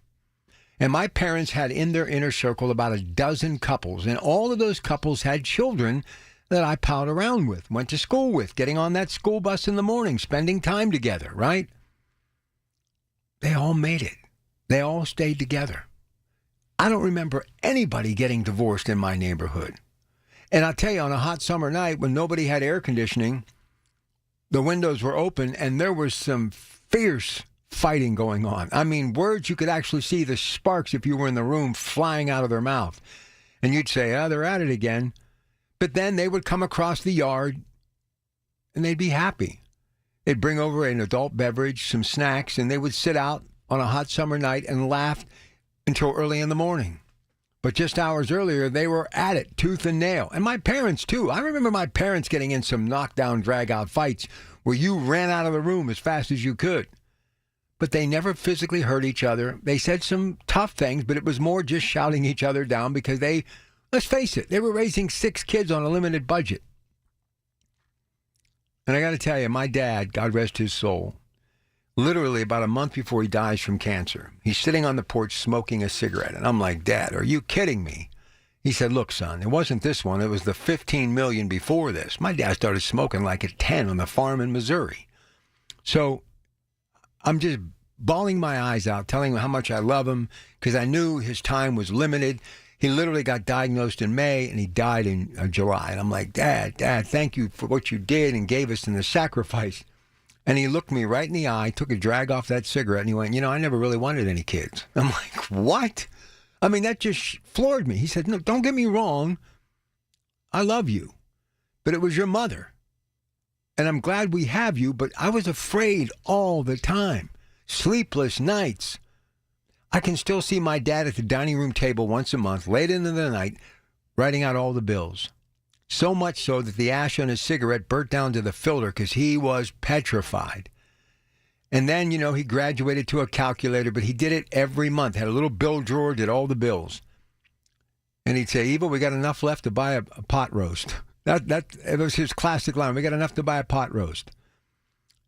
and my parents had in their inner circle about a dozen couples, and all of those couples had children that I palled around with, went to school with, getting on that school bus in the morning, spending time together, right? They all made it. They all stayed together. I don't remember anybody getting divorced in my neighborhood. And I'll tell you, on a hot summer night when nobody had air conditioning, the windows were open and there was some fierce fighting going on. I mean, words you could actually see the sparks if you were in the room flying out of their mouth. And you'd say, oh, they're at it again. But then they would come across the yard and they'd be happy. They'd bring over an adult beverage, some snacks, and they would sit out on a hot summer night and laugh until early in the morning. But just hours earlier, they were at it, tooth and nail. And my parents, too. I remember my parents getting in some knockdown, drag-out fights where you ran out of the room as fast as you could. But they never physically hurt each other. They said some tough things, but it was more just shouting each other down because they, let's face it, they were raising 6 kids on a limited budget. And I got to tell you, my dad, God rest his soul, literally about a month before he dies from cancer, he's sitting on the porch smoking a cigarette. And I'm like, Dad, are you kidding me? He said, look, son, it wasn't this one. It was the 15 million before this. My dad started smoking like at 10 on the farm in Missouri. So I'm just bawling my eyes out, telling him how much I love him because I knew his time was limited. He literally got diagnosed in May and he died in July. And I'm like, Dad, thank you for what you did and gave us in the sacrifice. And he looked me right in the eye, took a drag off that cigarette, and he went, I never really wanted any kids. I'm like, what? I mean, that just floored me. He said, no, don't get me wrong. I love you. But it was your mother. And I'm glad we have you, but I was afraid all the time. Sleepless nights. I can still see my dad at the dining room table once a month, late into the night, writing out all the bills. So much so that the ash on his cigarette burnt down to the filter because he was petrified. And then, he graduated to a calculator, but he did it every month. Had a little bill drawer, did all the bills. And he'd say, Eva, we got enough left to buy a pot roast. It was his classic line. We got enough to buy a pot roast.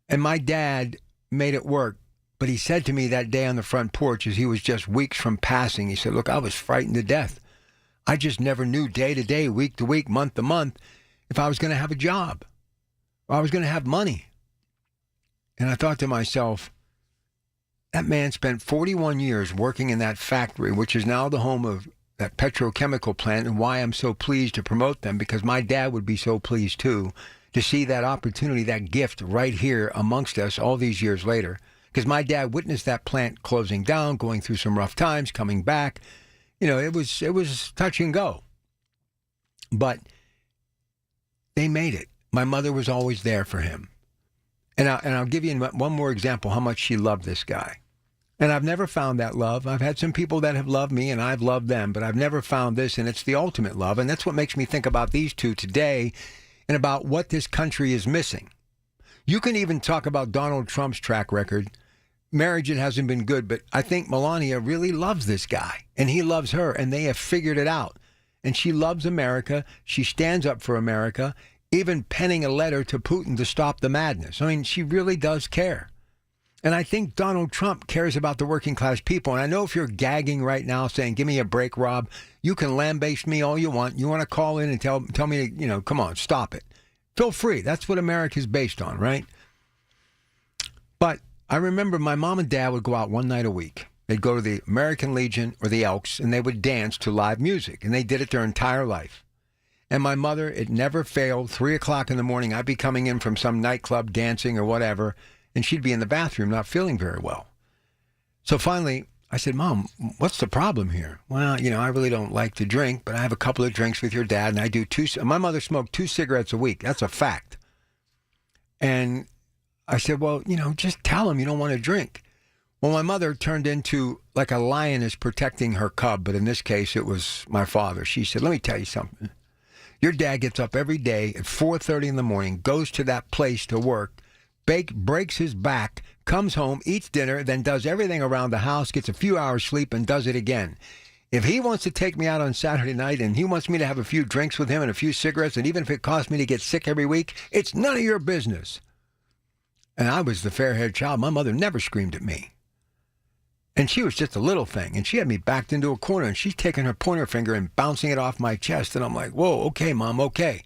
And my dad made it work. But he said to me that day on the front porch as he was just weeks from passing, he said, look, I was frightened to death. I just never knew day to day, week to week, month to month, if I was going to have a job or I was going to have money. And I thought to myself, that man spent 41 years working in that factory, which is now the home of that petrochemical plant, and why I'm so pleased to promote them, because my dad would be so pleased too, to see that opportunity, that gift right here amongst us all these years later. Because my dad witnessed that plant closing down, going through some rough times, coming back. It was touch and go. But they made it. My mother was always there for him. And I'll give you one more example how much she loved this guy. And I've never found that love. I've had some people that have loved me and I've loved them, but I've never found this, and it's the ultimate love. And that's what makes me think about these two today and about what this country is missing. You can even talk about Donald Trump's track record. Marriage, it hasn't been good, but I think Melania really loves this guy, and he loves her, and they have figured it out. And she loves America. She stands up for America. even penning a letter to Putin to stop the madness. I mean, she really does care. And I think Donald Trump cares about the working class people. And I know if you're gagging right now saying, give me a break, Rob, you can lambaste me all you want. You want to call in and tell me, come on, stop it. Feel free. That's what America's based on, right? But I remember my mom and dad would go out one night a week. They'd go to the American Legion or the Elks, and they would dance to live music. And they did it their entire life. And my mother, it never failed. 3 o'clock in the morning, I'd be coming in from some nightclub dancing or whatever, and she'd be in the bathroom not feeling very well. So finally, I said, Mom, what's the problem here? Well, I really don't like to drink, but I have a couple of drinks with your dad, and I do my mother smoked 2 cigarettes a week. That's a fact. And I said, well, just tell him you don't want to drink. Well, my mother turned into like a lioness protecting her cub, but in this case, it was my father. She said, let me tell you something. Your dad gets up every day at 4:30 in the morning, goes to that place to work, breaks his back, comes home, eats dinner, then does everything around the house, gets a few hours sleep, and does it again. If he wants to take me out on Saturday night and he wants me to have a few drinks with him and a few cigarettes, and even if it costs me to get sick every week, it's none of your business. And I was the fair-haired child. My mother never screamed at me. And she was just a little thing. And she had me backed into a corner, and she's taking her pointer finger and bouncing it off my chest. And I'm like, whoa, okay, Mom, okay.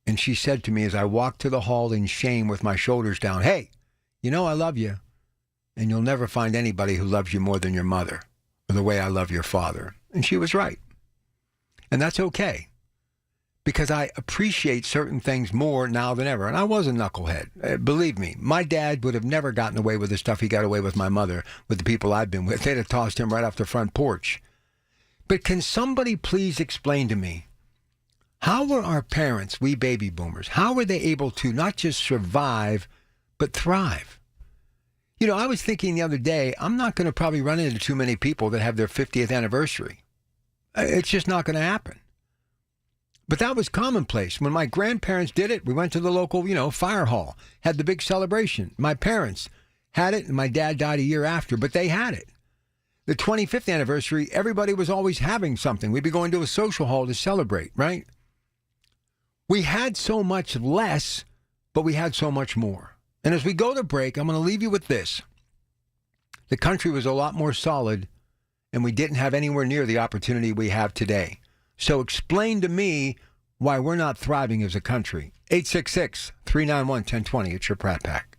And she said to me as I walked to the hall in shame with my shoulders down, hey, I love you. And you'll never find anybody who loves you more than your mother or the way I love your father. And she was right. And that's okay. Because I appreciate certain things more now than ever. And I was a knucklehead. Believe me, my dad would have never gotten away with the stuff he got away with my mother, with the people I've been with. They'd have tossed him right off the front porch. But can somebody please explain to me, how were our parents, we baby boomers, how were they able to not just survive, but thrive? I was thinking the other day, I'm not going to probably run into too many people that have their 50th anniversary. It's just not going to happen. But that was commonplace. When my grandparents did it, we went to the local, fire hall, had the big celebration. My parents had it, and my dad died a year after, but they had it. The 25th anniversary, everybody was always having something. We'd be going to a social hall to celebrate, right? We had so much less, but we had so much more. And as we go to break, I'm going to leave you with this. The country was a lot more solid, and we didn't have anywhere near the opportunity we have today. So explain to me why we're not thriving as a country. 866-391-1020. It's your Pratt Pack.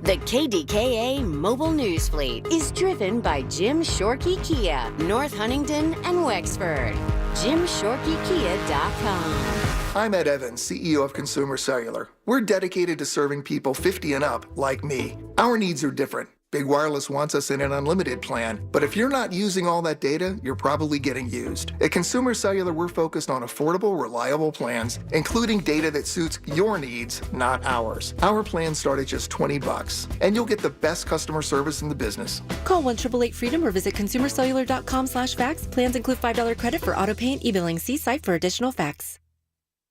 The KDKA Mobile News Fleet is driven by Jim Shorkey Kia, North Huntington and Wexford. JimShorkeyKia.com. I'm Ed Evans, CEO of Consumer Cellular. We're dedicated to serving people 50 and up, like me. Our needs are different. Big Wireless wants us in an unlimited plan, but if you're not using all that data, you're probably getting used. At Consumer Cellular, we're focused on affordable, reliable plans, including data that suits your needs, not ours. Our plans start at just $20, and you'll get the best customer service in the business. Call 1-888-FREEDOM or visit consumercellular.com/facts. Plans include $5 credit for auto pay and e-billing. See site for additional facts.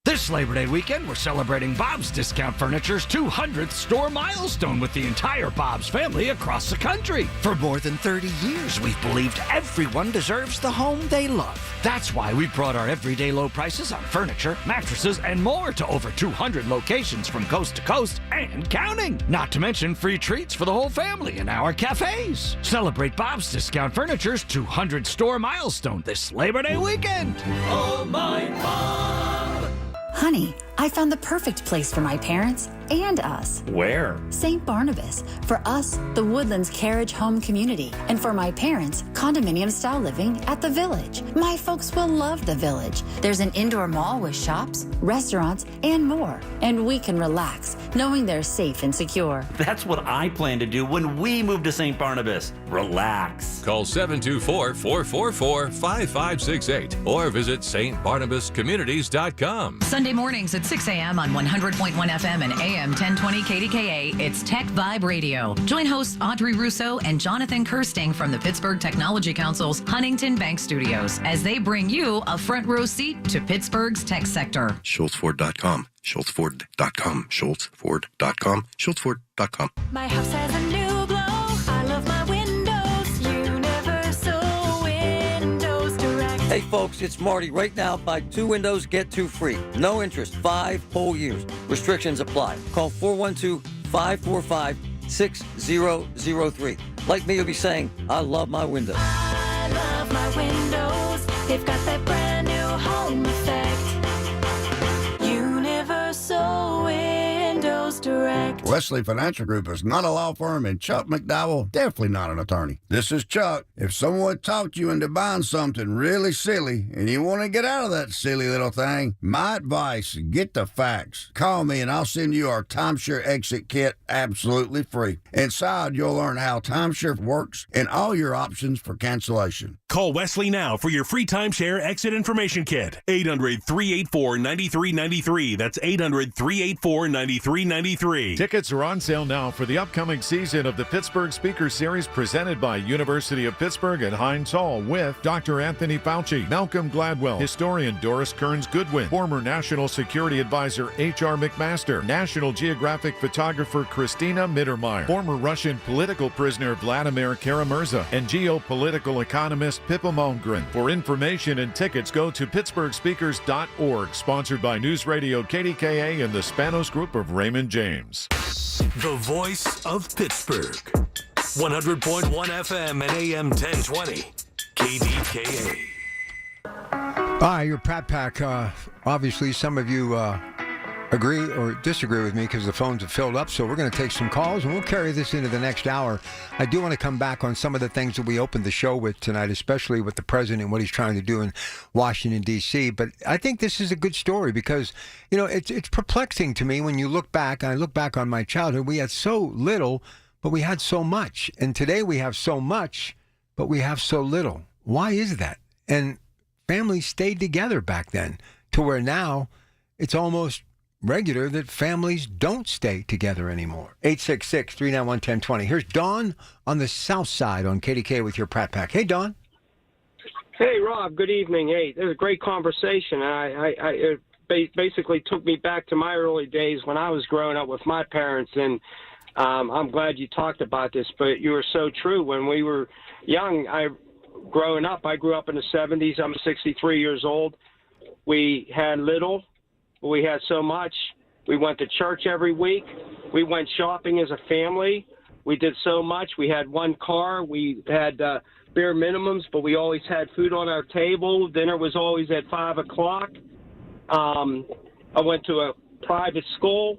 This Labor Day weekend, we're celebrating Bob's Discount Furniture's 200th store milestone with the entire Bob's family across the country. For more than 30 years, we've believed everyone deserves the home they love. That's why we brought our everyday low prices on furniture, mattresses, and more to over 200 locations from coast to coast and counting. Not to mention free treats for the whole family in our cafes. Celebrate Bob's Discount Furniture's 200 store milestone this Labor Day weekend. Oh, my Bob! Honey, I found the perfect place for my parents and us. Where? St. Barnabas. For us, the Woodlands Carriage Home Community. And for my parents, condominium-style living at the Village. My folks will love the Village. There's an indoor mall with shops, restaurants, and more. And we can relax, knowing they're safe and secure. That's what I plan to do when we move to St. Barnabas. Relax. Call 724-444-5568 or visit stbarnabascommunities.com. Sunday mornings at 6 a.m. on 100.1 FM and AM 1020 KDKA, it's Tech Vibe Radio. Join hosts Audrey Russo and Jonathan Kirsting from the Pittsburgh Technology Council's Huntington Bank Studios as they bring you a front row seat to Pittsburgh's tech sector. SchultzFord.com, SchultzFord.com, SchultzFord.com, SchultzFord.com. My house has a new glow. I love my windows. Universal Windows Direct. Hey, folks, it's Marty. Right now, buy 2 windows, get 2 free. No interest, 5 whole years. Restrictions apply. Call 412-545-6003. Like me, you'll be saying, I love my windows. I love my windows. They've got that brand new home effect. Universal Windows Direct. Wesley Financial Group is not a law firm, and Chuck McDowell definitely not an attorney. This is Chuck. If someone talked you into buying something really silly and you want to get out of that silly little thing, my advice, get the facts. Call me and I'll send you our timeshare exit kit absolutely free. Inside, you'll learn how timeshare works and all your options for cancellation. Call Wesley now for your free timeshare exit information kit. 800-384-9393. That's 800-384-9393. Tickets are on sale now for the upcoming season of the Pittsburgh Speaker Series presented by University of Pittsburgh and Heinz Hall with Dr. Anthony Fauci, Malcolm Gladwell, historian Doris Kearns Goodwin, former National Security Advisor H.R. McMaster, National Geographic photographer Christina Mittermeier, former Russian political prisoner Vladimir Kara-Murza, and geopolitical economist Pippa Malmgren. For information and tickets, go to pittsburghspeakers.org. Sponsored by News Radio KDKA and the Spanos Group of Raymond James. The voice of Pittsburgh. 100.1 FM and AM 1020. KDKA. Your Pat Pack. Obviously, some of you agree or disagree with me because the phones have filled up, so we're going to take some calls, and we'll carry this into the next hour. I do want to come back on some of the things that we opened the show with tonight, especially with the president and what he's trying to do in Washington, D.C., but I think this is a good story because, you know, it's perplexing to me when you look back, and I look back on my childhood. We had so little, but we had so much, and today we have so much, but we have so little. Why is that? And families stayed together back then to where now it's almost regular that families don't stay together anymore. 866-391-1020. Here's Dawn on the south side on KDK with your Pratt Pack. Hey, Dawn. Hey, Rob. Good evening. Hey, this is a great conversation. It basically took me back to my early days when I was growing up with my parents, and I'm glad you talked about this, but you were so true. When we were young, growing up, I grew up in the 70s. I'm 63 years old. We had little. We had so much. We went to church every week. We went shopping as a family. We did so much. We had one car. We had bare minimums, but we always had food on our table. Dinner was always at 5 o'clock. I went to a private school,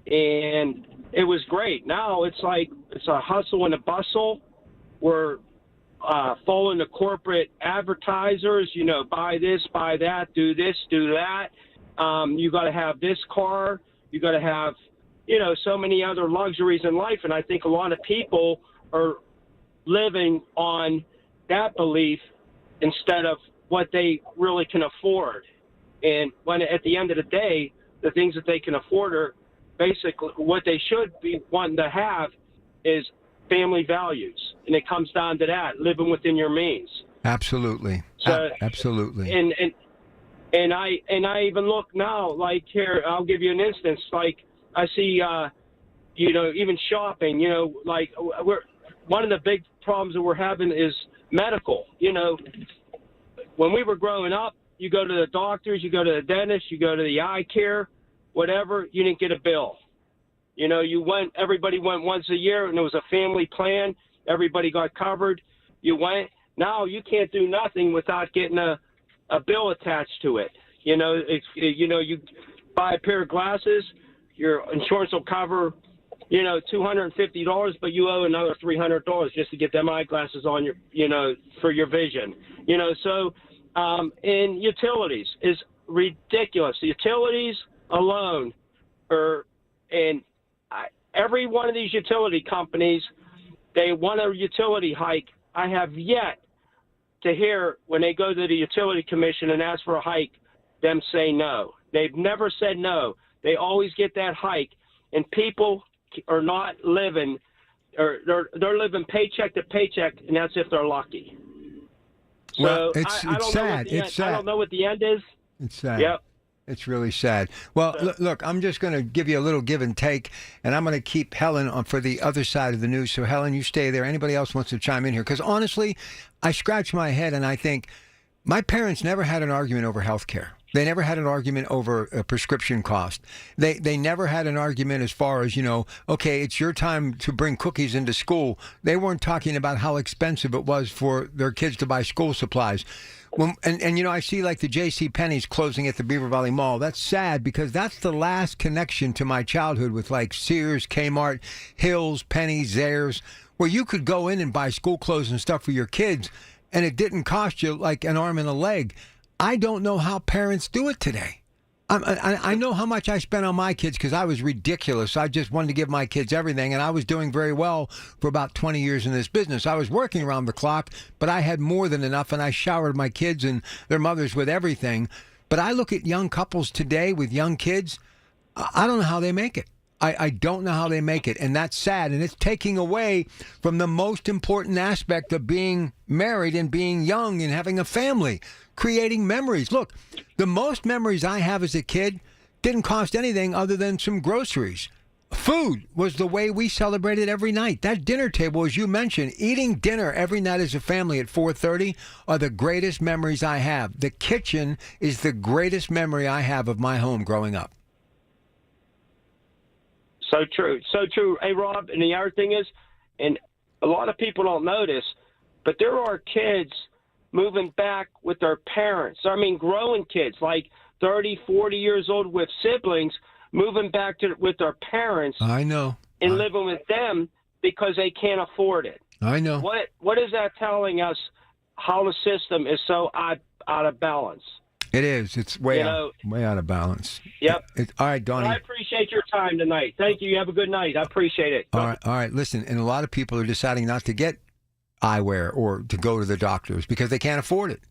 and it was great. Now it's like it's a hustle and a bustle. We're following the corporate advertisers, you know, buy this, buy that, do this, do that. You got to have this car. You got to have, you know, so many other luxuries in life. And I think a lot of people are living on that belief instead of what they really can afford. And when at the end of the day, the things that they can afford are basically what they should be wanting to have is family values. And it comes down to that, living within your means. Absolutely. So, absolutely. And I even look now, like here, I'll give you an instance. Like I see, you know, even shopping, you know, like one of the big problems that we're having is medical. You know, when we were growing up, you go to the doctors, you go to the dentist, you go to the eye care, whatever, you didn't get a bill. You know, everybody went once a year, and it was a family plan. Everybody got covered. You went. Now you can't do nothing without getting a bill attached to it. You know, you buy a pair of glasses, your insurance will cover, you know, $250, but you owe another $300 just to get them eyeglasses on your, you know, for your vision. You know, so and utilities is ridiculous. The utilities alone every one of these utility companies, they want a utility hike. I have yet to hear when they go to the utility commission and ask for a hike, them say no. They've never said no. They always get that hike, and people are not living, or they're living paycheck to paycheck, and that's if they're lucky. So well, it's sad. I don't know what the end is. It's sad. Yep. It's really sad. Well, look, I'm just going to give you a little give and take, and I'm going to keep Helen on for the other side of the news. So, Helen, you stay there. Anybody else wants to chime in here? Because honestly, I scratch my head and I think My parents never had an argument over health care. They never had an argument over a prescription cost. They never had an argument as far as, okay, it's your time to bring cookies into school. They weren't talking about how expensive it was for their kids to buy school supplies. And I see like the J.C. Penney's closing at the Beaver Valley Mall. That's sad because that's the last connection to my childhood with like Sears, Kmart, Hills, Penny, Zayres, where you could go in and buy school clothes and stuff for your kids, and it didn't cost you like an arm and a leg. I don't know how parents do it today. I know how much I spent on my kids because I was ridiculous. I just wanted to give my kids everything, and I was doing very well for about 20 years in this business. I was working around the clock, but I had more than enough, and I showered my kids and their mothers with everything. But I look at young couples today with young kids. I don't know how they make it. I don't know how they make it, and that's sad, and it's taking away from the most important aspect of being married and being young and having a family, creating memories. Look, the most memories I have as a kid didn't cost anything other than some groceries. Food was the way we celebrated every night. That dinner table, as you mentioned, eating dinner every night as a family at 4:30 are the greatest memories I have. The kitchen is the greatest memory I have of my home growing up. So true. So true. Hey, Rob, and the other thing is, and a lot of people don't notice, but there are kids moving back with their parents. I mean, growing kids, like 30, 40 years old with siblings, moving back with their parents. I know. And living with them because they can't afford it. I know. What is that telling us how the system is so out of balance? It is. It's way out of balance. Yep. All right, Donnie. Well, I appreciate your time tonight. Thank you. You have a good night. I appreciate it. All right. Listen, and a lot of people are deciding not to get eyewear or to go to the doctors because they can't afford it.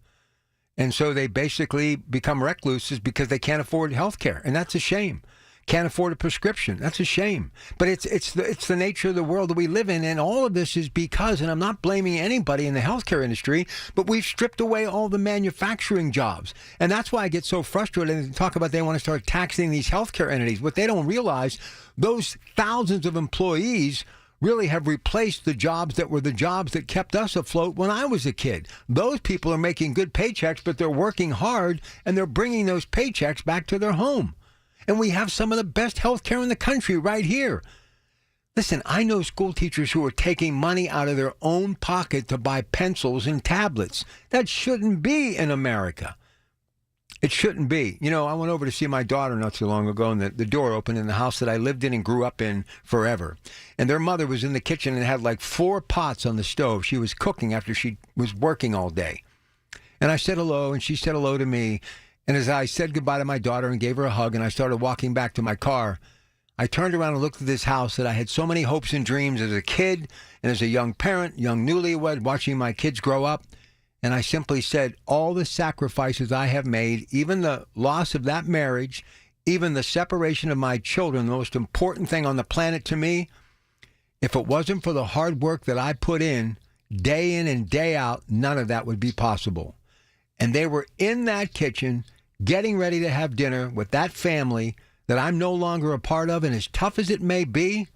And so they basically become recluses because they can't afford health care. And that's a shame. Can't afford a prescription. That's a shame. But it's the nature of the world that we live in. And all of this is because, and I'm not blaming anybody in the healthcare industry, but we've stripped away all the manufacturing jobs. And that's why I get so frustrated and talk about they want to start taxing these healthcare entities. What they don't realize, those thousands of employees really have replaced the jobs that were the jobs that kept us afloat when I was a kid. Those people are making good paychecks, but they're working hard, and they're bringing those paychecks back to their home. And we have some of the best health care in the country right here. Listen, I know school teachers who are taking money out of their own pocket to buy pencils and tablets. That shouldn't be in America. It shouldn't be. I went over to see my daughter not too long ago, and the door opened in the house that I lived in and grew up in forever. And their mother was in the kitchen and had like 4 pots on the stove. She was cooking after she was working all day. And I said hello, and she said hello to me. And as I said goodbye to my daughter and gave her a hug and I started walking back to my car, I turned around and looked at this house that I had so many hopes and dreams as a kid and as a young parent, young newlywed, watching my kids grow up. And I simply said, all the sacrifices I have made, even the loss of that marriage, even the separation of my children, the most important thing on the planet to me, if it wasn't for the hard work that I put in and day out, none of that would be possible. And they were in that kitchen getting ready to have dinner with that family that I'm no longer a part of. And as tough as it may be,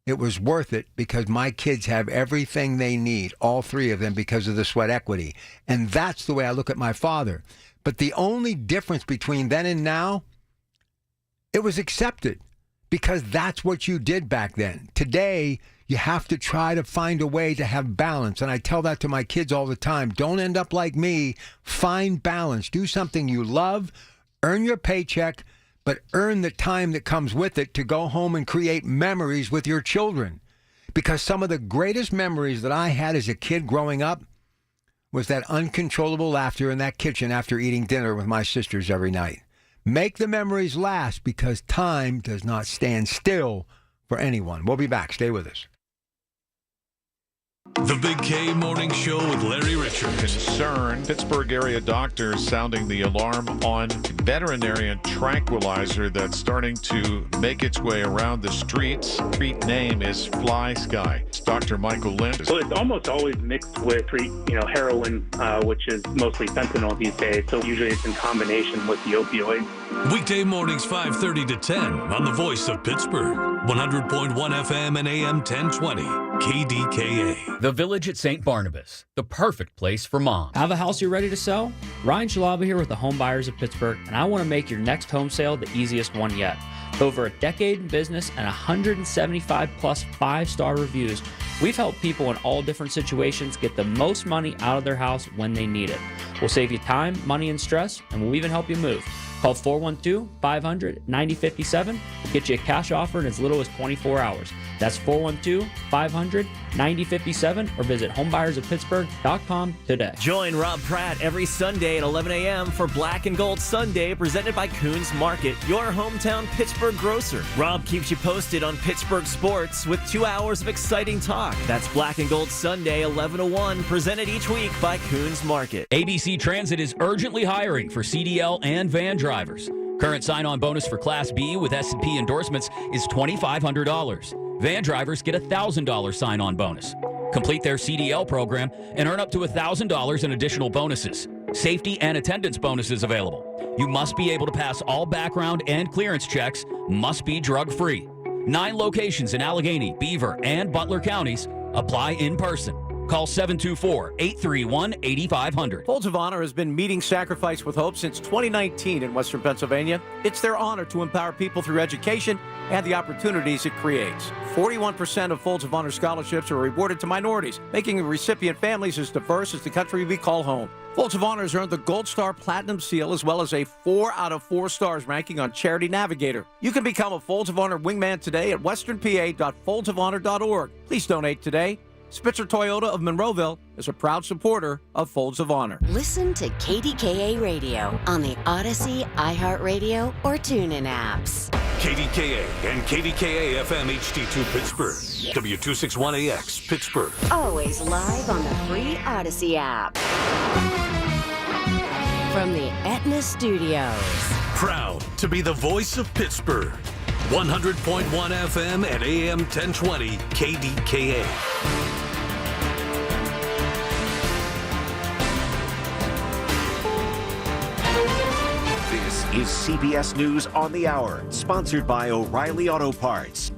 it was worth it because my kids have everything they need, all 3 of them, because of the sweat equity. And that's the way I look at my father. But the only difference between then and now, it was accepted because that's what you did back then. Today, you have to try to find a way to have balance. And I tell that to my kids all the time. Don't end up like me. Find balance. Do something you love. Earn your paycheck, but earn the time that comes with it to go home and create memories with your children. Because some of the greatest memories that I had as a kid growing up was that uncontrollable laughter in that kitchen after eating dinner with my sisters every night. Make the memories last because time does not stand still for anyone. We'll be back. Stay with us. The Big K Morning Show with Larry Richards. Concerned Pittsburgh area doctors sounding the alarm on veterinarian tranquilizer that's starting to make its way around the streets. Street name is Fly Sky. It's Dr. Michael Lind. Well, it's almost always mixed with heroin, which is mostly fentanyl these days. So usually it's in combination with the opioids. Weekday mornings 5:30 to 10 on the Voice of Pittsburgh. 100.1 FM and AM 1020. KDKA. The Village at St. Barnabas, the perfect place for moms. Have a house you're ready to sell? Ryan Shalaba here with the Home Buyers of Pittsburgh, and I want to make your next home sale the easiest one yet. With over a decade in business and 175 plus 5-star reviews, we've helped people in all different situations get the most money out of their house when they need it. We'll save you time, money, and stress, and we'll even help you move. Call 412-500-9057. We'll get you a cash offer in as little as 24 hours. That's 412-500-9057 or visit homebuyersoftpittsburgh.com today. Join Rob Pratt every Sunday at 11 a.m. for Black and Gold Sunday presented by Coons Market, your hometown Pittsburgh grocer. Rob keeps you posted on Pittsburgh sports with 2 hours of exciting talk. That's Black and Gold Sunday, 11 to 1, presented each week by Coons Market. ABC Transit is urgently hiring for CDL and van drivers. Current sign-on bonus for Class B with S&P endorsements is $2,500. Van drivers get a $1,000 sign-on bonus. Complete their CDL program and earn up to $1,000 in additional bonuses. Safety and attendance bonuses available. You must be able to pass all background and clearance checks, must be drug-free. 9 locations in Allegheny, Beaver, and Butler counties. Apply in person. Call 724-831-8500. Folds of Honor has been meeting Sacrifice with Hope since 2019 in Western Pennsylvania. It's their honor to empower people through education and the opportunities it creates. 41% of Folds of Honor scholarships are awarded to minorities, making the recipient families as diverse as the country we call home. Folds of Honor has earned the Gold Star Platinum Seal as well as a 4 out of 4 stars ranking on Charity Navigator. You can become a Folds of Honor wingman today at westernpa.foldsofhonor.org. Please donate today. Spitzer Toyota of Monroeville is a proud supporter of Folds of Honor. Listen to KDKA Radio on the Odyssey, iHeartRadio, or TuneIn apps. KDKA and KDKA-FM HD2 Pittsburgh. W261AX Pittsburgh. Always live on the free Odyssey app. From the Aetna Studios. Proud to be the voice of Pittsburgh. 100.1 FM and AM 1020 KDKA. This is CBS News on the Hour, sponsored by O'Reilly Auto Parts.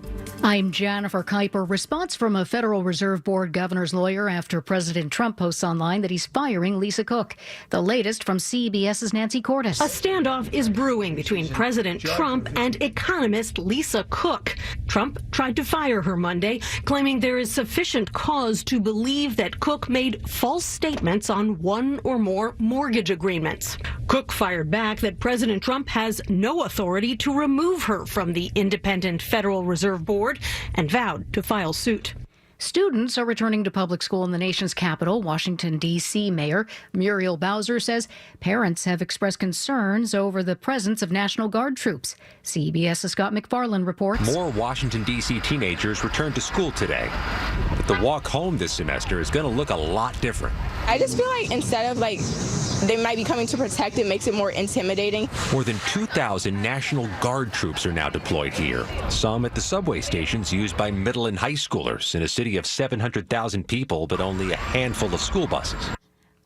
I'm Jennifer Kuiper. Response from a Federal Reserve Board governor's lawyer after President Trump posts online that he's firing Lisa Cook. The latest from CBS's Nancy Cordes. A standoff is brewing between President Trump and economist Lisa Cook. Trump tried to fire her Monday, claiming there is sufficient cause to believe that Cook made false statements on one or more mortgage agreements. Cook fired back that President Trump has no authority to remove her from the independent Federal Reserve Board and vowed to file suit. Students are returning to public school in the nation's capital. Washington, D.C. Mayor Muriel Bowser says parents have expressed concerns over the presence of National Guard troops. CBS's Scott McFarland reports. More Washington, D.C. teenagers returned to school today. But the walk home this semester is going to look a lot different. I just feel like instead of they might be coming to protect, it makes it more intimidating. More than 2,000 National Guard troops are now deployed here. Some at the subway stations used by middle and high schoolers in a city of 700,000 people, but only a handful of school buses.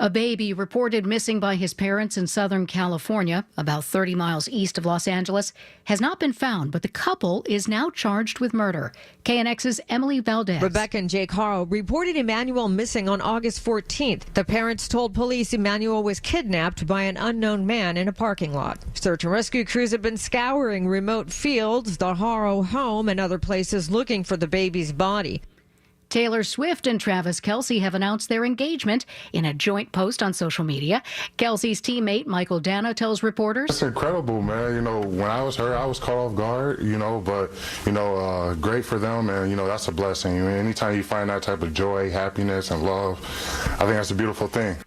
A baby reported missing by his parents in Southern California, about 30 miles east of Los Angeles, has not been found, but the couple is now charged with murder. KNX's Emily Valdez. Rebecca and Jake Harrow reported Emmanuel missing on August 14th. The parents told police Emmanuel was kidnapped by an unknown man in a parking lot. Search and rescue crews have been scouring remote fields, the Harrow home, and other places looking for the baby's body. Taylor Swift and Travis Kelce have announced their engagement in a joint post on social media. Kelce's teammate Michael Dano tells reporters, "It's incredible, man. When I was her, I was caught off guard, but, great for them. And, that's a blessing. Anytime you find that type of joy, happiness, and love, I think that's a beautiful thing."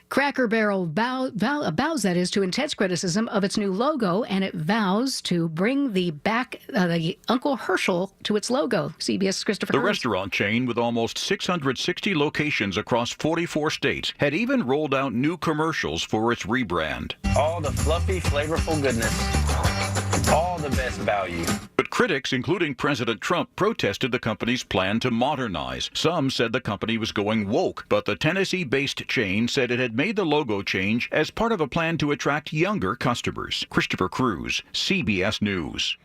Cracker Barrel bows that is to intense criticism of its new logo, and it vows to bring the Uncle Herschel to its logo. CBS Christopher The Hurst. restaurant chain, with almost 660 locations across 44 states, had even rolled out new commercials for its rebrand. All the fluffy, flavorful goodness, all the best value. But critics, including President Trump, protested the company's plan to modernize. Some said the company was going woke, but the Tennessee-based chain said it had made the logo change as part of a plan to attract younger customers. Christopher Cruz, CBS News.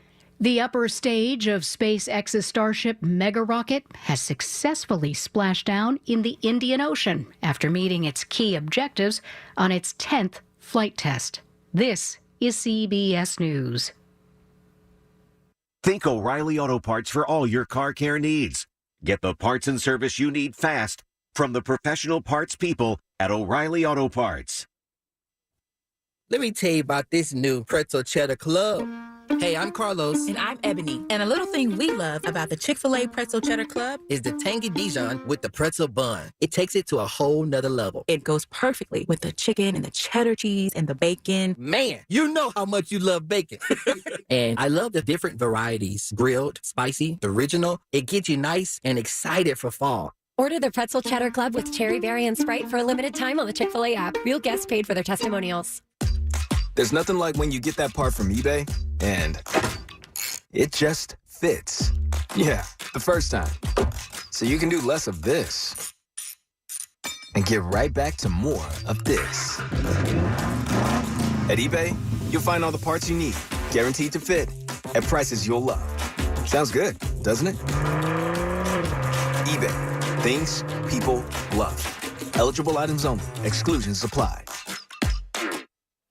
The upper stage of SpaceX's Starship mega rocket has successfully splashed down in the Indian Ocean after meeting its key objectives on its 10th flight test. This is CBS News. Think O'Reilly Auto Parts for all your car care needs. Get the parts and service you need fast from the professional parts people at O'Reilly Auto Parts. Let me tell you about this new pretzel cheddar club. Hey, I'm Carlos. And I'm Ebony. And a little thing we love about the Chick-fil-A Pretzel Cheddar Club is the tangy Dijon with the pretzel bun. It takes it to a whole nother level. It goes perfectly with the chicken and the cheddar cheese and the bacon. Man, you know how much you love bacon. And I love the different varieties. Grilled, spicy, original. It gets you nice and excited for fall. Order the Pretzel Cheddar Club with Cherry Berry and Sprite for a limited time on the Chick-fil-A app. Real guests paid for their testimonials. There's nothing like when you get that part from eBay and it just fits. Yeah, the first time. So you can do less of this and get right back to more of this. At eBay, you'll find all the parts you need, guaranteed to fit, at prices you'll love. Sounds good, doesn't it? eBay, things people love. Eligible items only. Exclusions apply.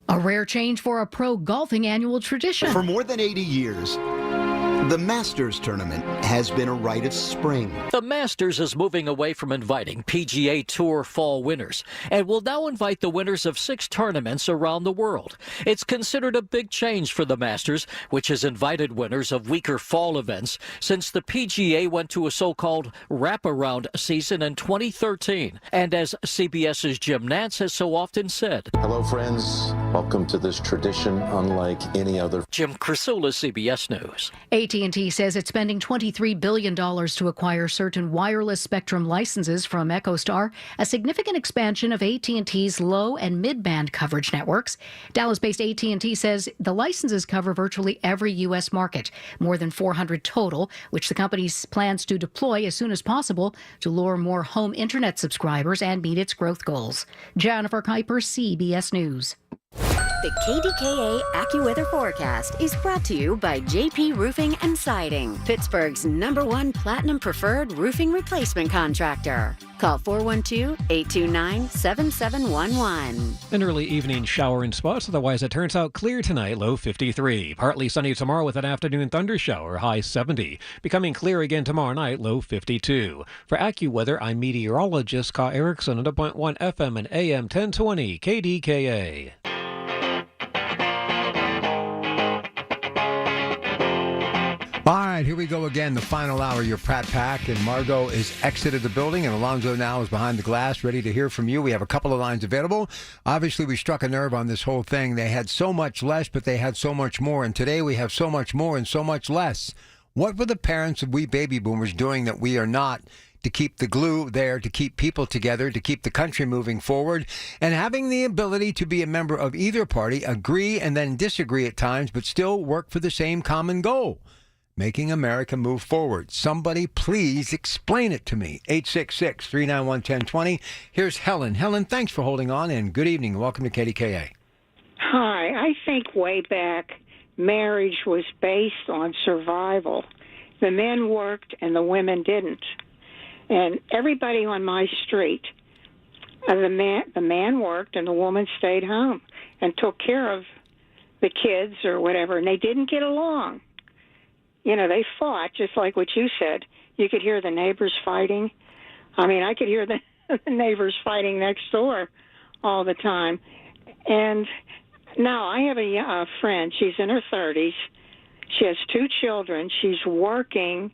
A rare change for a pro golfing annual tradition. For more than 80 years, the Masters Tournament has been a rite of spring. The Masters is moving away from inviting PGA Tour fall winners and will now invite the winners of 6 tournaments around the world. It's considered a big change for the Masters, which has invited winners of weaker fall events since the PGA went to a so-called wraparound season in 2013. And as CBS's Jim Nantz has so often said, hello, friends. Welcome to this tradition unlike any other. Jim Crisula, CBS News. AT&T says it's spending $23 billion to acquire certain wireless spectrum licenses from EchoStar, a significant expansion of AT&T's low and mid-band coverage networks. Dallas-based AT&T says the licenses cover virtually every U.S. market, more than 400 total, which the company plans to deploy as soon as possible to lure more home internet subscribers and meet its growth goals. Jennifer Kuiper, CBS News. The KDKA AccuWeather forecast is brought to you by JP Roofing and Siding, Pittsburgh's #1 Platinum Preferred roofing replacement contractor. Call 412-829-7711. An early evening shower in spots, otherwise it turns out clear tonight, low 53. Partly sunny tomorrow with an afternoon thunder shower, high 70. Becoming clear again tomorrow night, low 52. For AccuWeather, I'm meteorologist Ka Erickson at 101.1 FM and AM 1020 KDKA. All right, here we go again, the final hour, your Pratt Pack, and Margot is exited the building, and Alonzo now is behind the glass, ready to hear from you. We have a couple of lines available. Obviously, we struck a nerve on this whole thing. They had so much less, but they had so much more, and today we have so much more and so much less. What were the parents of we baby boomers doing that we are not, to keep the glue there, to keep people together, to keep the country moving forward, and having the ability to be a member of either party, agree and then disagree at times, but still work for the same common goal? Making America move forward. Somebody please explain it to me. 866-391-1020. Here's Helen. Helen, thanks for holding on, and good evening. Welcome to KDKA. Hi. I think way back, marriage was based on survival. The men worked and the women didn't. And everybody on my street, the man worked and the woman stayed home and took care of the kids or whatever, and they didn't get along. You know, they fought, just like what you said. You could hear the neighbors fighting. I mean, I could hear the neighbors fighting next door all the time. And now I have a friend. She's in her 30s. She has 2 children. She's working,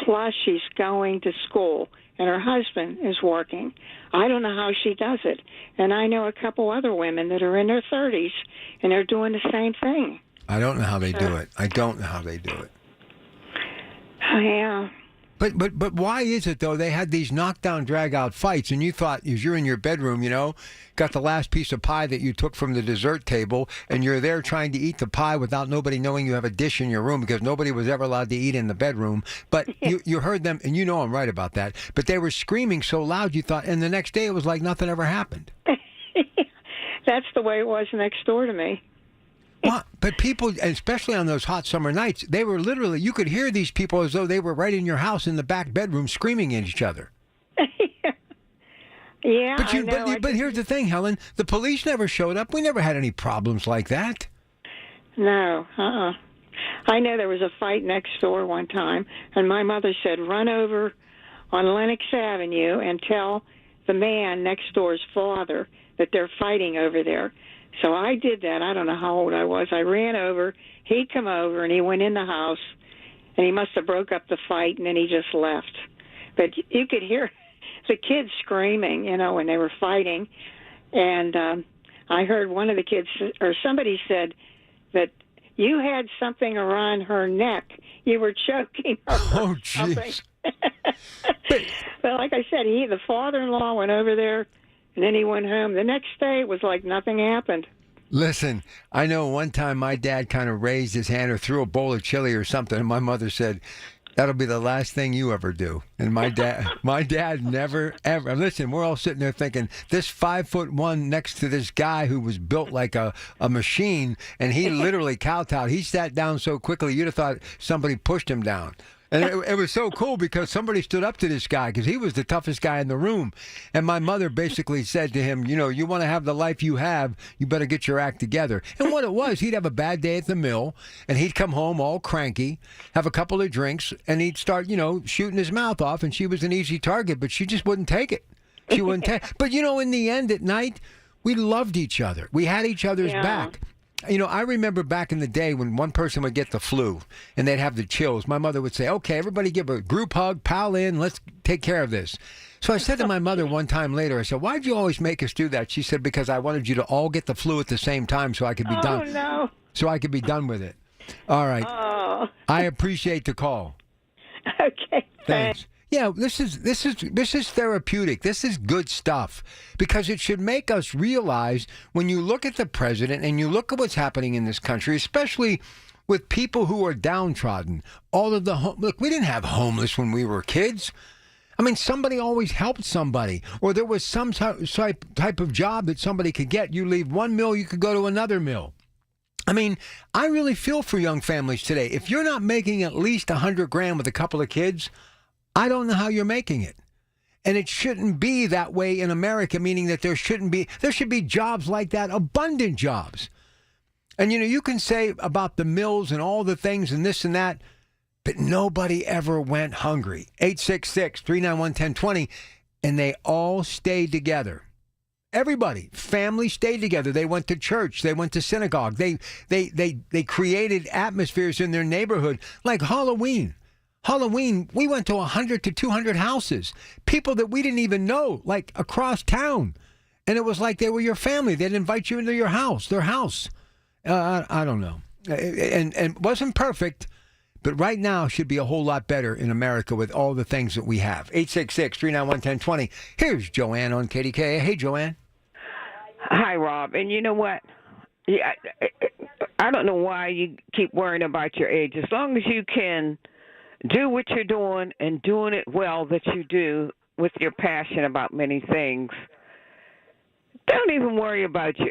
plus she's going to school, and her husband is working. I don't know how she does it. And I know a couple other women that are in their 30s, and they're doing the same thing. I don't know how they do it. I don't know how they do it. Yeah. But why is it, though, they had these knockdown, drag-out fights, and you thought, as you're in your bedroom, you know, got the last piece of pie that you took from the dessert table, and you're there trying to eat the pie without nobody knowing you have a dish in your room because nobody was ever allowed to eat in the bedroom. But you heard them, and you know I'm right about that, but they were screaming so loud you thought, and the next day it was like nothing ever happened. That's the way it was next door to me. Well, but people, especially on those hot summer nights, they were literally, you could hear these people as though they were right in your house in the back bedroom screaming at each other. Yeah, but I know. But here's the thing, Helen. The police never showed up. We never had any problems like that. No, I know there was a fight next door one time, and my mother said, run over on Lenox Avenue and tell the man next door's father that they're fighting over there. So I did that. I don't know how old I was. I ran over. He'd come over, and he went in the house, and he must have broke up the fight, and then he just left. But you could hear the kids screaming, when they were fighting. And I heard one of the kids, or somebody said that you had something around her neck. You were choking her. Oh, jeez. But like I said, the father-in-law went over there, and then he went home. The next day, it was like nothing happened. Listen, I know one time my dad kind of raised his hand or threw a bowl of chili or something, and my mother said, that'll be the last thing you ever do. And my dad never, ever. Listen, we're all sitting there thinking, this 5'1" next to this guy who was built like a machine, and he literally kowtowed. He sat down so quickly, you'd have thought somebody pushed him down. And it was so cool because somebody stood up to this guy because he was the toughest guy in the room. And my mother basically said to him, you want to have the life you have, you better get your act together. And what it was, he'd have a bad day at the mill, and he'd come home all cranky, have a couple of drinks, and he'd start, shooting his mouth off, and she was an easy target, but she just wouldn't take it. She wouldn't take it. But, in the end at night, we loved each other. We had each other's back. I remember back in the day when one person would get the flu and they'd have the chills, my mother would say, okay, everybody give a group hug, pal in, let's take care of this. So I said to my mother one time later, I said, why'd you always make us do that? She said, because I wanted you to all get the flu at the same time so I could be done. Oh, no. So I could be done with it. All right. Oh. I appreciate the call. Okay. Thanks. Yeah, this is therapeutic. This is good stuff because it should make us realize when you look at the president and you look at what's happening in this country, especially with people who are downtrodden. All of the look, we didn't have homeless when we were kids. I mean, somebody always helped somebody, or there was some type of job that somebody could get. You leave one mill, you could go to another mill. I mean, I really feel for young families today. If you're not making at least $100,000 with a couple of kids, I don't know how you're making it. And it shouldn't be that way in America, meaning that there should be jobs like that, abundant jobs. And, you can say about the mills and all the things and this and that, but nobody ever went hungry. 866-391-1020, and they all stayed together. Everybody, family stayed together. They went to church. They went to synagogue. They created atmospheres in their neighborhood, like Halloween. We went to 100 to 200 houses, people that we didn't even know, like across town. And it was like they were your family. They'd invite you into their house. I don't know. And it wasn't perfect, but right now should be a whole lot better in America with all the things that we have. 866-391-1020. Here's Joanne on KDKA. Hey, Joanne. Hi, Rob. And you know what? Yeah, I don't know why you keep worrying about your age. As long as you can do what you're doing and doing it well that you do with your passion about many things, don't even worry about your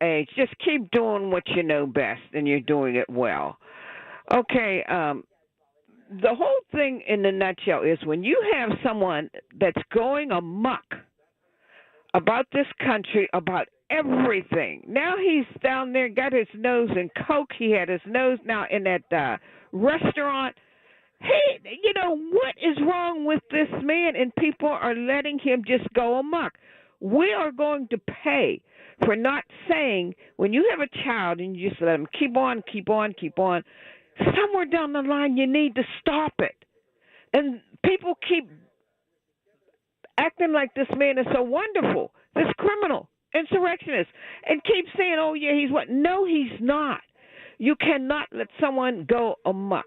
age. Just keep doing what you know best, and you're doing it well. Okay, the whole thing in the nutshell is when you have someone that's going amok about this country, about everything. Now he's down there, got his nose in Coke. He had his nose now in that restaurant. Hey, what is wrong with this man? And people are letting him just go amok. We are going to pay for not saying, when you have a child and you just let them keep on, somewhere down the line you need to stop it. And people keep acting like this man is so wonderful, this criminal, insurrectionist, and keep saying, oh, yeah, he's what? No, he's not. You cannot let someone go amok.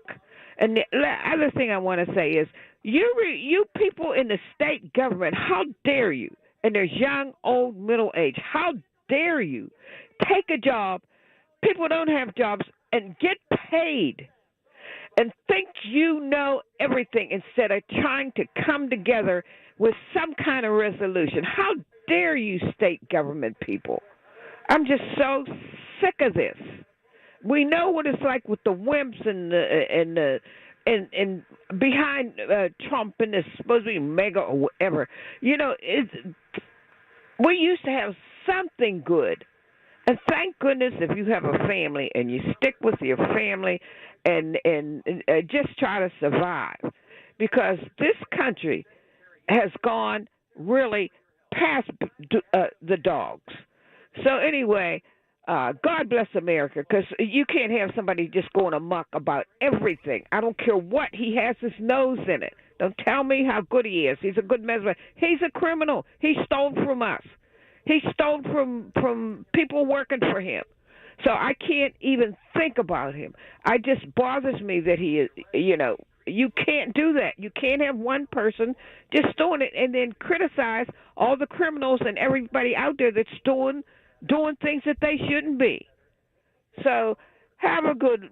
And the other thing I want to say is, you people in the state government, how dare you? And there's young, old, middle age. How dare you take a job? People don't have jobs and get paid and think you know everything instead of trying to come together with some kind of resolution. How dare you, state government people? I'm just so sick of this. We know what it's like with the wimps and behind Trump and this supposed to be mega or whatever. We used to have something good. And thank goodness if you have a family and you stick with your family and just try to survive. Because this country has gone really past the dogs. So anyway, God bless America, because you can't have somebody just going amok about everything. I don't care what. He has his nose in it. Don't tell me how good he is. He's a good mesmer. He's a criminal. He stole from us. He stole from people working for him. So I can't even think about him. It just bothers me that he is, you can't do that. You can't have one person just doing it and then criticize all the criminals and everybody out there that's doing things that they shouldn't be. So have a good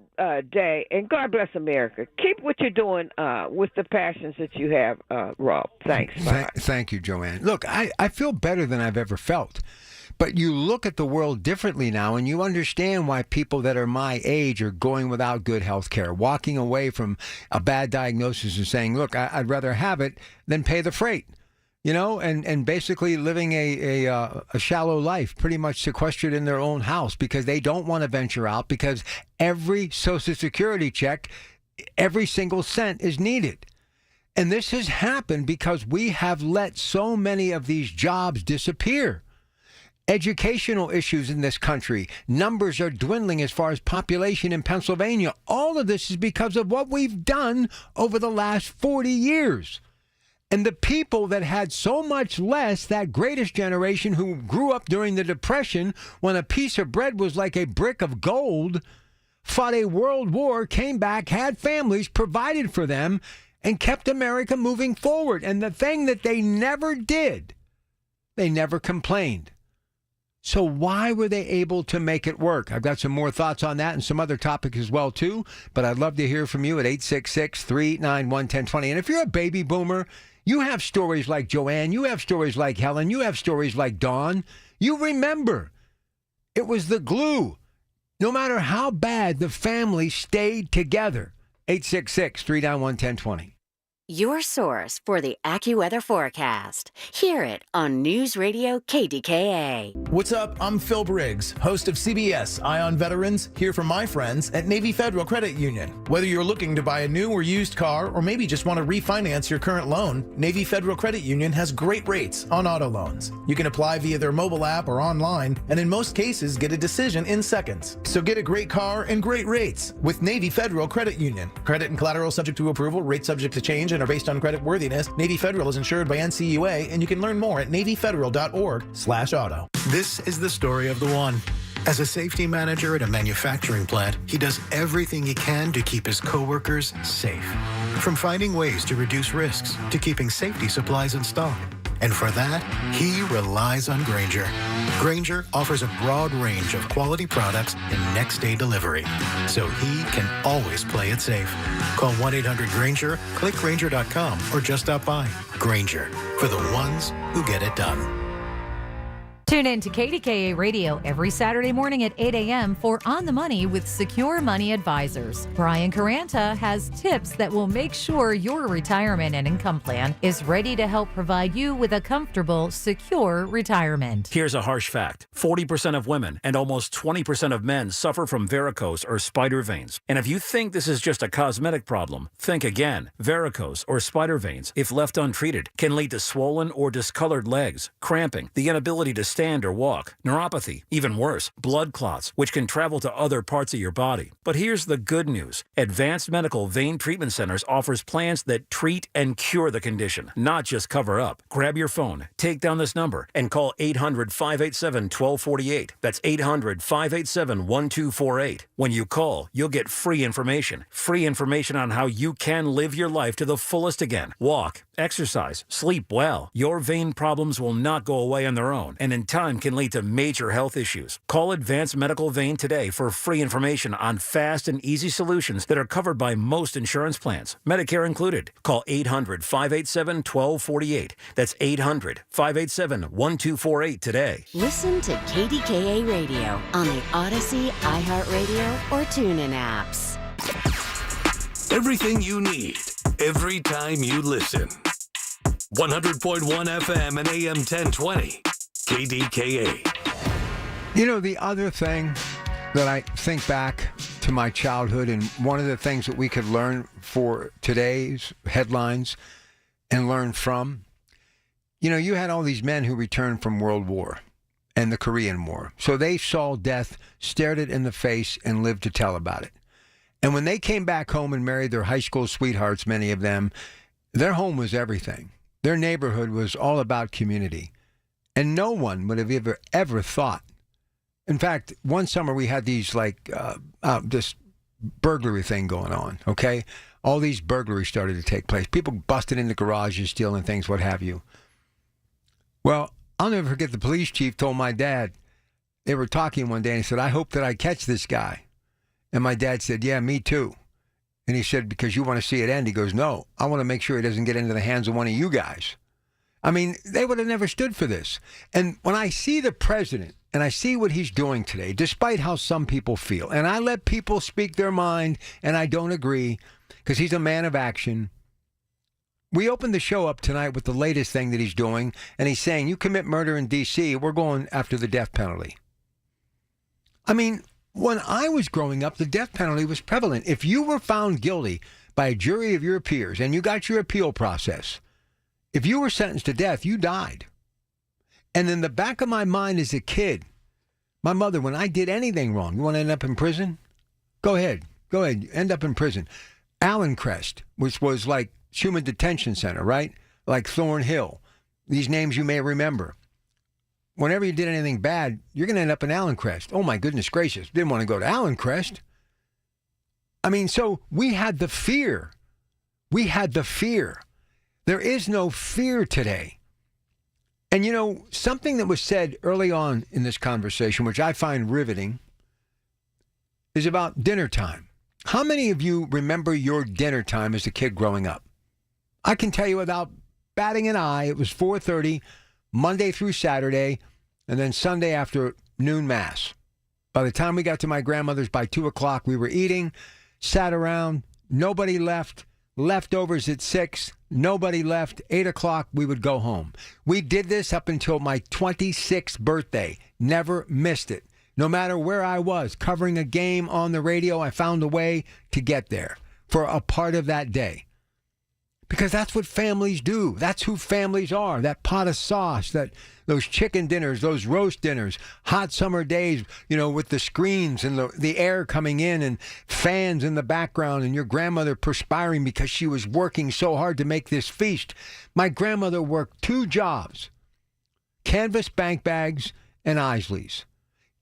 day, and God bless America. Keep what you're doing with the passions that you have, Rob. Thanks. Thank you, Joanne. Look, I feel better than I've ever felt. But you look at the world differently now, and you understand why people that are my age are going without good health care, walking away from a bad diagnosis and saying, look, I'd rather have it than pay the freight. And basically living a shallow life, pretty much sequestered in their own house because they don't want to venture out, because every Social Security check, every single cent is needed. And this has happened because we have let so many of these jobs disappear. Educational issues in this country, numbers are dwindling as far as population in Pennsylvania. All of this is because of what we've done over the last 40 years. And the people that had so much less, that greatest generation who grew up during the Depression when a piece of bread was like a brick of gold, fought a world war, came back, had families, provided for them, and kept America moving forward. And the thing that they never did, they never complained. So why were they able to make it work? I've got some more thoughts on that and some other topics as well, too. But I'd love to hear from you at 866-391-1020. And if you're a baby boomer, you have stories like Joanne. You have stories like Helen. You have stories like Dawn. You remember. It was the glue. No matter how bad, the family stayed together. 866-391-1020. Your source for the AccuWeather forecast. Hear it on News Radio KDKA. What's up? I'm Phil Briggs, host of CBS Eye on Veterans, here for my friends at Navy Federal Credit Union. Whether you're looking to buy a new or used car, or maybe just want to refinance your current loan, Navy Federal Credit Union has great rates on auto loans. You can apply via their mobile app or online, and in most cases, get a decision in seconds. So get a great car and great rates with Navy Federal Credit Union. Credit and collateral subject to approval, rates subject to change, and are based on credit worthiness. Navy Federal is insured by NCUA, and you can learn more at NavyFederal.org/auto. This is the story of the one. As a safety manager at a manufacturing plant, he does everything he can to keep his coworkers safe. From finding ways to reduce risks to keeping safety supplies in stock. And for that, he relies on Grainger. Grainger offers a broad range of quality products and next-day delivery, so he can always play it safe. Call 1-800-GRAINGER, click Grainger.com, or just stop by. Grainger, for the ones who get it done. Tune in to KDKA Radio every Saturday morning at 8 a.m. for On the Money with Secure Money Advisors. Brian Caranta has tips that will make sure your retirement and income plan is ready to help provide you with a comfortable, secure retirement. Here's a harsh fact. 40% of women and almost 20% of men suffer from varicose or spider veins. And if you think this is just a cosmetic problem, think again. Varicose or spider veins, if left untreated, can lead to swollen or discolored legs, cramping, the inability to stand or walk, neuropathy, even worse, blood clots, which can travel to other parts of your body. But here's the good news. Advanced Medical Vein Treatment Centers offers plans that treat and cure the condition, not just cover up. Grab your phone, take down this number, and call 800-587-1248. That's 800-587-1248. When you call, you'll get free information on how you can live your life to the fullest again. Walk, exercise, sleep well. Your vein problems will not go away on their own, and in time can lead to major health issues. Call Advanced Medical Vein today for free information on fast and easy solutions that are covered by most insurance plans, Medicare included. Call 800-587-1248. That's 800-587-1248 today. Listen to KDKA Radio on the Odyssey, iHeartRadio, or TuneIn apps. Everything you need, every time you listen. 100.1 FM and AM 1020. KDKA. You know, the other thing that I think back to my childhood, and one of the things that we could learn for today's headlines and learn from, you know, you had all these men who returned from World War and the Korean War. So they saw death, stared it in the face, and lived to tell about it. And when they came back home and married their high school sweethearts, many of them, their home was everything. Their neighborhood was all about community. And no one would have ever thought. In fact, one summer we had these this burglary thing going on, okay? All these burglaries started to take place. People busted into garages, stealing things, what have you. Well, I'll never forget the police chief told my dad, they were talking one day and he said, I hope that I catch this guy. And my dad said, yeah, me too. And he said, because you want to see it end? He goes, no, I want to make sure he doesn't get into the hands of one of you guys. I mean, they would have never stood for this. And when I see the president and I see what he's doing today, despite how some people feel, and I let people speak their mind and I don't agree because he's a man of action. We opened the show up tonight with the latest thing that he's doing, and he's saying, you commit murder in D.C., we're going after the death penalty. I mean, when I was growing up, the death penalty was prevalent. If you were found guilty by a jury of your peers and you got your appeal process, if you were sentenced to death, you died. And in the back of my mind as a kid, my mother, when I did anything wrong, you want to end up in prison? Go ahead, end up in prison. Allencrest, which was like Human Detention Center, right? Like Thornhill. These names you may remember. Whenever you did anything bad, you're going to end up in Allencrest. Oh, my goodness gracious. Didn't want to go to Allencrest. I mean, so we had the fear. We had the fear. There is no fear today. And, you know, something that was said early on in this conversation, which I find riveting, is about dinner time. How many of you remember your dinner time as a kid growing up? I can tell you without batting an eye, it was 4:30, Monday through Saturday, and then Sunday after noon mass. By the time we got to my grandmother's by 2 o'clock, we were eating, sat around, nobody left, leftovers at 6, nobody left, 8 o'clock, we would go home. We did this up until my 26th birthday, never missed it. No matter where I was, covering a game on the radio, I found a way to get there for a part of that day. Because that's what families do. That's who families are. That pot of sauce, those chicken dinners, those roast dinners, hot summer days, you know, with the screens and the air coming in and fans in the background and your grandmother perspiring because she was working so hard to make this feast. My grandmother worked 2 jobs, canvas bank bags and Isley's,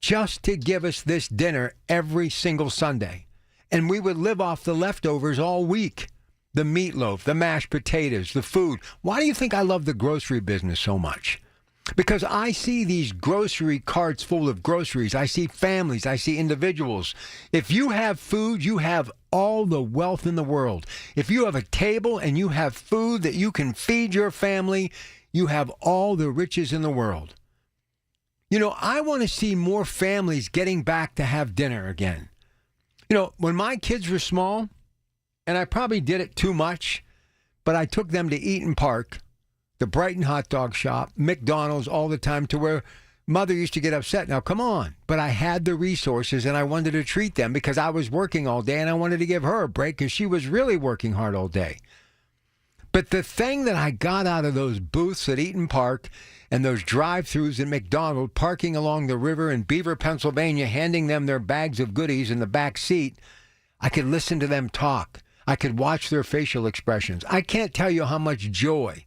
just to give us this dinner every single Sunday. And we would live off the leftovers all week. The meatloaf, the mashed potatoes, the food. Why do you think I love the grocery business so much? Because I see these grocery carts full of groceries. I see families. I see individuals. If you have food, you have all the wealth in the world. If you have a table and you have food that you can feed your family, you have all the riches in the world. You know, I want to see more families getting back to have dinner again. You know, when my kids were small, and I probably did it too much, but I took them to Eaton Park, the Brighton hot dog shop, McDonald's all the time, to where mother used to get upset. Now, come on. But I had the resources and I wanted to treat them because I was working all day and I wanted to give her a break because she was really working hard all day. But the thing that I got out of those booths at Eaton Park and those drive-thrus at McDonald's, parking along the river in Beaver, Pennsylvania, handing them their bags of goodies in the back seat, I could listen to them talk. I could watch their facial expressions. I can't tell you how much joy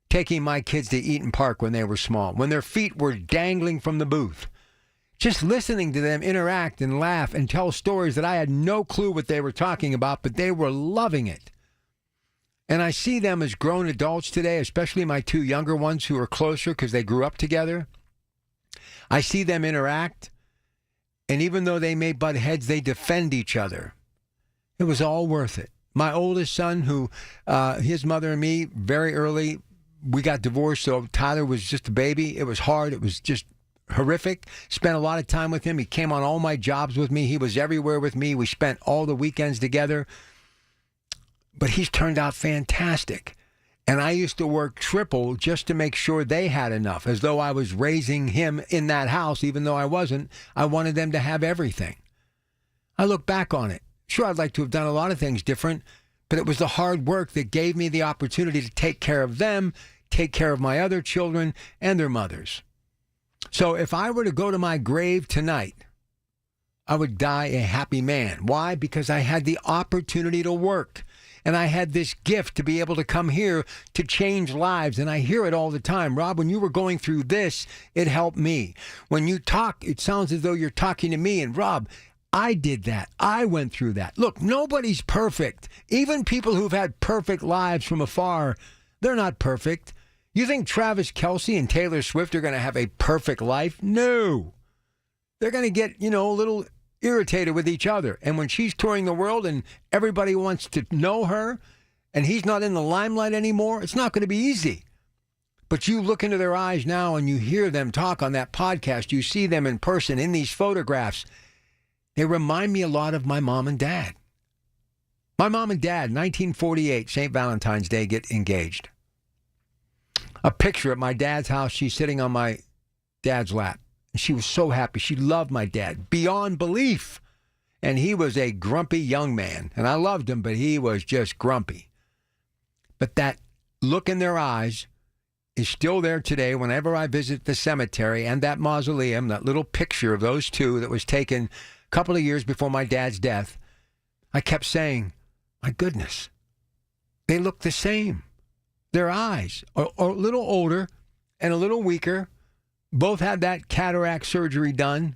taking my kids to Eaton Park when they were small, when their feet were dangling from the booth. Just listening to them interact and laugh and tell stories that I had no clue what they were talking about, but they were loving it. And I see them as grown adults today, especially my two younger ones who are closer because they grew up together. I see them interact, and even though they may butt heads, they defend each other. It was all worth it. My oldest son, who his mother and me, very early, we got divorced, so Tyler was just a baby. It was hard. It was just horrific. Spent a lot of time with him. He came on all my jobs with me. He was everywhere with me. We spent all the weekends together. But he's turned out fantastic. And I used to work triple just to make sure they had enough, as though I was raising him in that house, even though I wasn't. I wanted them to have everything. I look back on it. Sure, I'd like to have done a lot of things different, but it was the hard work that gave me the opportunity to take care of them, take care of my other children and their mothers. So if I were to go to my grave tonight, I would die a happy man. Why? Because I had the opportunity to work. And I had this gift to be able to come here to change lives. And I hear it all the time. Rob, when you were going through this, it helped me. When you talk, it sounds as though you're talking to me. And Rob, I did that. I went through that. Look, nobody's perfect. Even people who've had perfect lives from afar, they're not perfect. You think Travis Kelce and Taylor Swift are going to have a perfect life? No. They're going to get, a little irritated with each other. And when she's touring the world and everybody wants to know her and he's not in the limelight anymore, it's not going to be easy. But you look into their eyes now and you hear them talk on that podcast. You see them in person in these photographs. They remind me a lot of my mom and dad. My mom and dad, 1948, St. Valentine's Day, get engaged. A picture at my dad's house. She's sitting on my dad's lap. She was so happy. She loved my dad beyond belief. And he was a grumpy young man. And I loved him, but he was just grumpy. But that look in their eyes is still there today whenever I visit the cemetery and that mausoleum, that little picture of those two that was taken a couple of years before my dad's death. I kept saying, my goodness, they look the same. Their eyes are a little older and a little weaker. Both had that cataract surgery done.